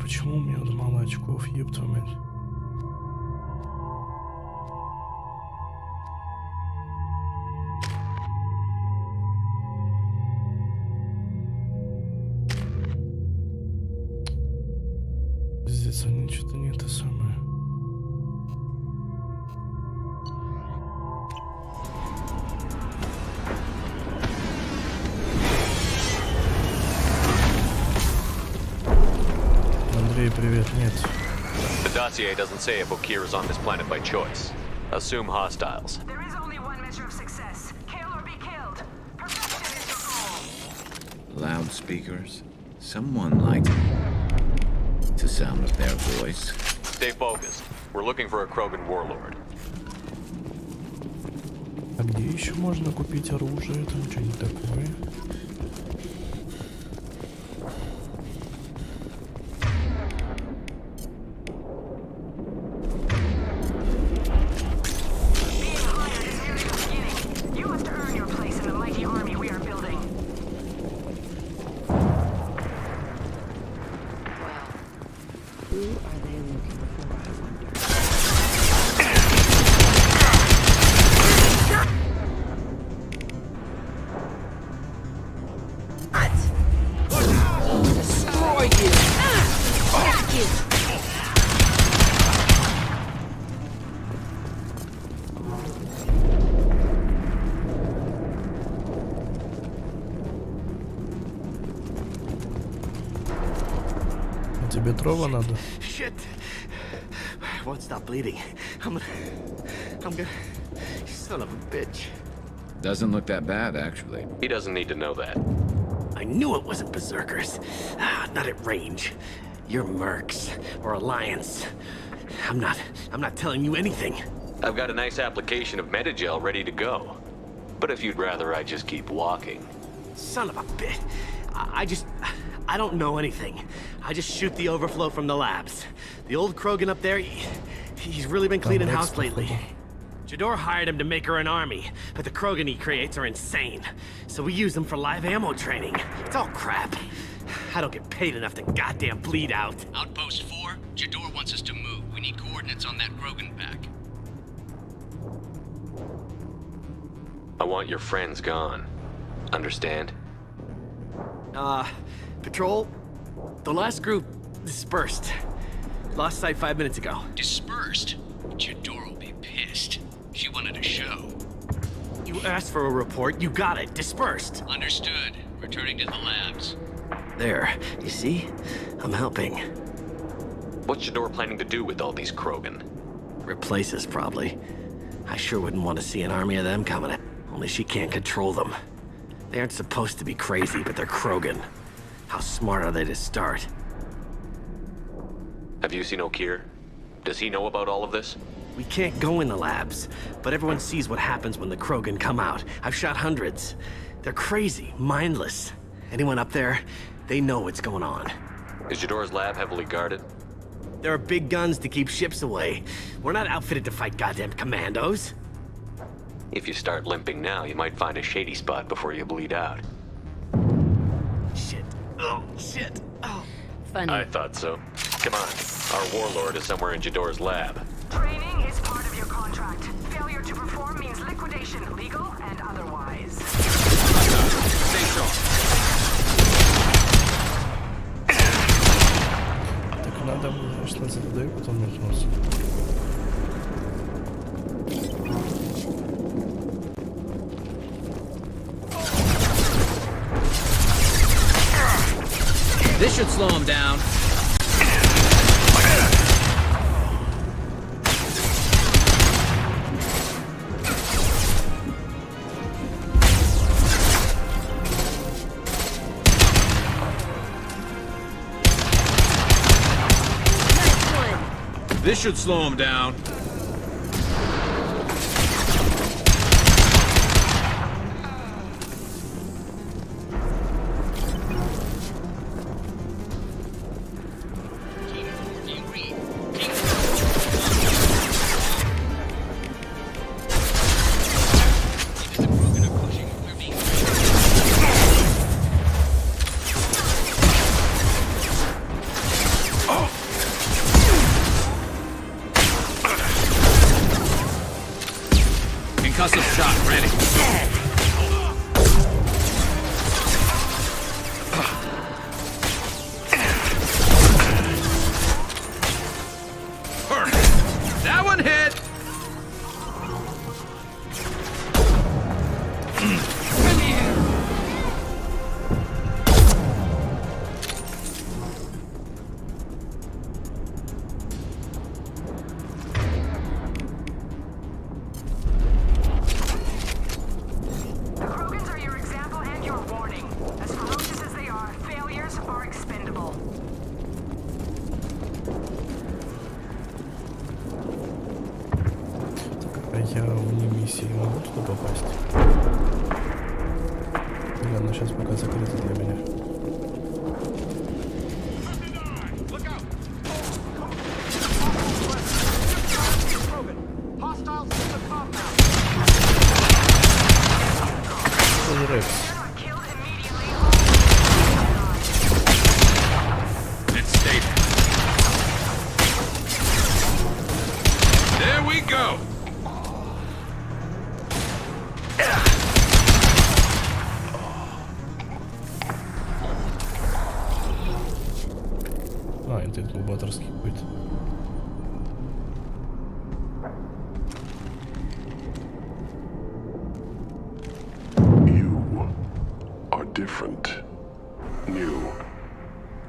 Почему у меня мало очков, ёб твою мать? Здесь они что-то не то самое. Привет, нет. The dossier doesn't say if Okir is on this planet by choice. Assume hostiles. There is only one measure of success. Kill or be killed. Perfection is your goal. Loudspeakers. Someone liked the sound of their voice. Stay focused. We're looking for a Krogan warlord. А где еще можно купить оружие? Там что-нибудь такое? Тебе дрова надо? Shit. Won't stop bleeding. I'm gonna... Son of a bitch. Doesn't look that bad, actually. He doesn't need to know that. I knew it wasn't berserkers. Not at range. You're mercs or Alliance. I'm not telling you anything. I've got a nice application of Metagel ready to go. But if you'd rather I just keep walking. Son of a bitch. I don't know anything. I just shoot the overflow from the labs. The old Krogan up there, he's really been cleaning house lately. Jador hired him to make her an army, but the Krogan he creates are insane. So we use them for live ammo training. It's all crap. I don't get paid enough to goddamn bleed out. Outpost 4, Jador wants us to move. We need coordinates on that Krogan pack. I want your friends gone. Understand? Patrol? The last group dispersed. Lost sight 5 minutes ago. Dispersed? Jador will be pissed. She wanted a show. You asked for a report, you got it. Dispersed. Understood. Returning to the labs. There. You see? I'm helping. What's Jador planning to do with all these Krogan? Replace us, probably. I sure wouldn't want to see an army of them coming. Only she can't control them. They aren't supposed to be crazy, but they're Krogan. How smart are they to start? Have you seen O'Keir? Does he know about all of this? We can't go in the labs, but everyone sees what happens when the Krogan come out. I've shot hundreds. They're crazy, mindless. Anyone up there, they know what's going on. Is Jador's lab heavily guarded? There are big guns to keep ships away. We're not outfitted to fight goddamn commandos. If you start limping now, you might find a shady spot before you bleed out. Shit. Oh, shit. Oh. Funny. I thought so. Come on. Our warlord is somewhere in Jador's lab. Training is part of your contract. Failure to perform means liquidation, legal and otherwise. Stay strong. Так надо было, что задаю, потом вернуться. This should slow him down. This should slow him down. Concussive shot ready. That one hit. Я вне миссии могу туда попасть? Ладно, сейчас пока закрыто для меня. There we go. Это инкубаторский какой-то. You are different. New.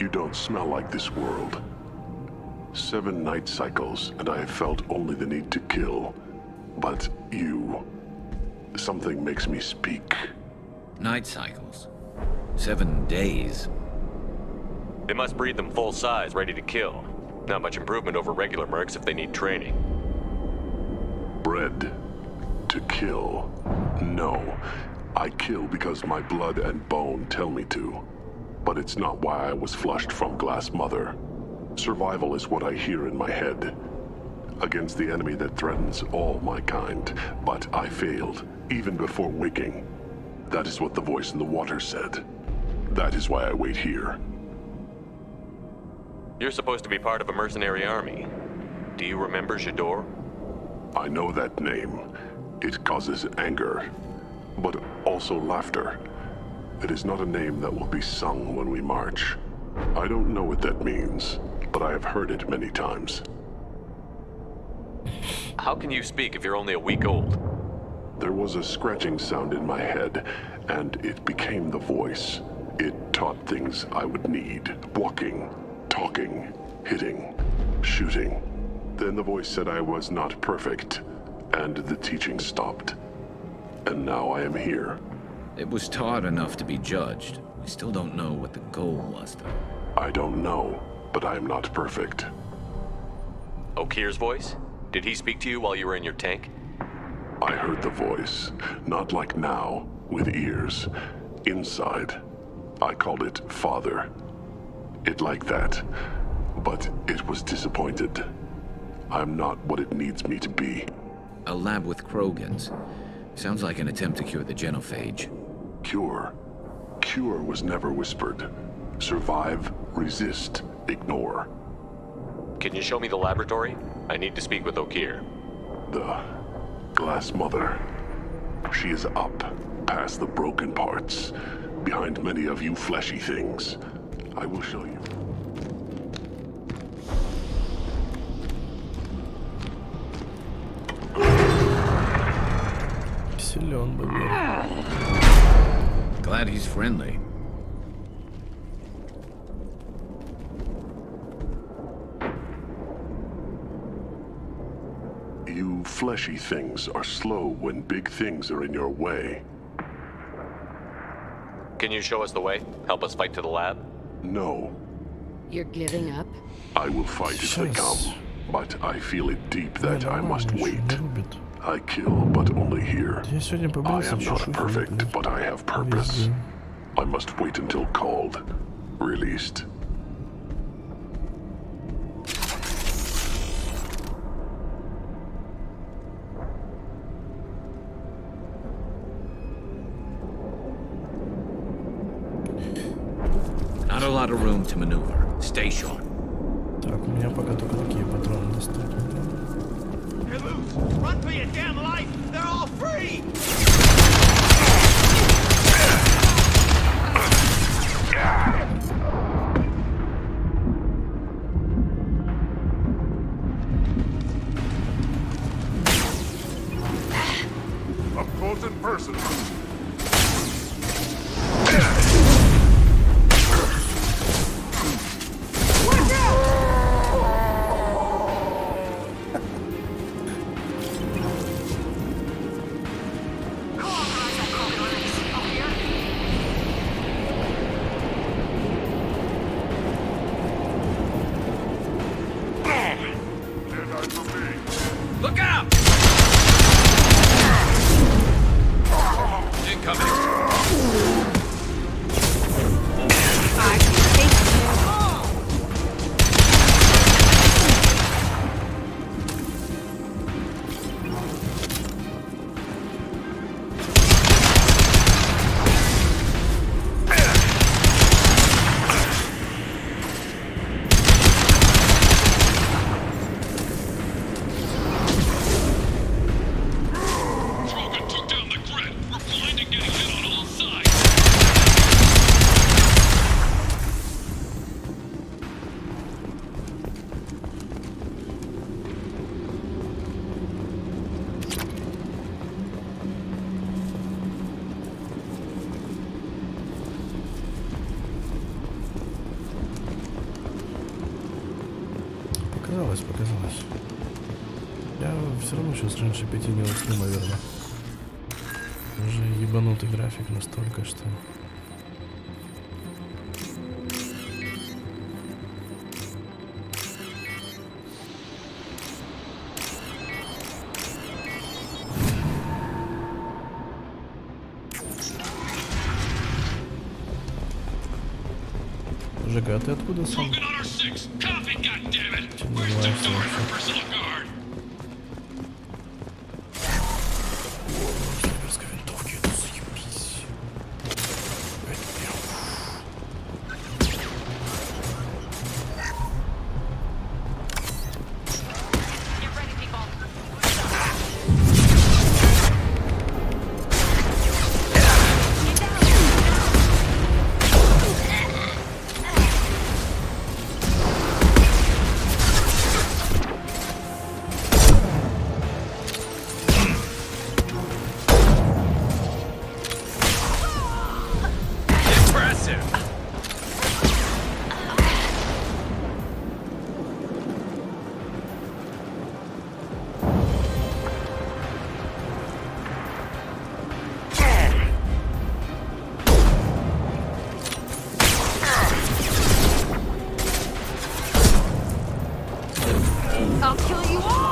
You don't smell like this world. 7 night cycles, and I have felt only the need to kill. But you... something makes me speak. Night cycles? 7 days? They must breed them full size, ready to kill. Not much improvement over regular mercs if they need training. Bred to kill. No. I kill because my blood and bone tell me to. But it's not why I was flushed from Glass Mother. Survival is what I hear in my head. Against the enemy that threatens all my kind. But I failed, even before waking. That is what the voice in the water said. That is why I wait here. You're supposed to be part of a mercenary army. Do you remember Jador? I know that name. It causes anger, but also laughter. It is not a name that will be sung when we march. I don't know what that means, but I have heard it many times. How can you speak if you're only a week old? There was a scratching sound in my head, and it became the voice. It taught things I would need. Walking, talking, hitting, shooting. Then the voice said I was not perfect, and the teaching stopped. And now I am here. It was taught enough to be judged. We still don't know what the goal was, though. I don't know, but I am not perfect. Okir's voice? Did he speak to you while you were in your tank? I heard the voice, not like now, with ears. Inside. I called it Father. It like that, but it was disappointed. I'm not what it needs me to be. A lab with Krogans. Sounds like an attempt to cure the genophage. Cure? Cure was never whispered. Survive, resist, ignore. Can you show me the laboratory? I need to speak with Okir. The Glass Mother. She is up, past the broken parts, behind many of you fleshy things. I will show you. Glad he's friendly. You fleshy things are slow when big things are in your way. Can you show us the way? Help us fight to the lab? No. You're giving up? I will fight if they come, but I feel it deep that I must wait. I kill, but only here. I am not perfect, but I have purpose. I must wait until called, released. Not a lot of room to maneuver. Stay sharp. Так, у меня пока только такие патроны доступны. They're loose! Run for your damn life! They're all free! Up close and personal. Look out! Incoming. Показалось. Я все равно сейчас раньше 5 не усну, наверное. Уже ебанутый график настолько, что... Жека, а ты откуда сам? Чем занимаешься вообще? Снайперской винтовки, это заебись. Это прям... I'll kill you all!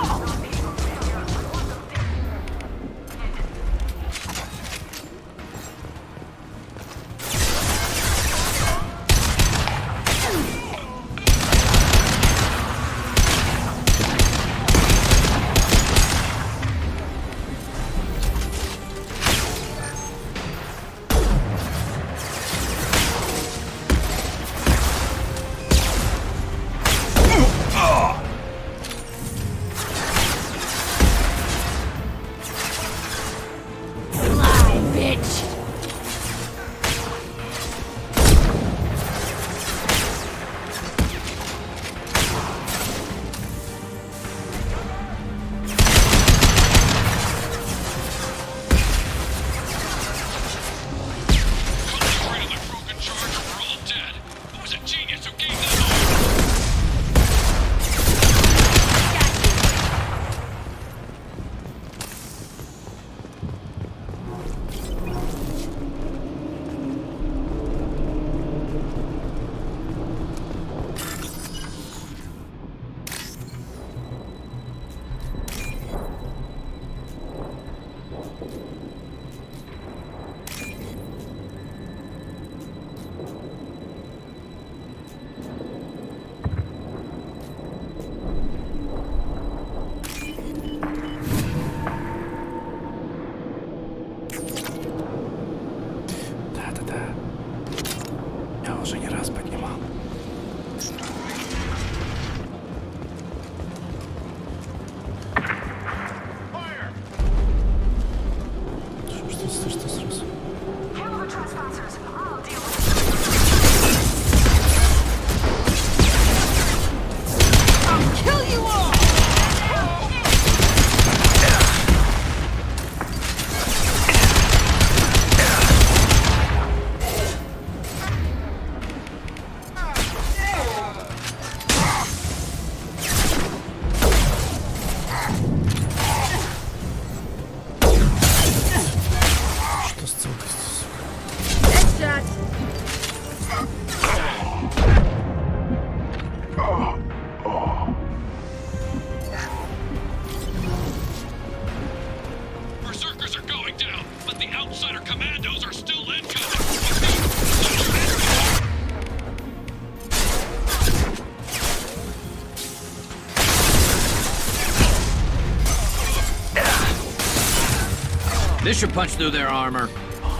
This should punch through their armor.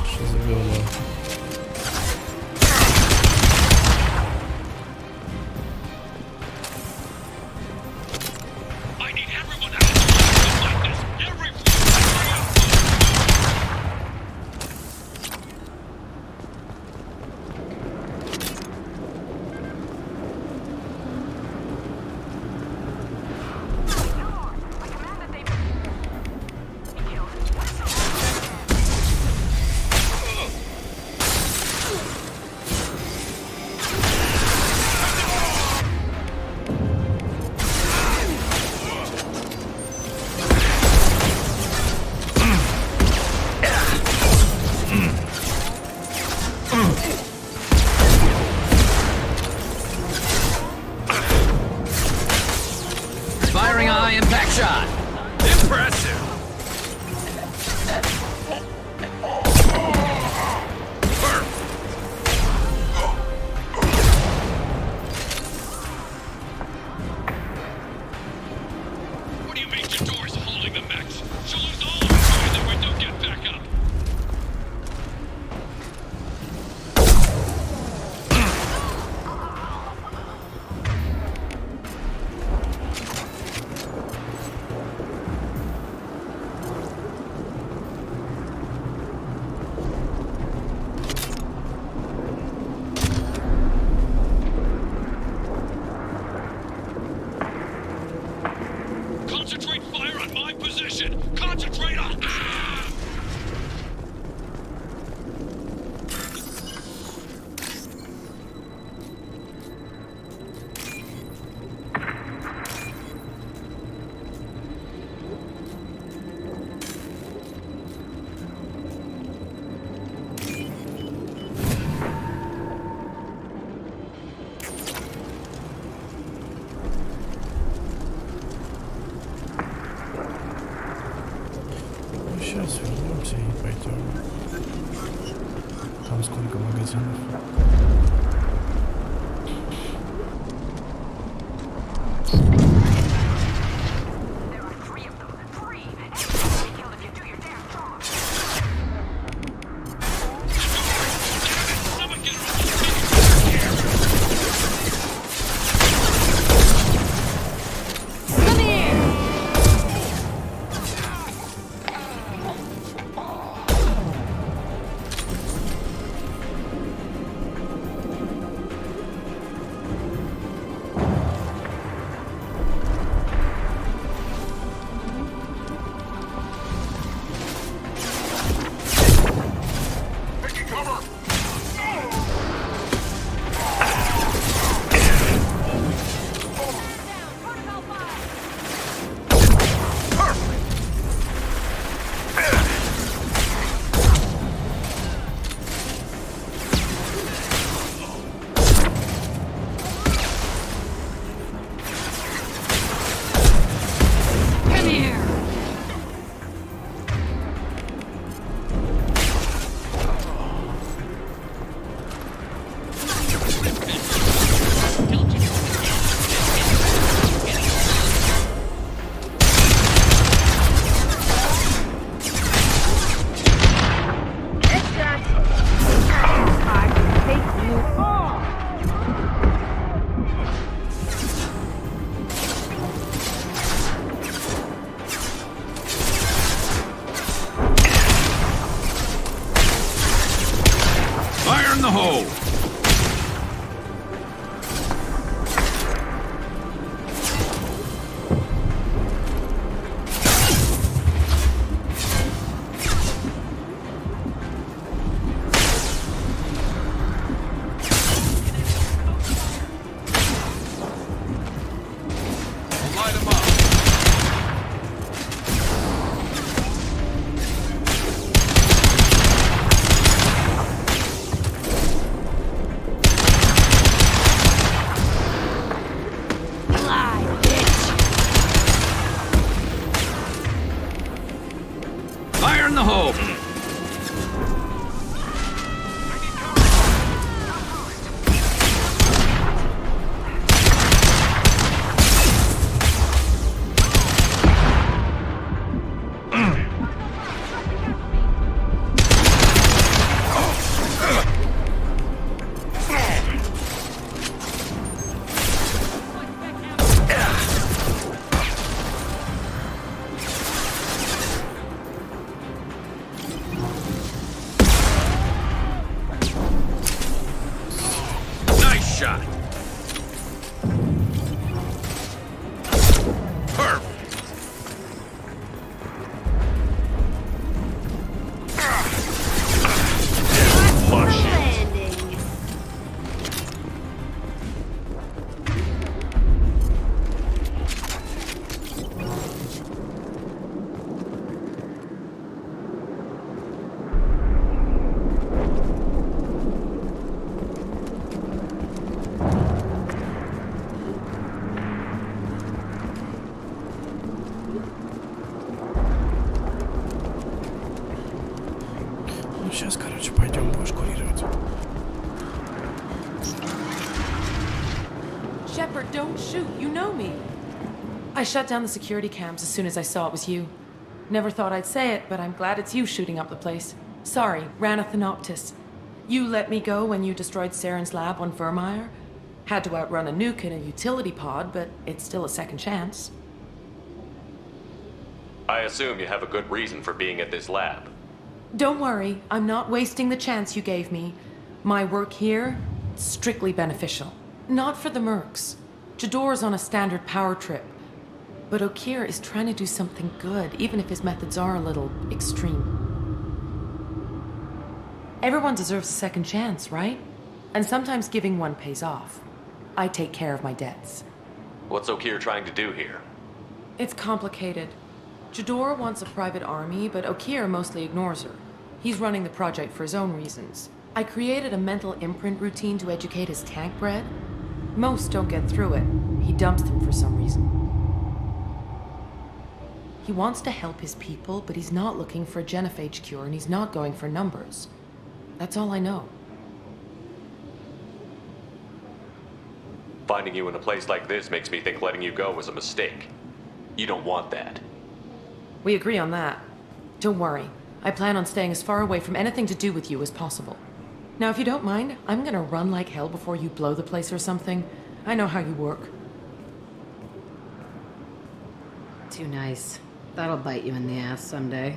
Что за говно? Firing a high impact shot. Impressive. What do you mean Jador's holding the mechs? She'll lose all of us and then we don't get back up. сейчас вернемся и пойдем. Там сколько магазинов. Сейчас, короче, пойдем, будешь курировать. Shepard, don't shoot. You know me. I shut down the security cams as soon as I saw it was you. Never thought I'd say it, but I'm glad it's you shooting up the place. Sorry, ran a Thanoptis. You let me go when you destroyed Saren's lab on Vermeer. Had to outrun a nuke in a utility pod, but it's still a second chance. I assume you have a good reason for being at this lab. Don't worry, I'm not wasting the chance you gave me. My work here, strictly beneficial. Not for the mercs. Jador's on a standard power trip. But Okir is trying to do something good, even if his methods are a little extreme. Everyone deserves a second chance, right? And sometimes giving one pays off. I take care of my debts. What's Okir trying to do here? It's complicated. Jador wants a private army, but Okir mostly ignores her. He's running the project for his own reasons. I created a mental imprint routine to educate his tank bred. Most don't get through it. He dumps them for some reason. He wants to help his people, but he's not looking for a genophage cure, and he's not going for numbers. That's all I know. Finding you in a place like this makes me think letting you go was a mistake. You don't want that. We agree on that. Don't worry. I plan on staying as far away from anything to do with you as possible. Now, if you don't mind, I'm gonna run like hell before you blow the place or something. I know how you work. Too nice. That'll bite you in the ass someday.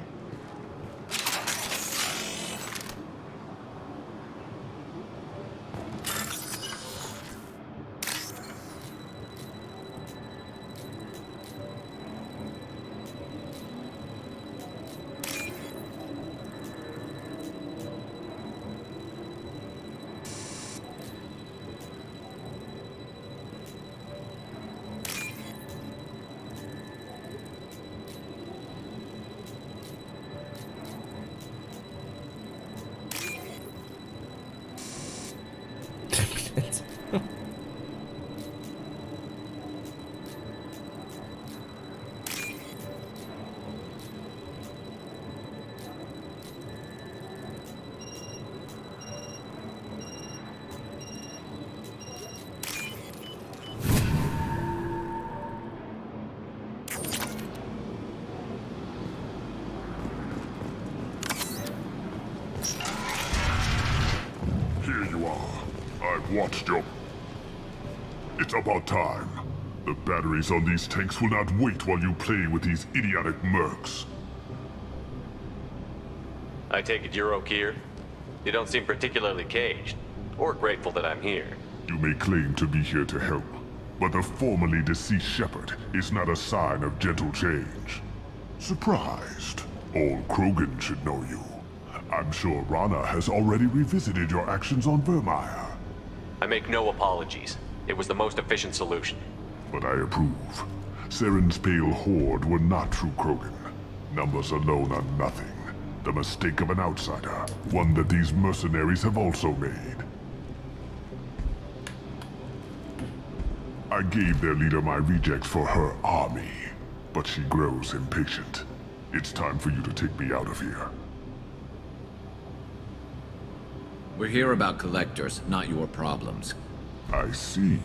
Watched your... It's about time. The batteries on these tanks will not wait while you play with these idiotic mercs. I take it you're Okier? You don't seem particularly caged, or grateful that I'm here. You may claim to be here to help, but the formerly deceased Shepherd is not a sign of gentle change. Surprised? All Krogan should know you. I'm sure Rana has already revisited your actions on Vermeer. I make no apologies. It was the most efficient solution. But I approve. Saren's pale horde were not true Krogan. Numbers alone are nothing. The mistake of an outsider, one that these mercenaries have also made. I gave their leader my rejects for her army, but she grows impatient. It's time for you to take me out of here. We're here about collectors, not your problems. I see.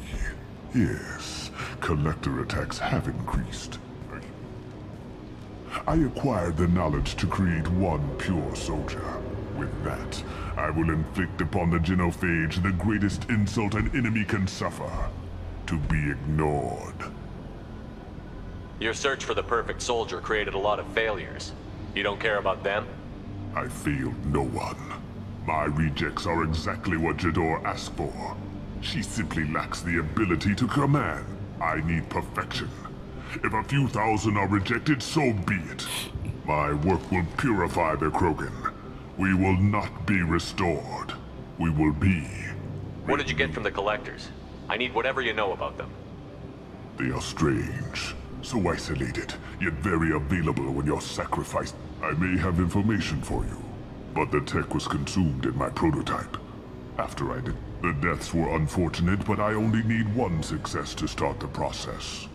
Yes, collector attacks have increased. I acquired the knowledge to create one pure soldier. With that, I will inflict upon the genophage the greatest insult an enemy can suffer. To be ignored. Your search for the perfect soldier created a lot of failures. You don't care about them? I failed no one. My rejects are exactly what Jador asked for. She simply lacks the ability to command. I need perfection. If a few thousand are rejected, so be it. My work will purify the Krogan. We will not be restored. We will be... What did you get from the collectors? I need whatever you know about them. They are strange. So isolated, yet very available when you're sacrificed. I may have information for you. But the tech was consumed in my prototype. After I did, the deaths were unfortunate, but I only need one success to start the process.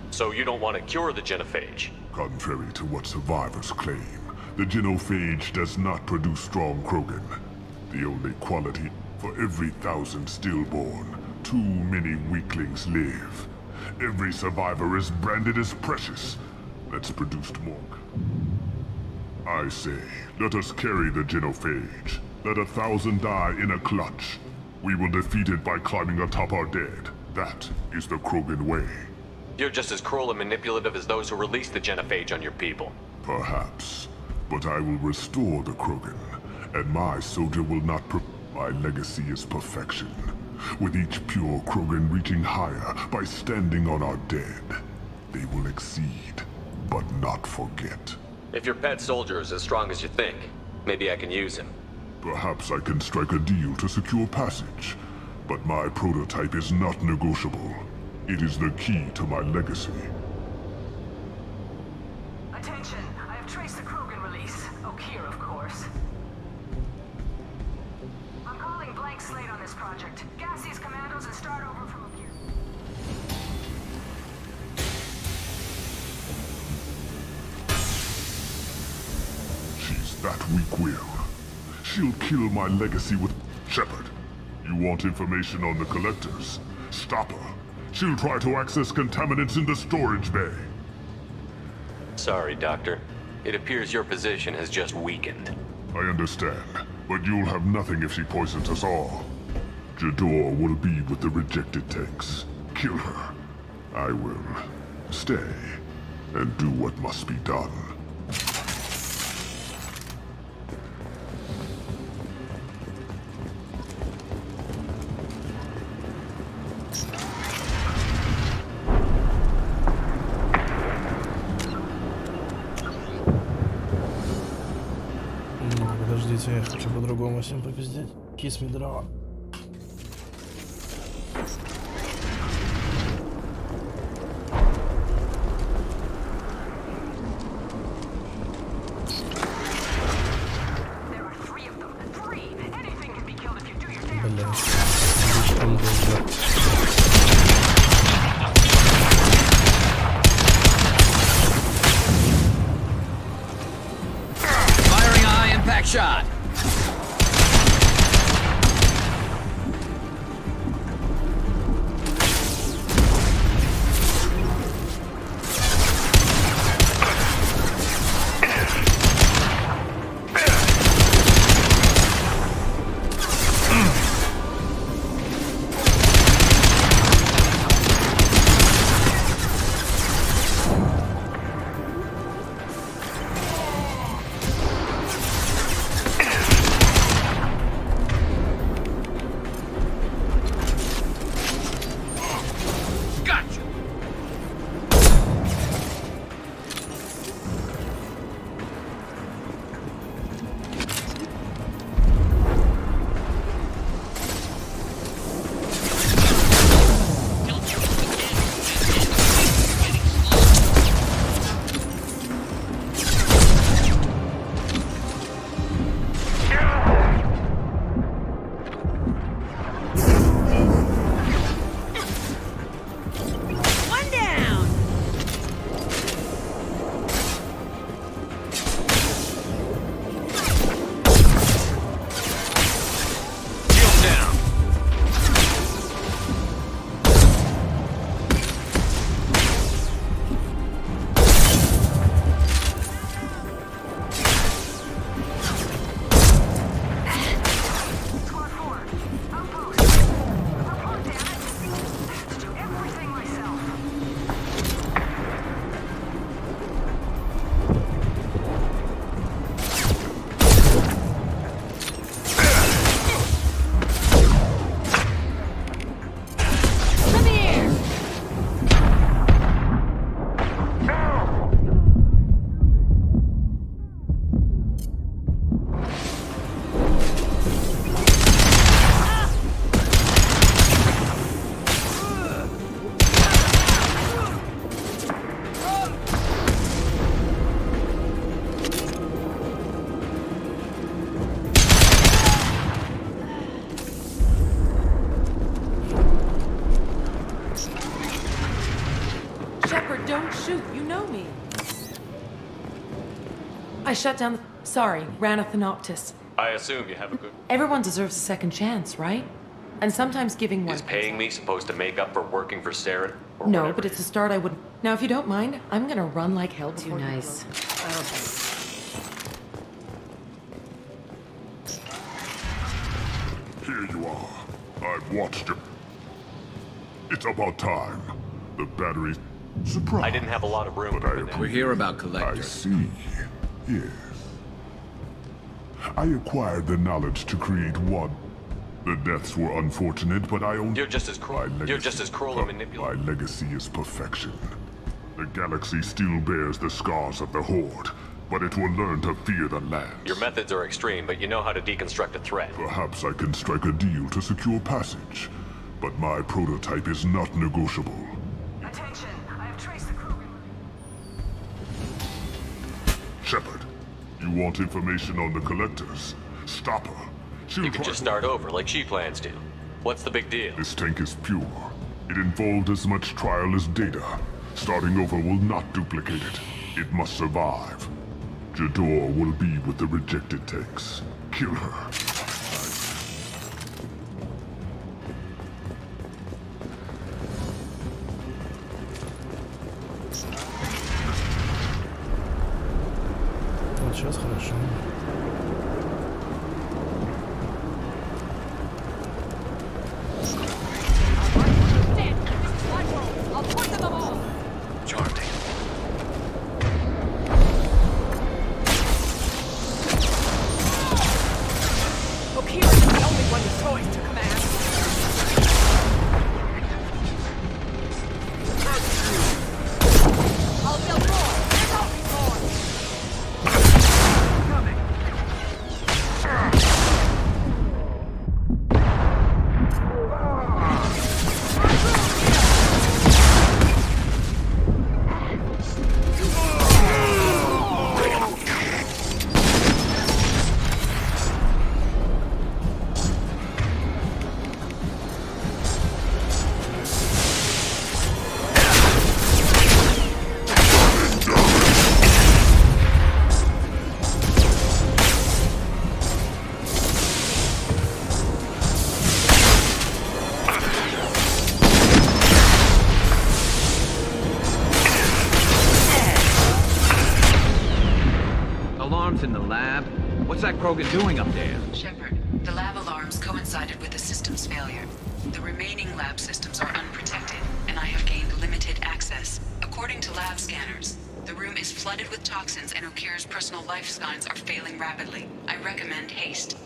So you don't want to cure the genophage? Contrary to what survivors claim, the genophage does not produce strong Krogan. The only quality, for every 1,000 stillborn, too many weaklings live. Every survivor is branded as precious. That's produced more. I say, let us carry the genophage. Let 1,000 die in a clutch. We will defeat it by climbing atop our dead. That is the Krogan way. You're just as cruel and manipulative as those who released the genophage on your people. Perhaps. But I will restore the Krogan. And my soldier will not my legacy is perfection. With each pure Krogan reaching higher by standing on our dead. They will exceed. But not forget. If your pet soldier is as strong as you think, maybe I can use him. Perhaps I can strike a deal to secure passage. But my prototype is not negotiable. It is the key to my legacy. Attention, I have traced the Krogan release. Okier, of course. I'm calling blank slate on this project. Gas these commandos and start over from Okier. That weak will. She'll kill my legacy with... Shepard, you want information on the collectors? Stop her. She'll try to access contaminants in the storage bay. Sorry, Doctor. It appears your position has just weakened. I understand, but you'll have nothing if she poisons us all. Jador will be with the rejected tanks. Kill her. I will stay and do what must be done. Подождите, я хочу по-другому всем попиздеть. Kiss me дрова. Firing eye, impact shot. Don't shoot, you know me. I shut down the... Sorry, ran a Thanoptis. I assume you have a good... Everyone deserves a second chance, right? And sometimes giving one... Is paying me supposed to make up for working for Sarah? No, but it's a start I wouldn't... Now, if you don't mind, I'm gonna run like hell before... Too nice. Here you are. I've watched you. It's about time. The battery... Surprise. I didn't have a lot of room. We're here about collectors. I see. Yes. I acquired the knowledge to create one. The deaths were unfortunate, but I only... You're just as cruel. You're just as cruel and manipulative. My legacy is perfection. The galaxy still bears the scars of the Horde, but it will learn to fear the land. Your methods are extreme, but you know how to deconstruct a threat. Perhaps I can strike a deal to secure passage, but my prototype is not negotiable. Attention, I have traced the crew. Shepard, you want information on the collectors? Stop her. You could just start over, like she plans to. What's the big deal? This tank is pure. It involved as much trial as data. Starting over will not duplicate it. It must survive. Jador will be with the rejected techs. Kill her. Вот сейчас хорошо. In the lab? What's that Krogan doing up there? Shepard, the lab alarms coincided with the system's failure. The remaining lab systems are unprotected, and I have gained limited access. According to lab scanners, the room is flooded with toxins and Okir's personal life signs are failing rapidly. I recommend haste.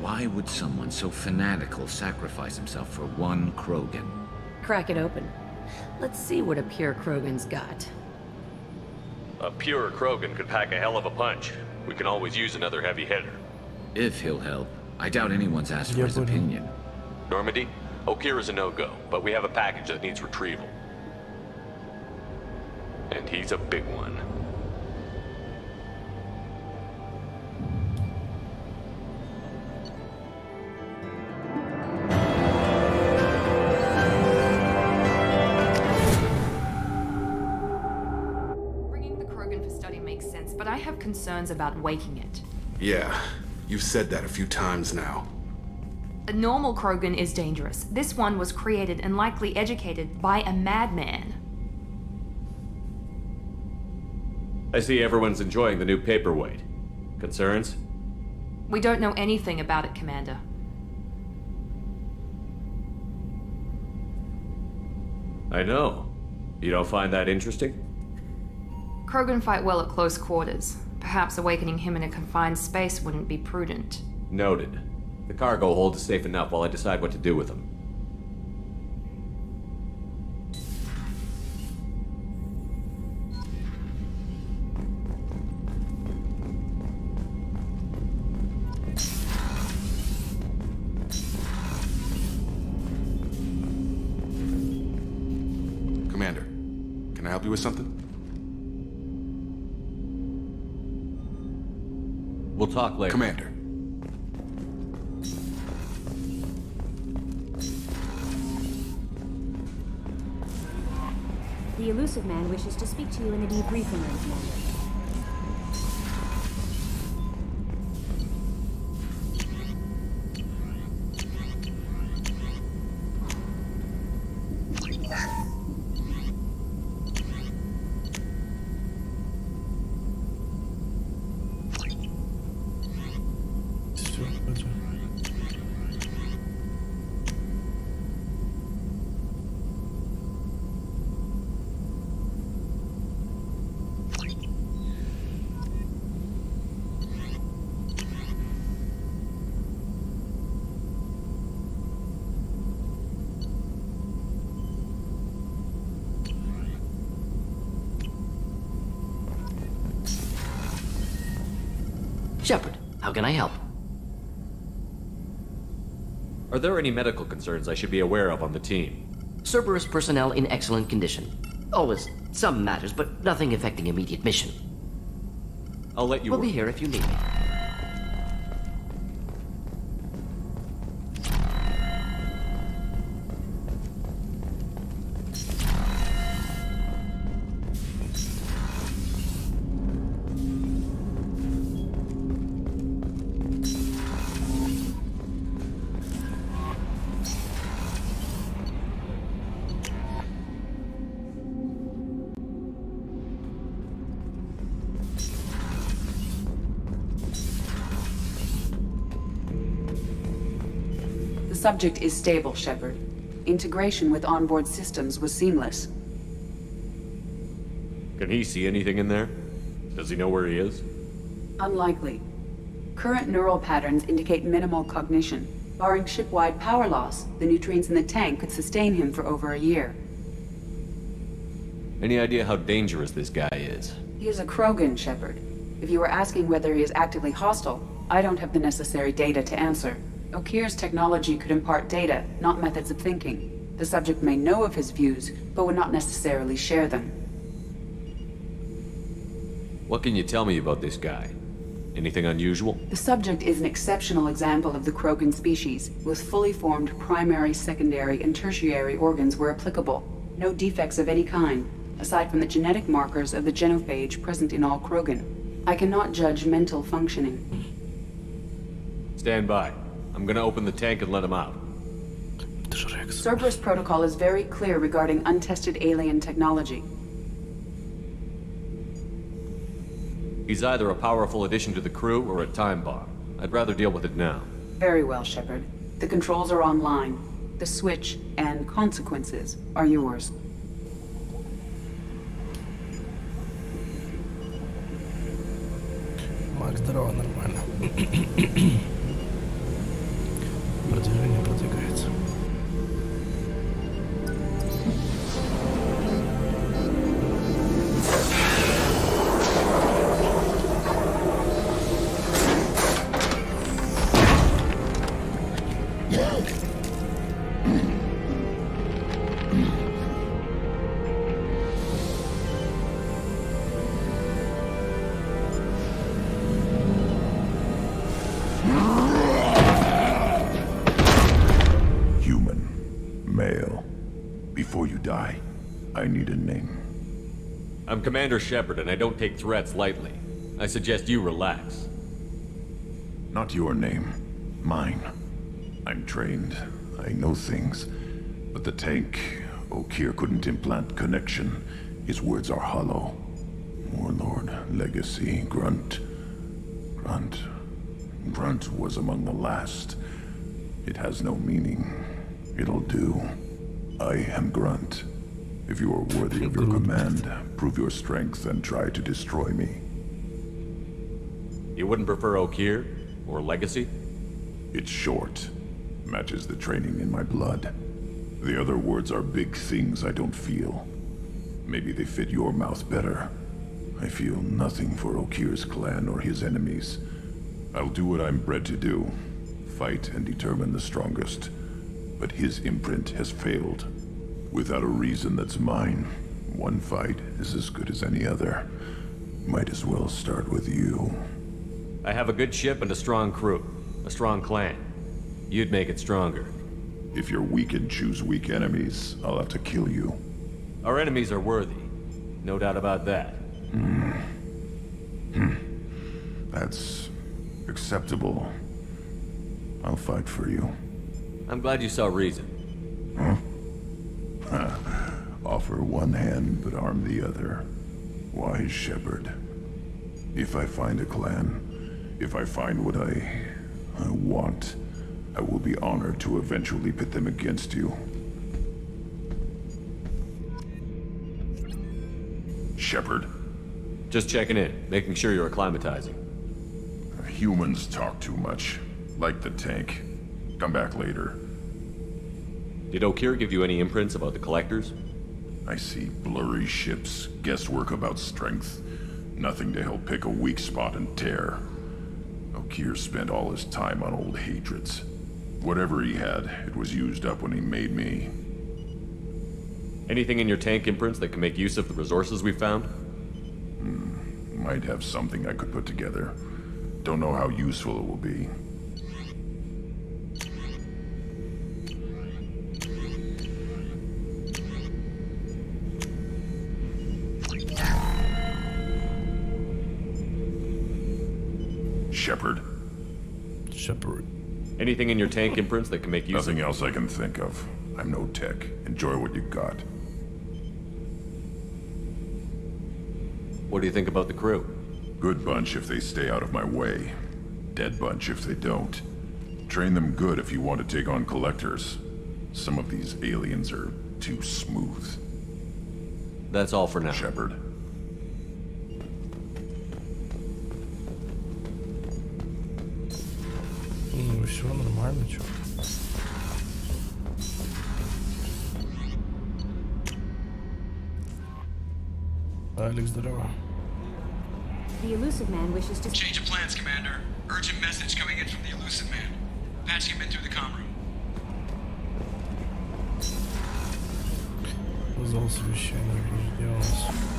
Why would someone so fanatical sacrifice himself for one Krogan? Crack it open. Let's see what a pure Krogan's got. A pure Krogan could pack a hell of a punch. We can always use another heavy hitter. If he'll help. I doubt anyone's asked for his opinion. Normandy, Okir is a no-go, but we have a package that needs retrieval. And he's a big one. But I have concerns about waking it. Yeah, you've said that a few times now. A normal Krogan is dangerous. This one was created and likely educated by a madman. I see everyone's enjoying the new paperweight. Concerns? We don't know anything about it, Commander. I know. You don't find that interesting? Krogan fight well at close quarters. Perhaps awakening him in a confined space wouldn't be prudent. Noted. The cargo hold is safe enough while I decide what to do with him. Commander, can I help you with something? We'll talk later. Commander. The elusive man wishes to speak to you in the debriefing room, Commander. Shepard, how can I help? Are there any medical concerns I should be aware of on the team? Cerberus personnel in excellent condition. Always some matters, but nothing affecting immediate mission. I'll let you We'll be here if you need me. The subject is stable, Shepard. Integration with onboard systems was seamless. Can he see anything in there? Does he know where he is? Unlikely. Current neural patterns indicate minimal cognition. Barring ship-wide power loss, the nutrients in the tank could sustain him for over a year. Any idea how dangerous this guy is? He is a Krogan, Shepard. If you were asking whether he is actively hostile, I don't have the necessary data to answer. Okeer's technology could impart data, not methods of thinking. The subject may know of his views, but would not necessarily share them. What can you tell me about this guy? Anything unusual? The subject is an exceptional example of the Krogan species, with fully formed primary, secondary, and tertiary organs where applicable. No defects of any kind, aside from the genetic markers of the genophage present in all Krogan. I cannot judge mental functioning. Stand by. I'm gonna open the tank and let him out. Cerberus protocol is very clear regarding untested alien technology. He's either a powerful addition to the crew or a time bomb. I'd rather deal with it now. Very well, Shepard. The controls are online. The switch and consequences are yours. Макс, здорово, нормально. Продвижение продвигается. I need a name. I'm Commander Shepard, and I don't take threats lightly. I suggest you relax. Not your name. Mine. I'm trained. I know things. But the tank, Okeer couldn't implant connection. His words are hollow. Warlord, Legacy, Grunt. Grunt was among the last. It has no meaning. It'll do. I am Grunt. If you are worthy of your command, prove your strength and try to destroy me. You wouldn't prefer Okeer? Or Legacy? It's short. Matches the training in my blood. The other words are big things I don't feel. Maybe they fit your mouth better. I feel nothing for Okeer's clan or his enemies. I'll do what I'm bred to do. Fight and determine the strongest. But his imprint has failed. Without a reason that's mine, one fight is as good as any other. Might as well start with you. I have a good ship and a strong crew. A strong clan. You'd make it stronger. If you're weak and choose weak enemies, I'll have to kill you. Our enemies are worthy. No doubt about that. That's acceptable. I'll fight for you. I'm glad you saw reason. Huh? Offer one hand, but arm the other. Wise Shepard. If I find a clan, if I find what I want, I will be honored to eventually pit them against you. Shepard. Just checking in, making sure you're acclimatizing. Humans talk too much. Like the tank. Come back later. Did Okeer give you any imprints about the Collectors? I see blurry ships, guesswork about strength. Nothing to help pick a weak spot and tear. Okier spent all his time on old hatreds. Whatever he had, it was used up when he made me. Anything in your tank imprints that can make use of the resources we found? Might have something I could put together. Don't know how useful it will be. Shepard. Anything in your tank imprints that can make use Nothing else I can think of. I'm no tech. Enjoy what you got. What do you think about the crew? Good bunch if they stay out of my way. Dead bunch if they don't. Train them good if you want to take on collectors. Some of these aliens are too smooth. That's all for now. Shepard. Все нормально, чё? Алекс, здорово. The Elusive Man wishes to... Change of plans, Commander. Urgent message coming in from the Elusive Man. Patching him in through the comm room. Зал совещания сделалось.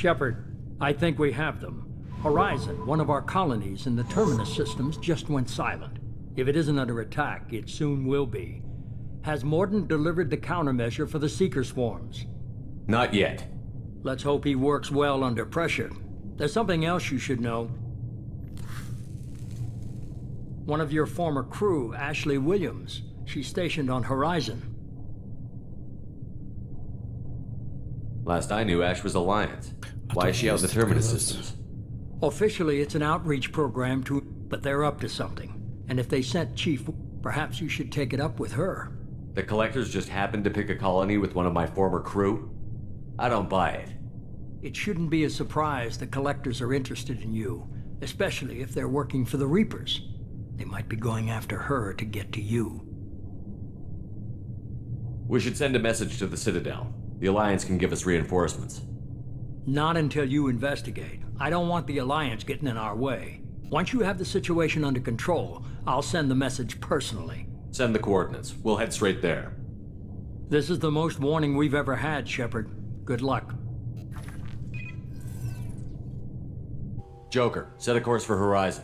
Shepard, I think we have them. Horizon, one of our colonies in the Terminus systems, just went silent. If it isn't under attack, it soon will be. Has Mordin delivered the countermeasure for the Seeker swarms? Not yet. Let's hope he works well under pressure. There's something else you should know. One of your former crew, Ashley Williams, she's stationed on Horizon. Last I knew, Ash was Alliance. Why is she out in the Terminus systems? Officially, it's an outreach program but they're up to something. And if they sent Chief, perhaps you should take it up with her. The Collectors just happened to pick a colony with one of my former crew? I don't buy it. It shouldn't be a surprise the Collectors are interested in you, especially if they're working for the Reapers. They might be going after her to get to you. We should send a message to the Citadel. The Alliance can give us reinforcements. Not until you investigate. I don't want the Alliance getting in our way. Once you have the situation under control, I'll send the message personally. Send the coordinates. We'll head straight there. This is the most warning we've ever had, Shepard. Good luck. Joker, set a course for Horizon.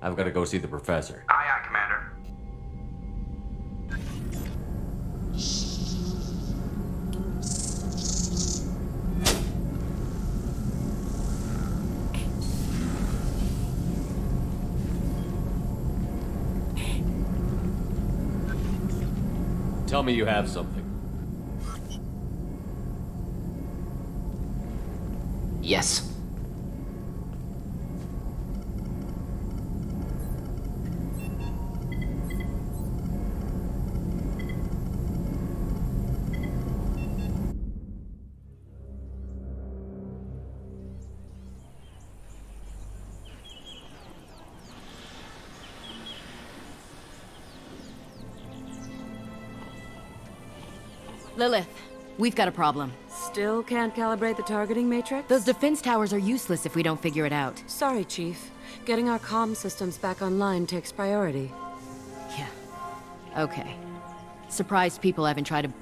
I've got to go see the Professor. Aye, aye, Commander. Tell me you have something. Yes. Lilith, we've got a problem. Still can't calibrate the targeting matrix? Those defense towers are useless if we don't figure it out. Sorry, Chief. Getting our comm systems back online takes priority. Yeah. Okay. Surprised people haven't tried to...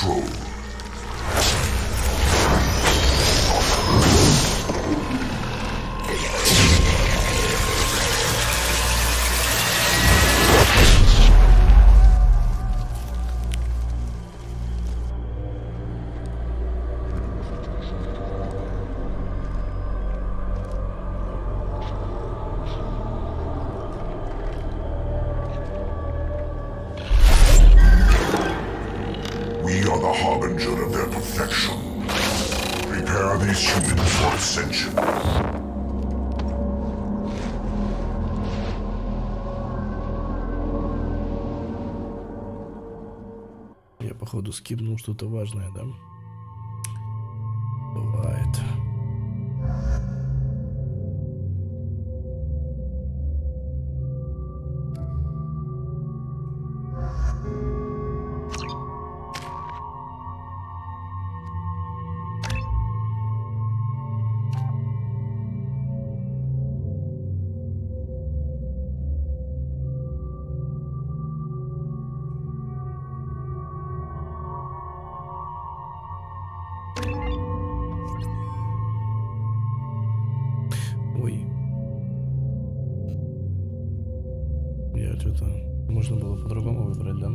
control. We are the harbinger of their perfection. Prepare these humans for ascension. Я, походу, скипнул что-то важное, да? Бывает. Что-то можно было по-другому выбрать, да?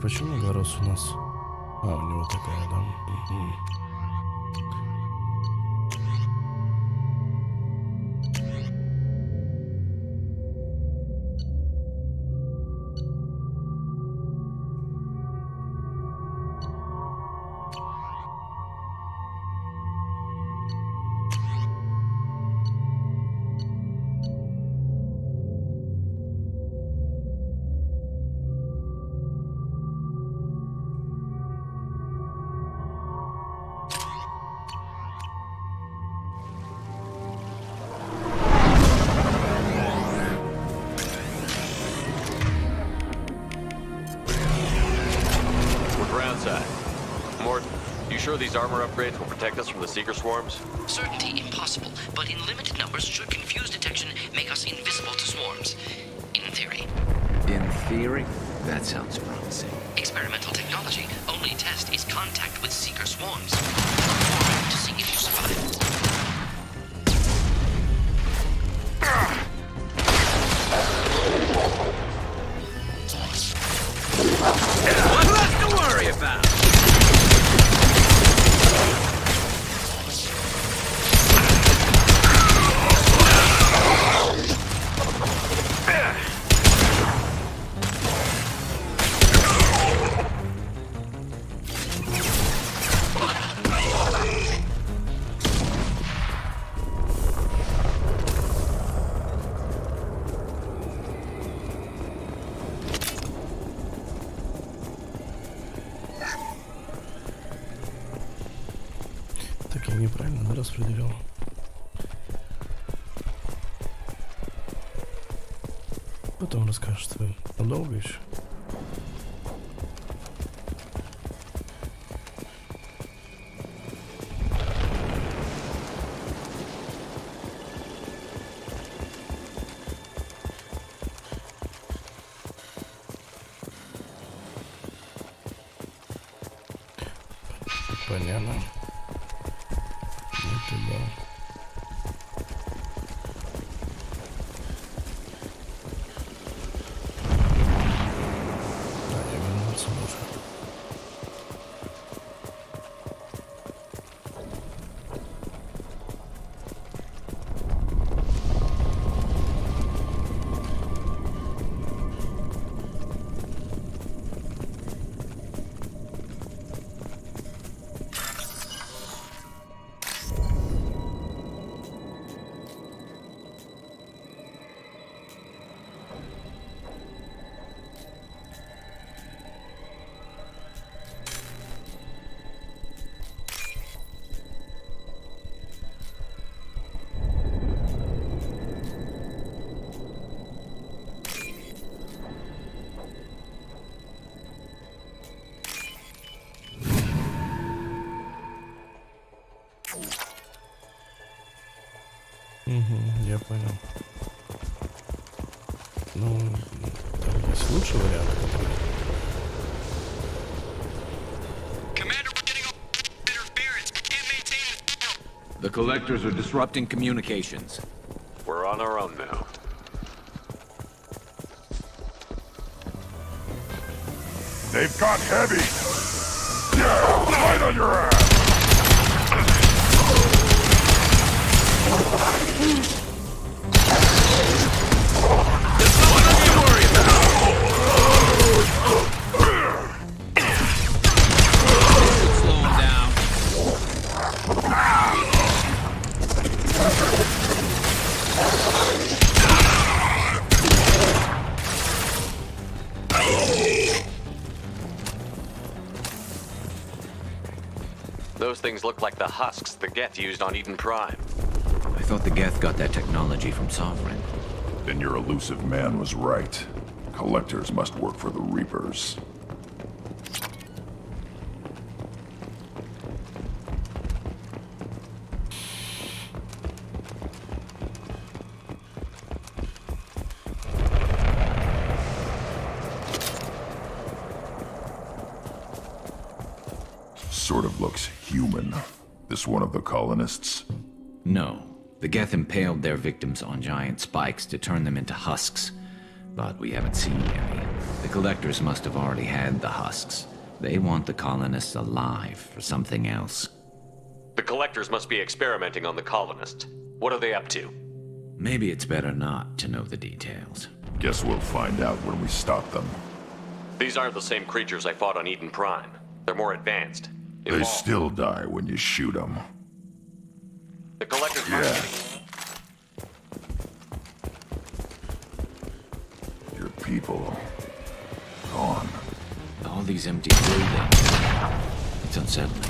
Почему Гарос у нас? У него такая, да? Sure these armor upgrades will protect us from the Seeker swarms? Certainty impossible, but in limited numbers should confuse detection make us invisible to swarms. In theory. In theory? That sounds promising. Experimental technology. Only test is contact with Seeker swarms. Perform to see if you survive. What's left to worry about? Неправильно распределил. Потом расскажешь, что долго еще. Понятно. Туда. Я вернулся уже. Угу, я понял. Ну, там есть лучший вариант, который... The collectors are disrupting communications. We're on our own now. They've got heavy! Yeah! Right on your ass! There's no one to worry about! Slow him down. Those things look like the husks the Geth used on Eden Prime. I thought the Geth got that technology from Sovereign. Then your elusive man was right. Collectors must work for the Reapers. Sort of looks human. This one of the colonists? No. The Geth impaled their victims on giant spikes to turn them into husks. But we haven't seen any. The collectors must have already had the husks. They want the colonists alive for something else. The collectors must be experimenting on the colonists. What are they up to? Maybe it's better not to know the details. Guess we'll find out when we stop them. These aren't the same creatures I fought on Eden Prime. They're more advanced. They still die when you shoot them. The collectors Your people... gone. All these empty buildings. It's unsettling.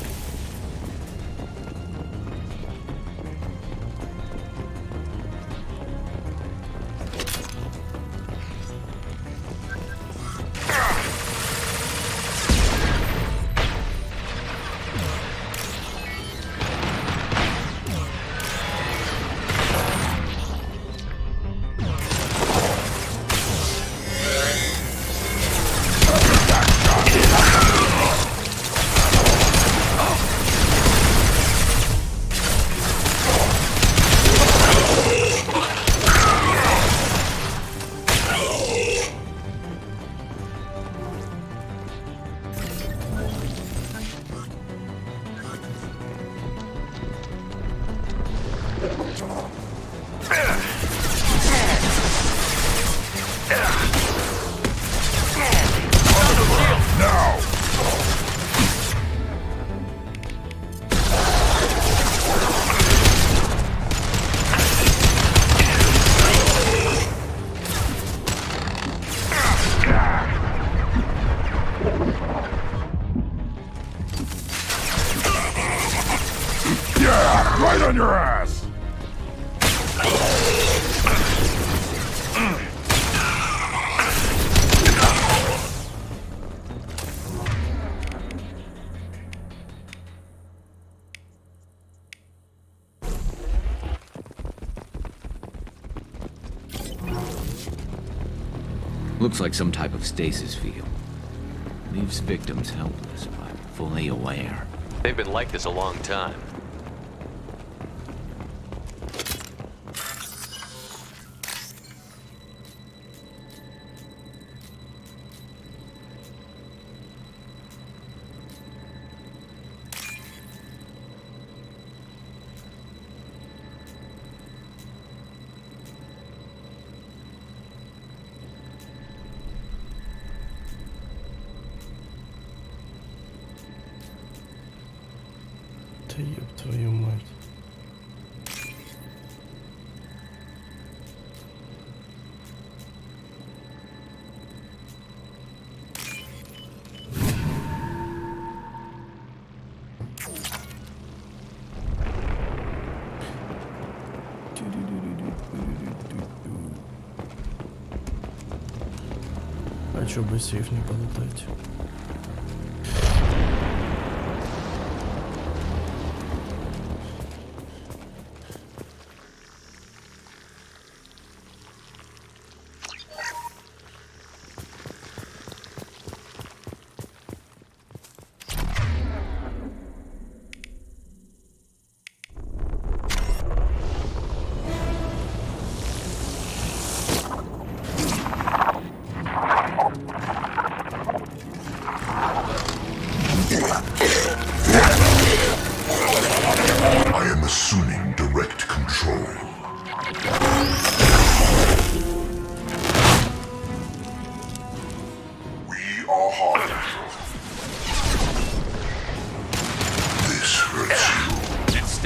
Right on your ass! Looks like some type of stasis field. Leaves victims helpless, but fully aware. They've been like this a long time. Да ёб твою мать. А чё бы сейф не полутать?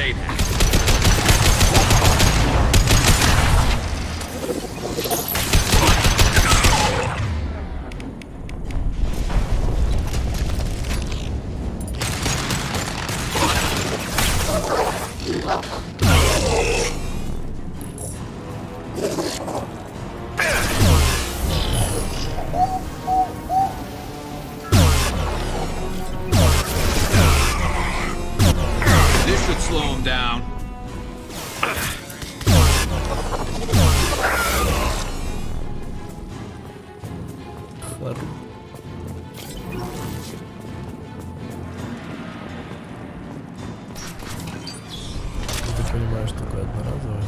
say that. This should slow him down. Ты понимаешь, такое одноразовое.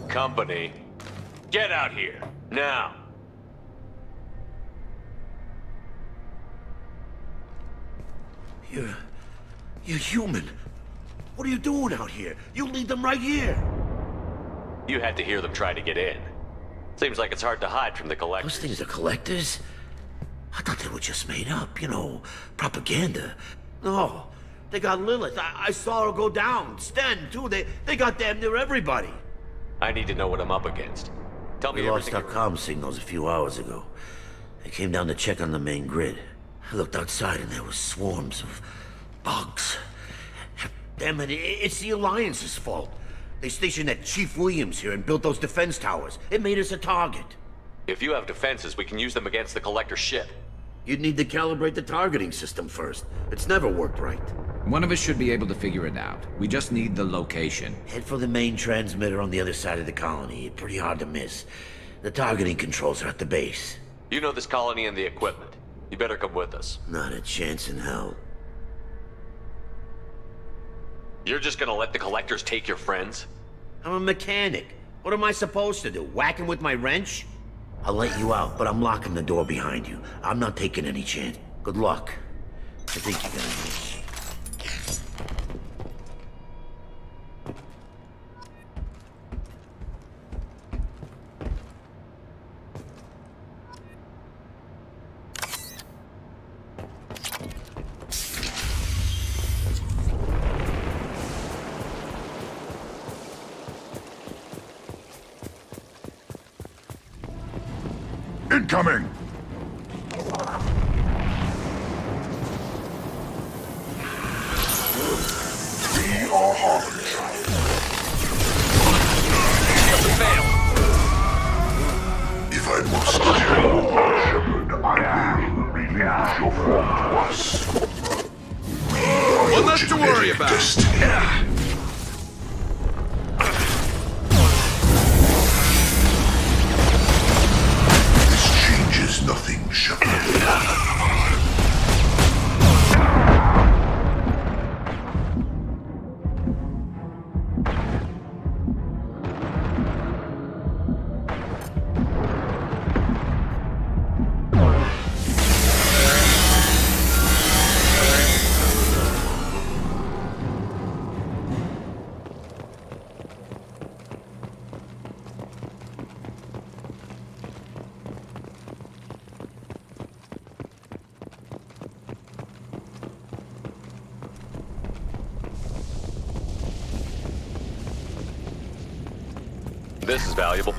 Company, get out here, now! You're human. What are you doing out here? You lead them right here. You had to hear them try to get in. Seems like it's hard to hide from the collectors. Those things are collectors? I thought they were just made up, you know, propaganda. No, they got Lilith. I saw her go down. Sten, too. They got damn near everybody. I need to know what I'm up against. Tell me everything. We lost our comm signals a few hours ago. I came down to check on the main grid. I looked outside and there were swarms of bugs. Damn it, it's the Alliance's fault. They stationed that Chief Williams here and built those defense towers. It made us a target. If you have defenses, we can use them against the Collector ship. You'd need to calibrate the targeting system first. It's never worked right. One of us should be able to figure it out. We just need the location. Head for the main transmitter on the other side of the colony. Pretty hard to miss. The targeting controls are at the base. You know this colony and the equipment. You better come with us. Not a chance in hell. You're just gonna let the Collectors take your friends? I'm a mechanic. What am I supposed to do? Whack him with my wrench? I'll let you out, but I'm locking the door behind you. I'm not taking any chance. Good luck. I think you're gonna miss. Incoming! We are Harvest. If I must kill our shepherd, I will release your form to us. We are Well, nothing to worry about. Destiny. Nothing, shepherd. This is valuable.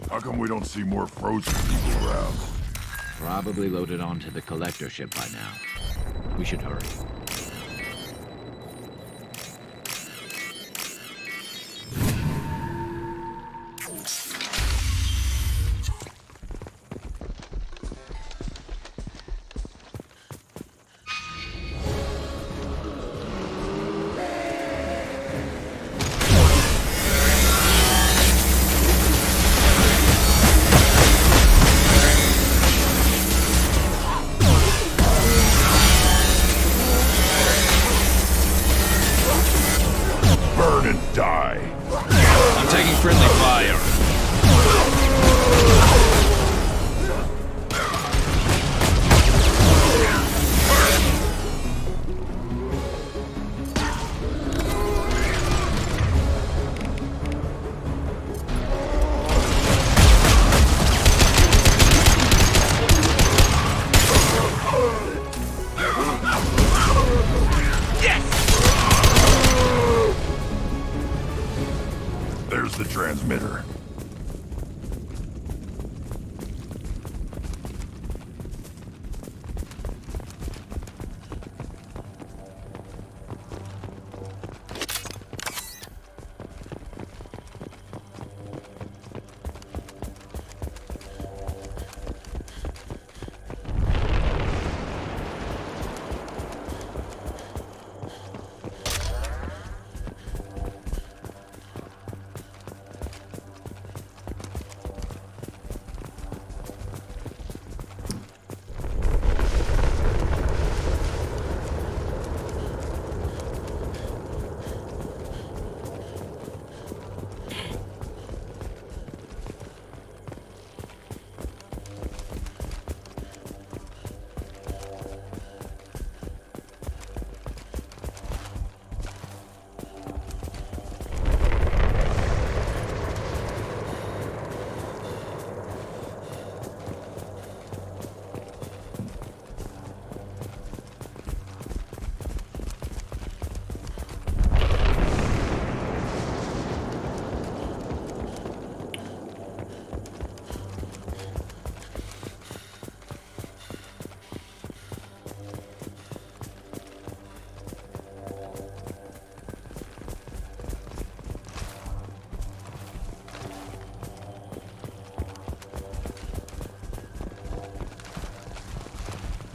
How come we don't see more frozen people around? Probably loaded onto the collector ship by now. We should hurry. transmitter.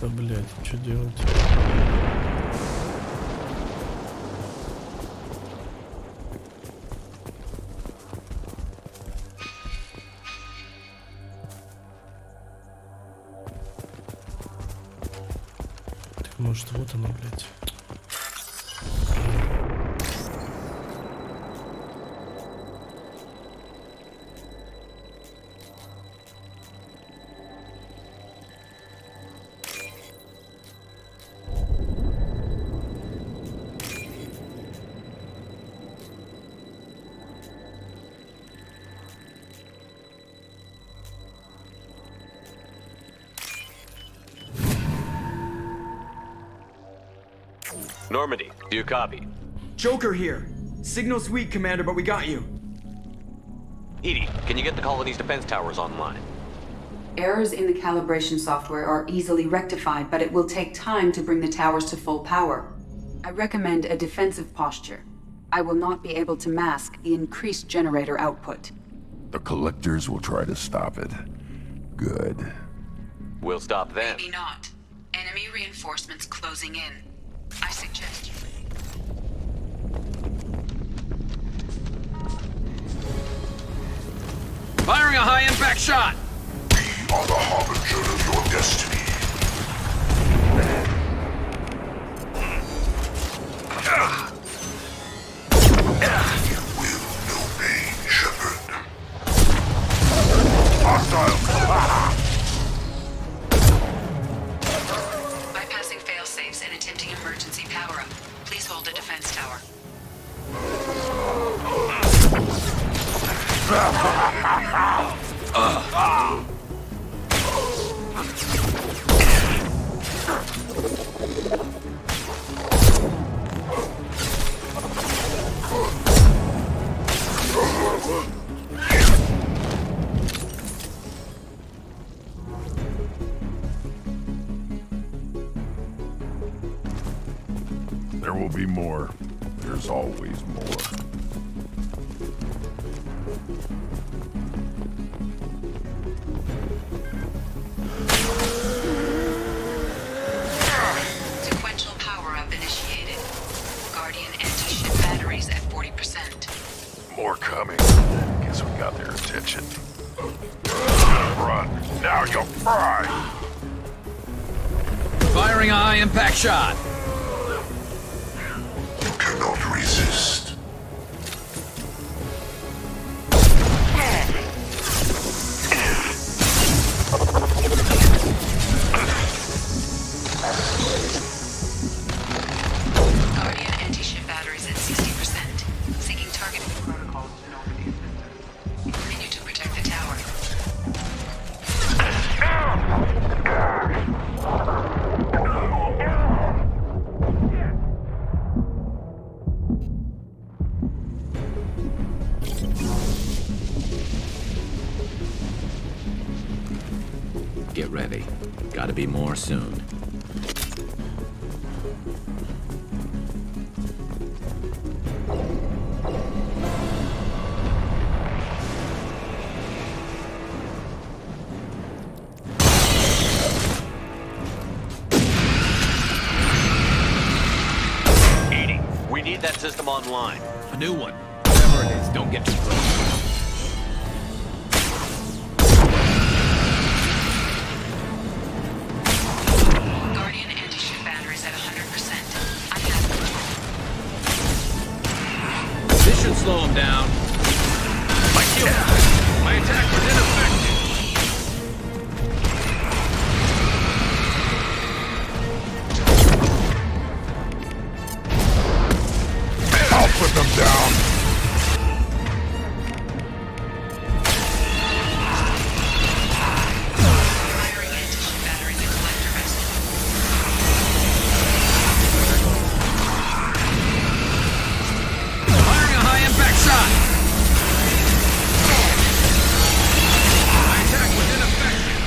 Да, блядь, что делать? Так, может, вот оно, блядь. Normandy, do you copy? Joker here. Signal's weak, Commander, but we got you. Edie, can you get the colony's defense towers online? Errors in the calibration software are easily rectified, but it will take time to bring the towers to full power. I recommend a defensive posture. I will not be able to mask the increased generator output. The collectors will try to stop it. Good. We'll stop them. Maybe not. Enemy reinforcements closing in. I suggest you... Firing a high-impact shot! We are the harbinger of your destiny. You will know pain, Shepard. Hostile! Bypassing fail-safes and attempting emergency power-up. Please hold the defense tower. more. There's always more. Sequential power-up initiated. Guardian anti-ship batteries at 40%. More coming. Guess we got their attention. Run. Now you'll fry. Firing a high-impact shot. You cannot resist. Guardian anti-ship batteries at 60%. Seeking targeting protocols to Normandy system. Continue to protect the tower. Get ready. Gotta be more soon. We need that system online. A new one. Whatever it is, don't get too close. Guardian anti-ship batteries at 100%. I have them. This should slow him down. My shield. My attack was ineffective. I'll put them down. Firing anti-ship batteries at collector vessel. Firing a high-impact shot. My attack was ineffective.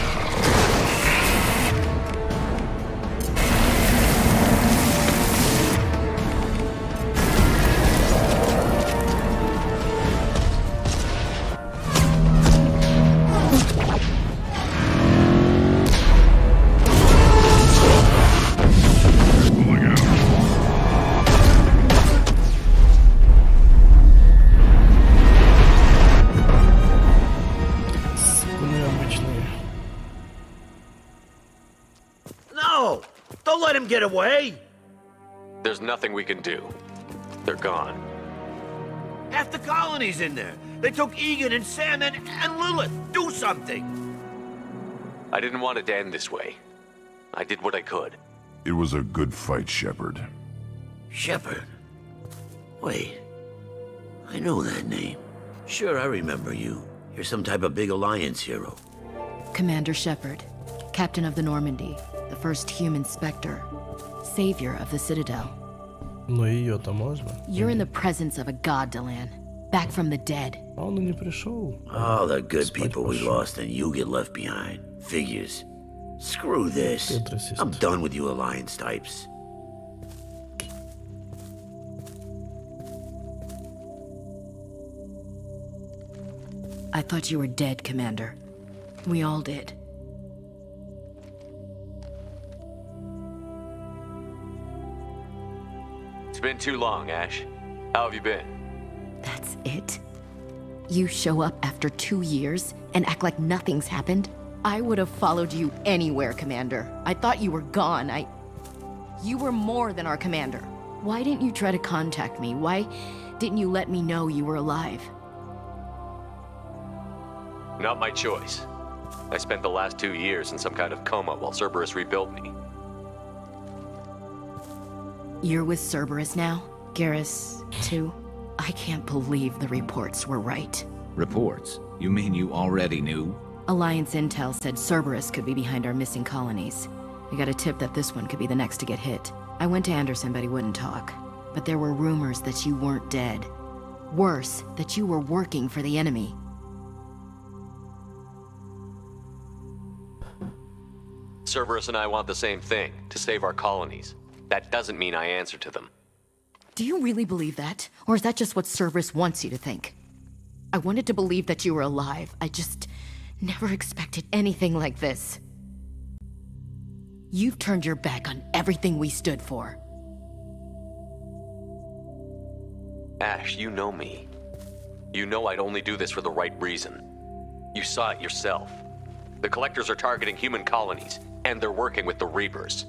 No! Don't let him get away! There's nothing we can do. They're gone. Half the colony's in there. They took Egan and Sam and Lilith. Do something! I didn't want it to end this way. I did what I could. It was a good fight, Shepard. Shepard? Wait. I know that name. Sure, I remember you. You're some type of big Alliance hero. Commander Shepard, Captain of the Normandy, the first human Spectre, savior of the Citadel. Но ее-то можно? You're in the presence of a god, Delan, back from the dead. А он и не пришел. All the good people we lost and you get left behind. Figures. Screw this. I'm done with you Alliance types. I thought you were dead, Commander. We all did. It's been too long, Ash. How have you been? That's it? You show up after 2 years and act like nothing's happened? I would have followed you anywhere, Commander. I thought you were gone. You were more than our commander. Why didn't you try to contact me? Why didn't you let me know you were alive? Not my choice. I spent the last 2 years in some kind of coma while Cerberus rebuilt me. You're with Cerberus now? Garrus, too? I can't believe the reports were right. Reports? You mean you already knew? Alliance intel said Cerberus could be behind our missing colonies. We got a tip that this one could be the next to get hit. I went to Anderson, but he wouldn't talk. But there were rumors that you weren't dead. Worse, that you were working for the enemy. Cerberus and I want the same thing, to save our colonies. That doesn't mean I answer to them. Do you really believe that? Or is that just what Cerberus wants you to think? I wanted to believe that you were alive. I just never expected anything like this. You've turned your back on everything we stood for. Ash, you know me. You know I'd only do this for the right reason. You saw it yourself. The Collectors are targeting human colonies, and they're working with the Reapers.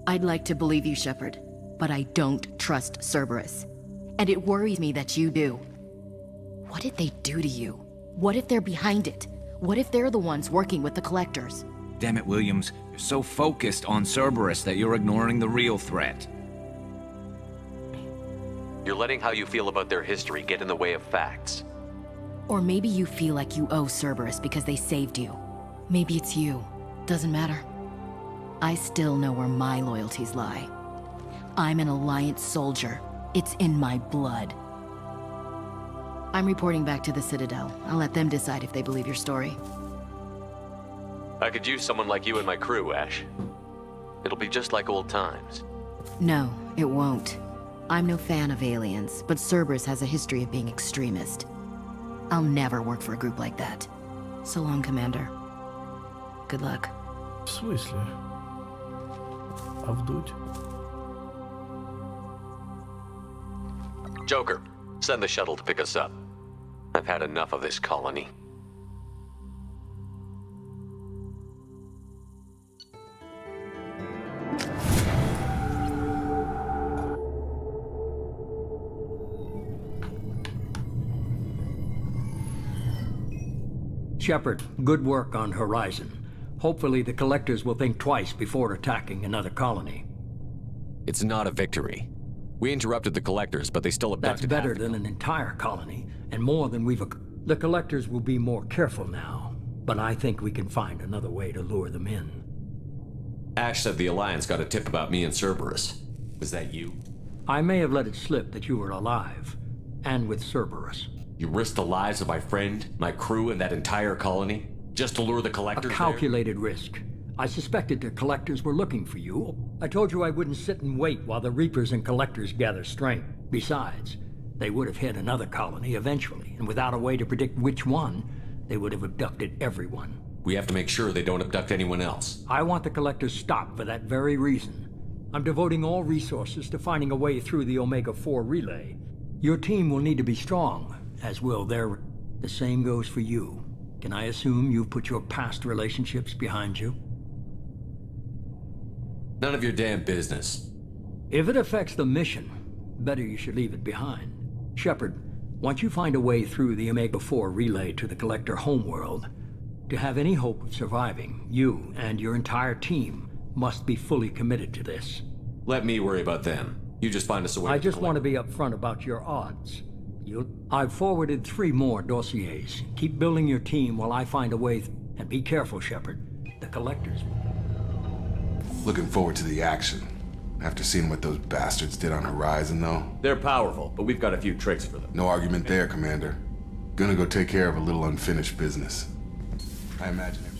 I'd like to believe you, Shepard, but I don't trust Cerberus. And it worries me that you do. What did they do to you? What if they're behind it? What if they're the ones working with the Collectors? Damn it, Williams. You're so focused on Cerberus that you're ignoring the real threat. You're letting how you feel about their history get in the way of facts. Or maybe you feel like you owe Cerberus because they saved you. Maybe it's you. Doesn't matter. I still know where my loyalties lie. I'm an Alliance soldier. It's in my blood. I'm reporting back to the Citadel. I'll let them decide if they believe your story. I could use someone like you in my crew, Ash. It'll be just like old times. No, it won't. I'm no fan of aliens, but Cerberus has a history of being extremist. I'll never work for a group like that. So long, Commander. Good luck. В смысле? А вдуть? Joker, send the shuttle to pick us up. I've had enough of this colony. Shepard, good work on Horizon. Hopefully the Collectors will think twice before attacking another colony. It's not a victory. We interrupted the Collectors, but they still abducted. That's better than an entire colony, and more than we've... The Collectors will be more careful now, but I think we can find another way to lure them in. Ash said the Alliance got a tip about me and Cerberus. Was that you? I may have let it slip that you were alive, and with Cerberus. You risked the lives of my friend, my crew, and that entire colony? Just to lure the Collectors A calculated risk. I suspected the Collectors were looking for you. I told you I wouldn't sit and wait while the Reapers and Collectors gather strength. Besides, they would have hit another colony eventually, and without a way to predict which one, they would have abducted everyone. We have to make sure they don't abduct anyone else. I want the Collectors stopped for that very reason. I'm devoting all resources to finding a way through the Omega-4 relay. Your team will need to be strong, as will their... The same goes for you. Can I assume you've put your past relationships behind you? None of your damn business. If it affects the mission, better you should leave it behind. Shepard, once you find a way through the Omega-4 relay to the Collector homeworld, to have any hope of surviving, you and your entire team must be fully committed to this. Let me worry about them. You just find us a way. I just want to be upfront about your odds. I've forwarded 3 more dossiers. Keep building your team while I find a way, and be careful, Shepard. The Collectors... Looking forward to the action. After seeing what those bastards did on Horizon, though. They're powerful, but we've got a few tricks for them. No argument there, Commander. Gonna go take care of a little unfinished business. I imagine it.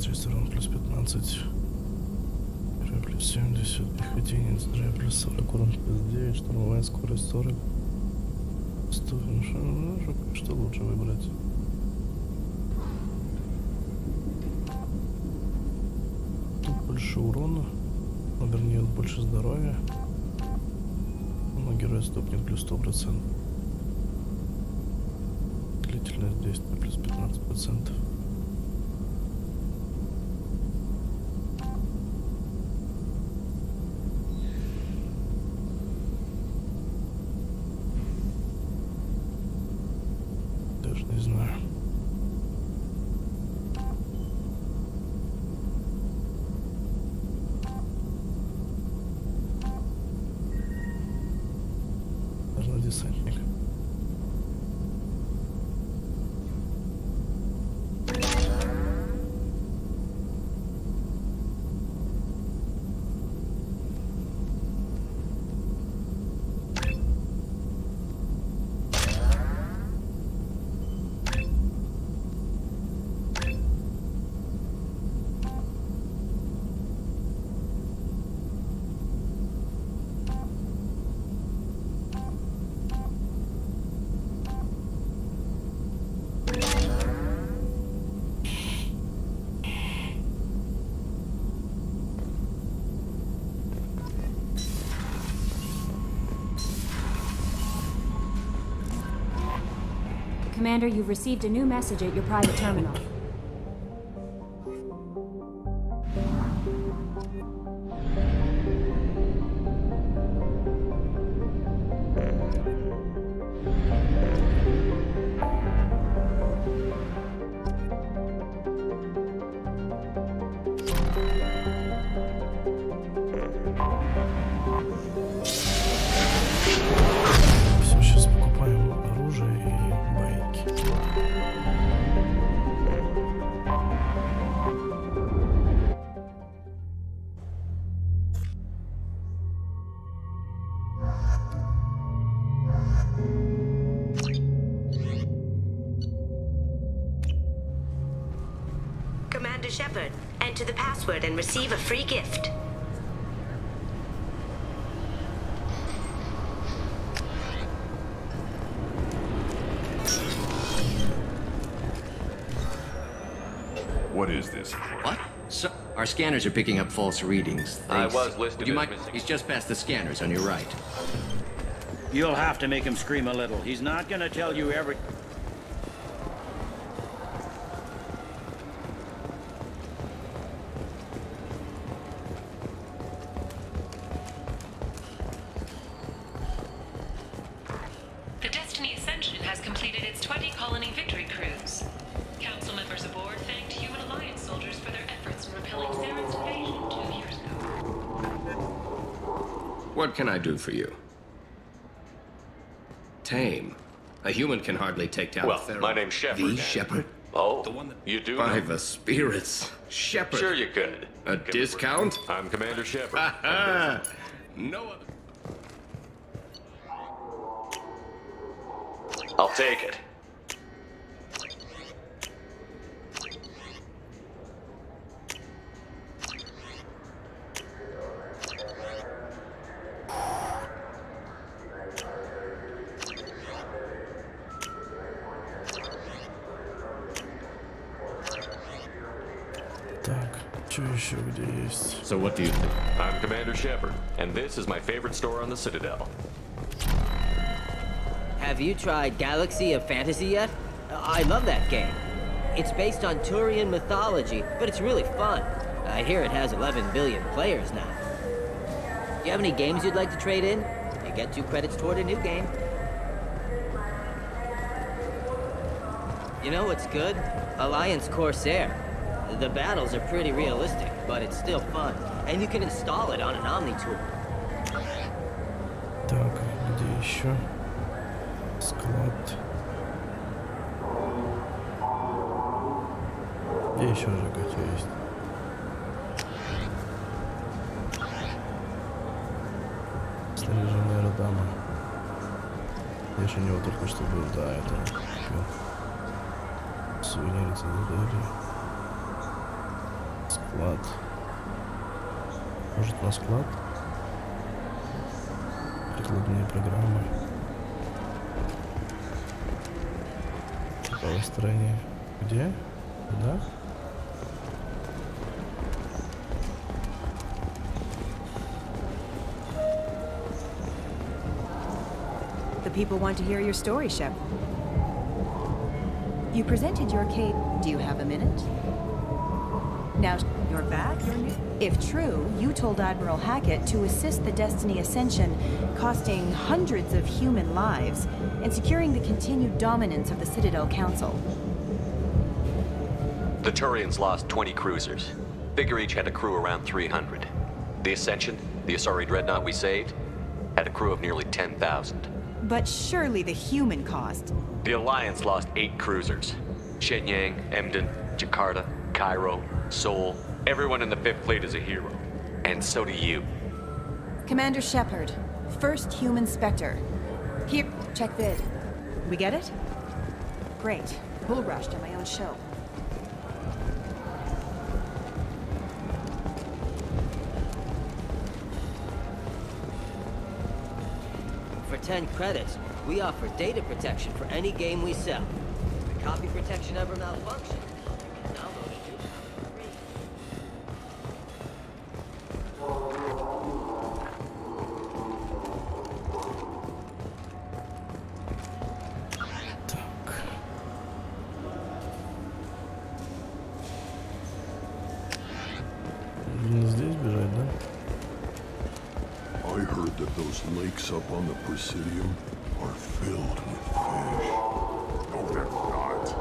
Ресторан плюс 15, плюс 70, пехотинец, плюс 40, урон плюс 9, штурмовая скорость 40. Что лучше выбрать? Тут больше урона, но вернее больше здоровья. Но герой стопнет плюс 100%. Точность действия плюс 15%. Даже не знаю. Даже на десантник. Commander, you've received a new message at your private terminal. Все, сейчас покупаем оружие и байки. Commander Shepard, enter the password and receive a free gift. What is this? What? So, our scanners are picking up false readings. I was listed You as might. missing. He's just past the scanners on your right. You'll have to make him scream a little. He's not gonna tell you every... The Destiny Ascension has completed its 20-colony victory cruise. Council members aboard thanked human alliance soldiers for their efforts in repelling Saren's invasion 2 years ago. What can I do for you? Tame. A human can hardly take down Well, a my name's Shepard. The Shepard? Oh, you do By know? the spirits. Shepard. Sure you could. A discount? I'm Commander Shepard. No other. I'll take it. Так, что еще где есть? So what do you think? I'm Commander Shepard, and this is my favorite store on the Citadel. Have you tried Galaxy of Fantasy yet? I love that game. It's based on Turian mythology, but it's really fun. I hear it has 11 billion players now. Do you have any games you'd like to trade in? You get 2 credits toward a new game. You know what's good? Alliance Corsair. The battles are pretty realistic, but it's still fun. And you can install it on an Omni tool. Так, где еще? Склад. Где еще жигать есть? Снаряженная родама. Я же у него только что был, да, это купил. Сувениры задали. Склад. Может на склад? Прикладные программы. По правой стороне. Где? Да? The people want to hear your story, Shep. You presented your case. Do you have a minute? Now, you're back? If true, you told Admiral Hackett to assist the Destiny Ascension, costing hundreds of human lives, and securing the continued dominance of the Citadel Council. The Turians lost 20 cruisers. Figure each had a crew around 300. The Ascension, the Asari dreadnought we saved, had a crew of nearly 10,000. But surely the human cost. The Alliance lost 8 cruisers. Shenyang, Emden, Jakarta, Cairo, Seoul. Everyone in the 5th Fleet is a hero. And so do you. Commander Shepard, first human Spectre. Here, check vid. We get it? Great. Bull rushed on my own show. For 10 credits, we offer data protection for any game we sell. If the copy protection ever malfunctions, you can download it for free. Здесь бежать, да? I heard that those lakes up on the Presidium are filled with fish. No, they're not.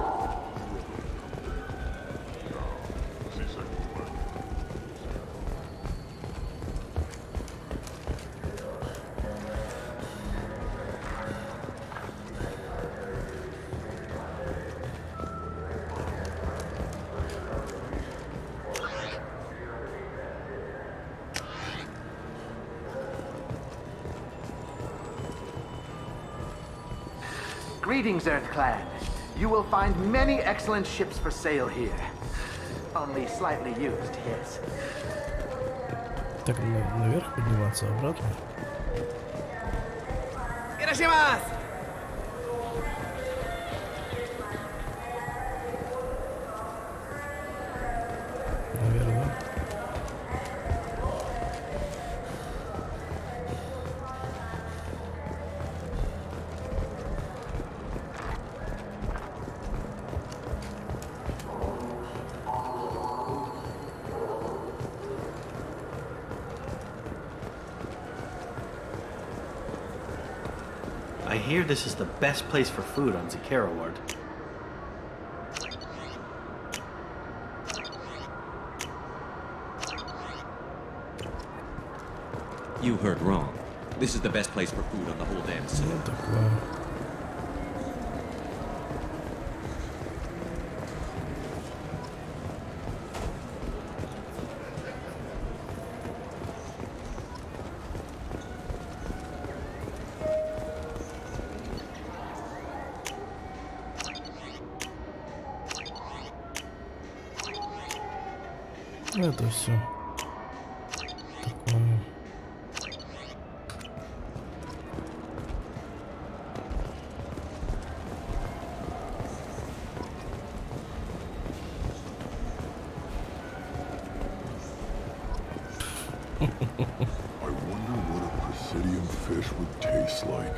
Greetings, Earth-Clan. You will find many excellent ships for sale here. Only slightly used, yes. Так, наверх подниматься, обратно. Ирашимас! Наверное. I hear this is the best place for food on Cerberus. You heard wrong. This is the best place for food on the whole damn city. Это все такое. I wonder what a Presidium fish would taste like.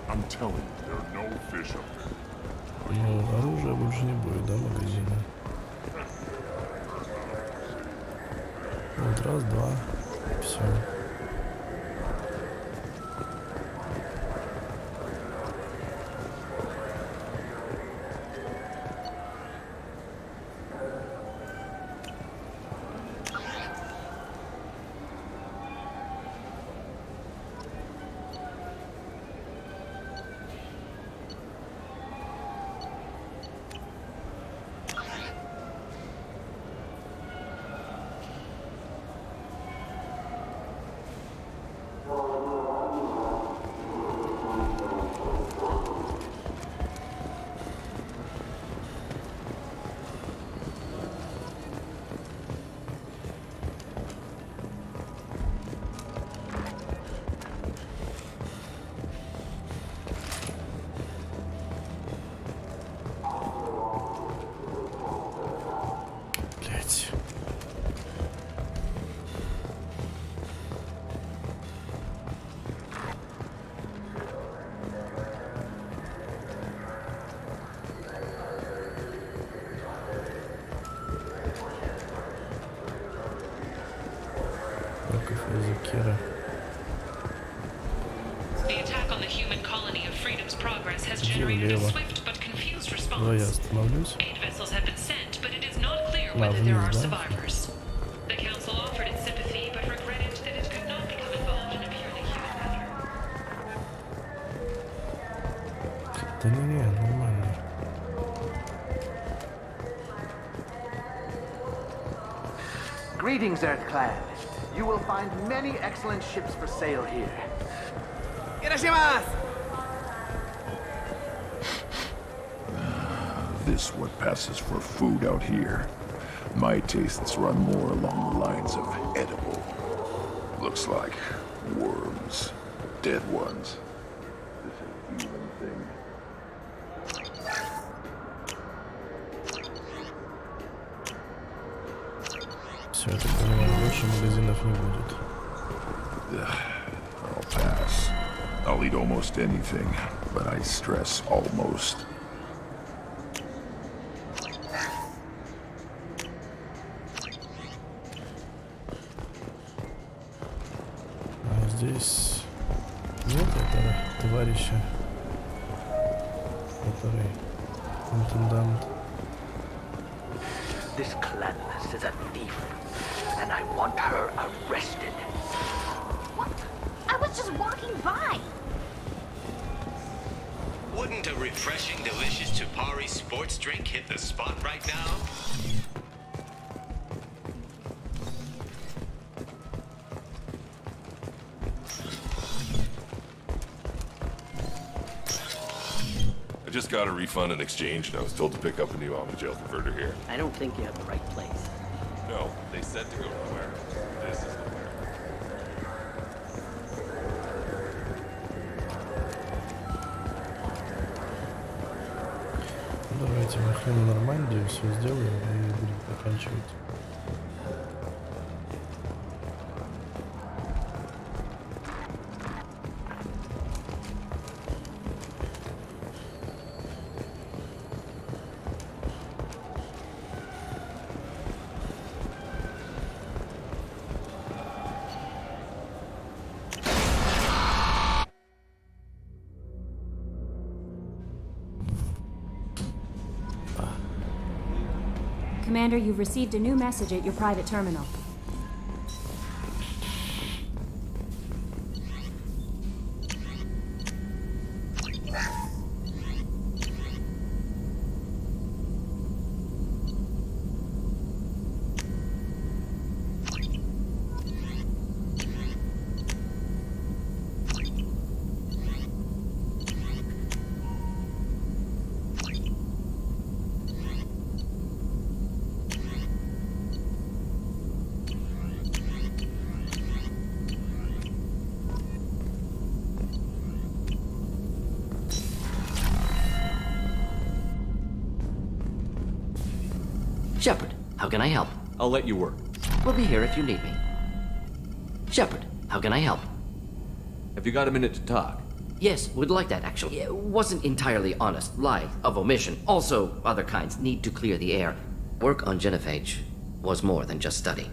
I'm telling you, there are no fish up there. Ну, оружия больше не будет, да, магазина? Вот раз, два, все. The attack on the human colony of Freedom's Progress has generated a swift but confused response. 8 vessels have been sent, but it is not clear whether there are survivors. The Council offered its sympathy, but regretted that it could not become involved in a purely human matter. Да не, нормально. Greetings, Earth-Clan. You will find many excellent ships for sale here. This what passes for food out here. My tastes run more along the lines of edible. Looks like worms. Dead ones. This is human thing. Все, я так понимаю, больше магазинов не будет. I'll pass. I'll eat almost anything, but I stress almost. А здесь нет этого товарища, который интендант. This Clanless is a thief, and I want her arrested. What? I was just walking by. Wouldn't a refreshing, delicious Tupari sports drink hit the spot right now? I just got a refund in exchange, and I was told to pick up a new Omni-Gel converter here. I don't think you have the right place. No, they said to go nowhere. This is the where. Давайте махнем на Нормандию, все сделаем и будем заканчивать. Commander, you've received a new message at your private terminal. Shepard, how can I help? I'll let you work. We'll be here if you need me. Shepard, how can I help? Have you got a minute to talk? Yes, would like that actually. It wasn't entirely honest. Lie of omission. Also, other kinds need to clear the air. Work on genophage was more than just study.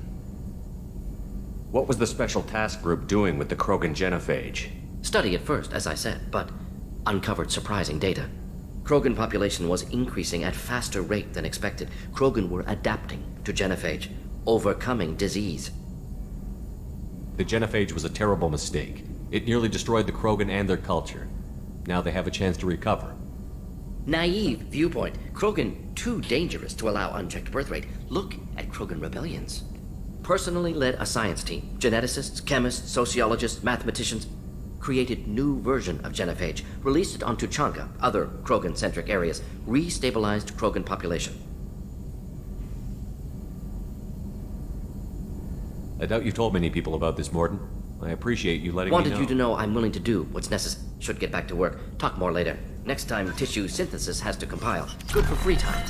What was the special task group doing with the Krogan genophage? Study at first, as I said, but uncovered surprising data. Krogan population was increasing at faster rate than expected. Krogan were adapting to genophage, overcoming disease. The genophage was a terrible mistake. It nearly destroyed the Krogan and their culture. Now they have a chance to recover. Naive viewpoint. Krogan too dangerous to allow unchecked birth rate. Look at Krogan rebellions. Personally led a science team. Geneticists, chemists, sociologists, mathematicians. Created new version of genophage. Released it on Tuchanka, other Krogan-centric areas. Restabilized Krogan population. I doubt you told many people about this, Morden. I appreciate you letting me know. Wanted you to know I'm willing to do what's necessary. Should get back to work. Talk more later. Next time, tissue synthesis has to compile. Good for free time.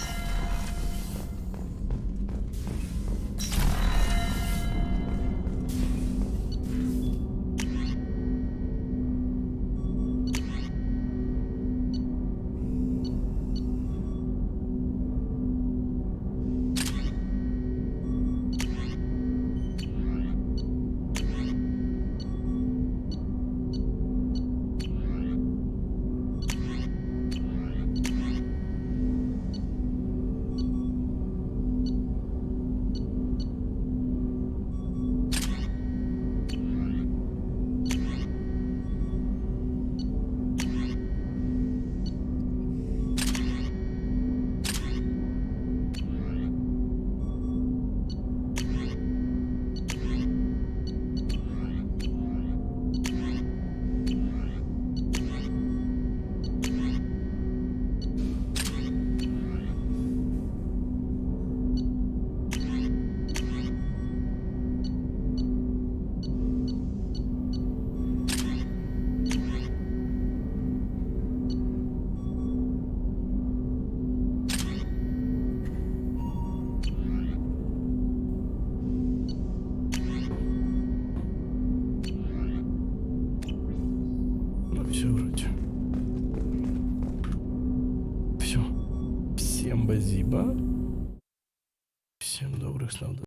Всем базиба. Всем добрых снов.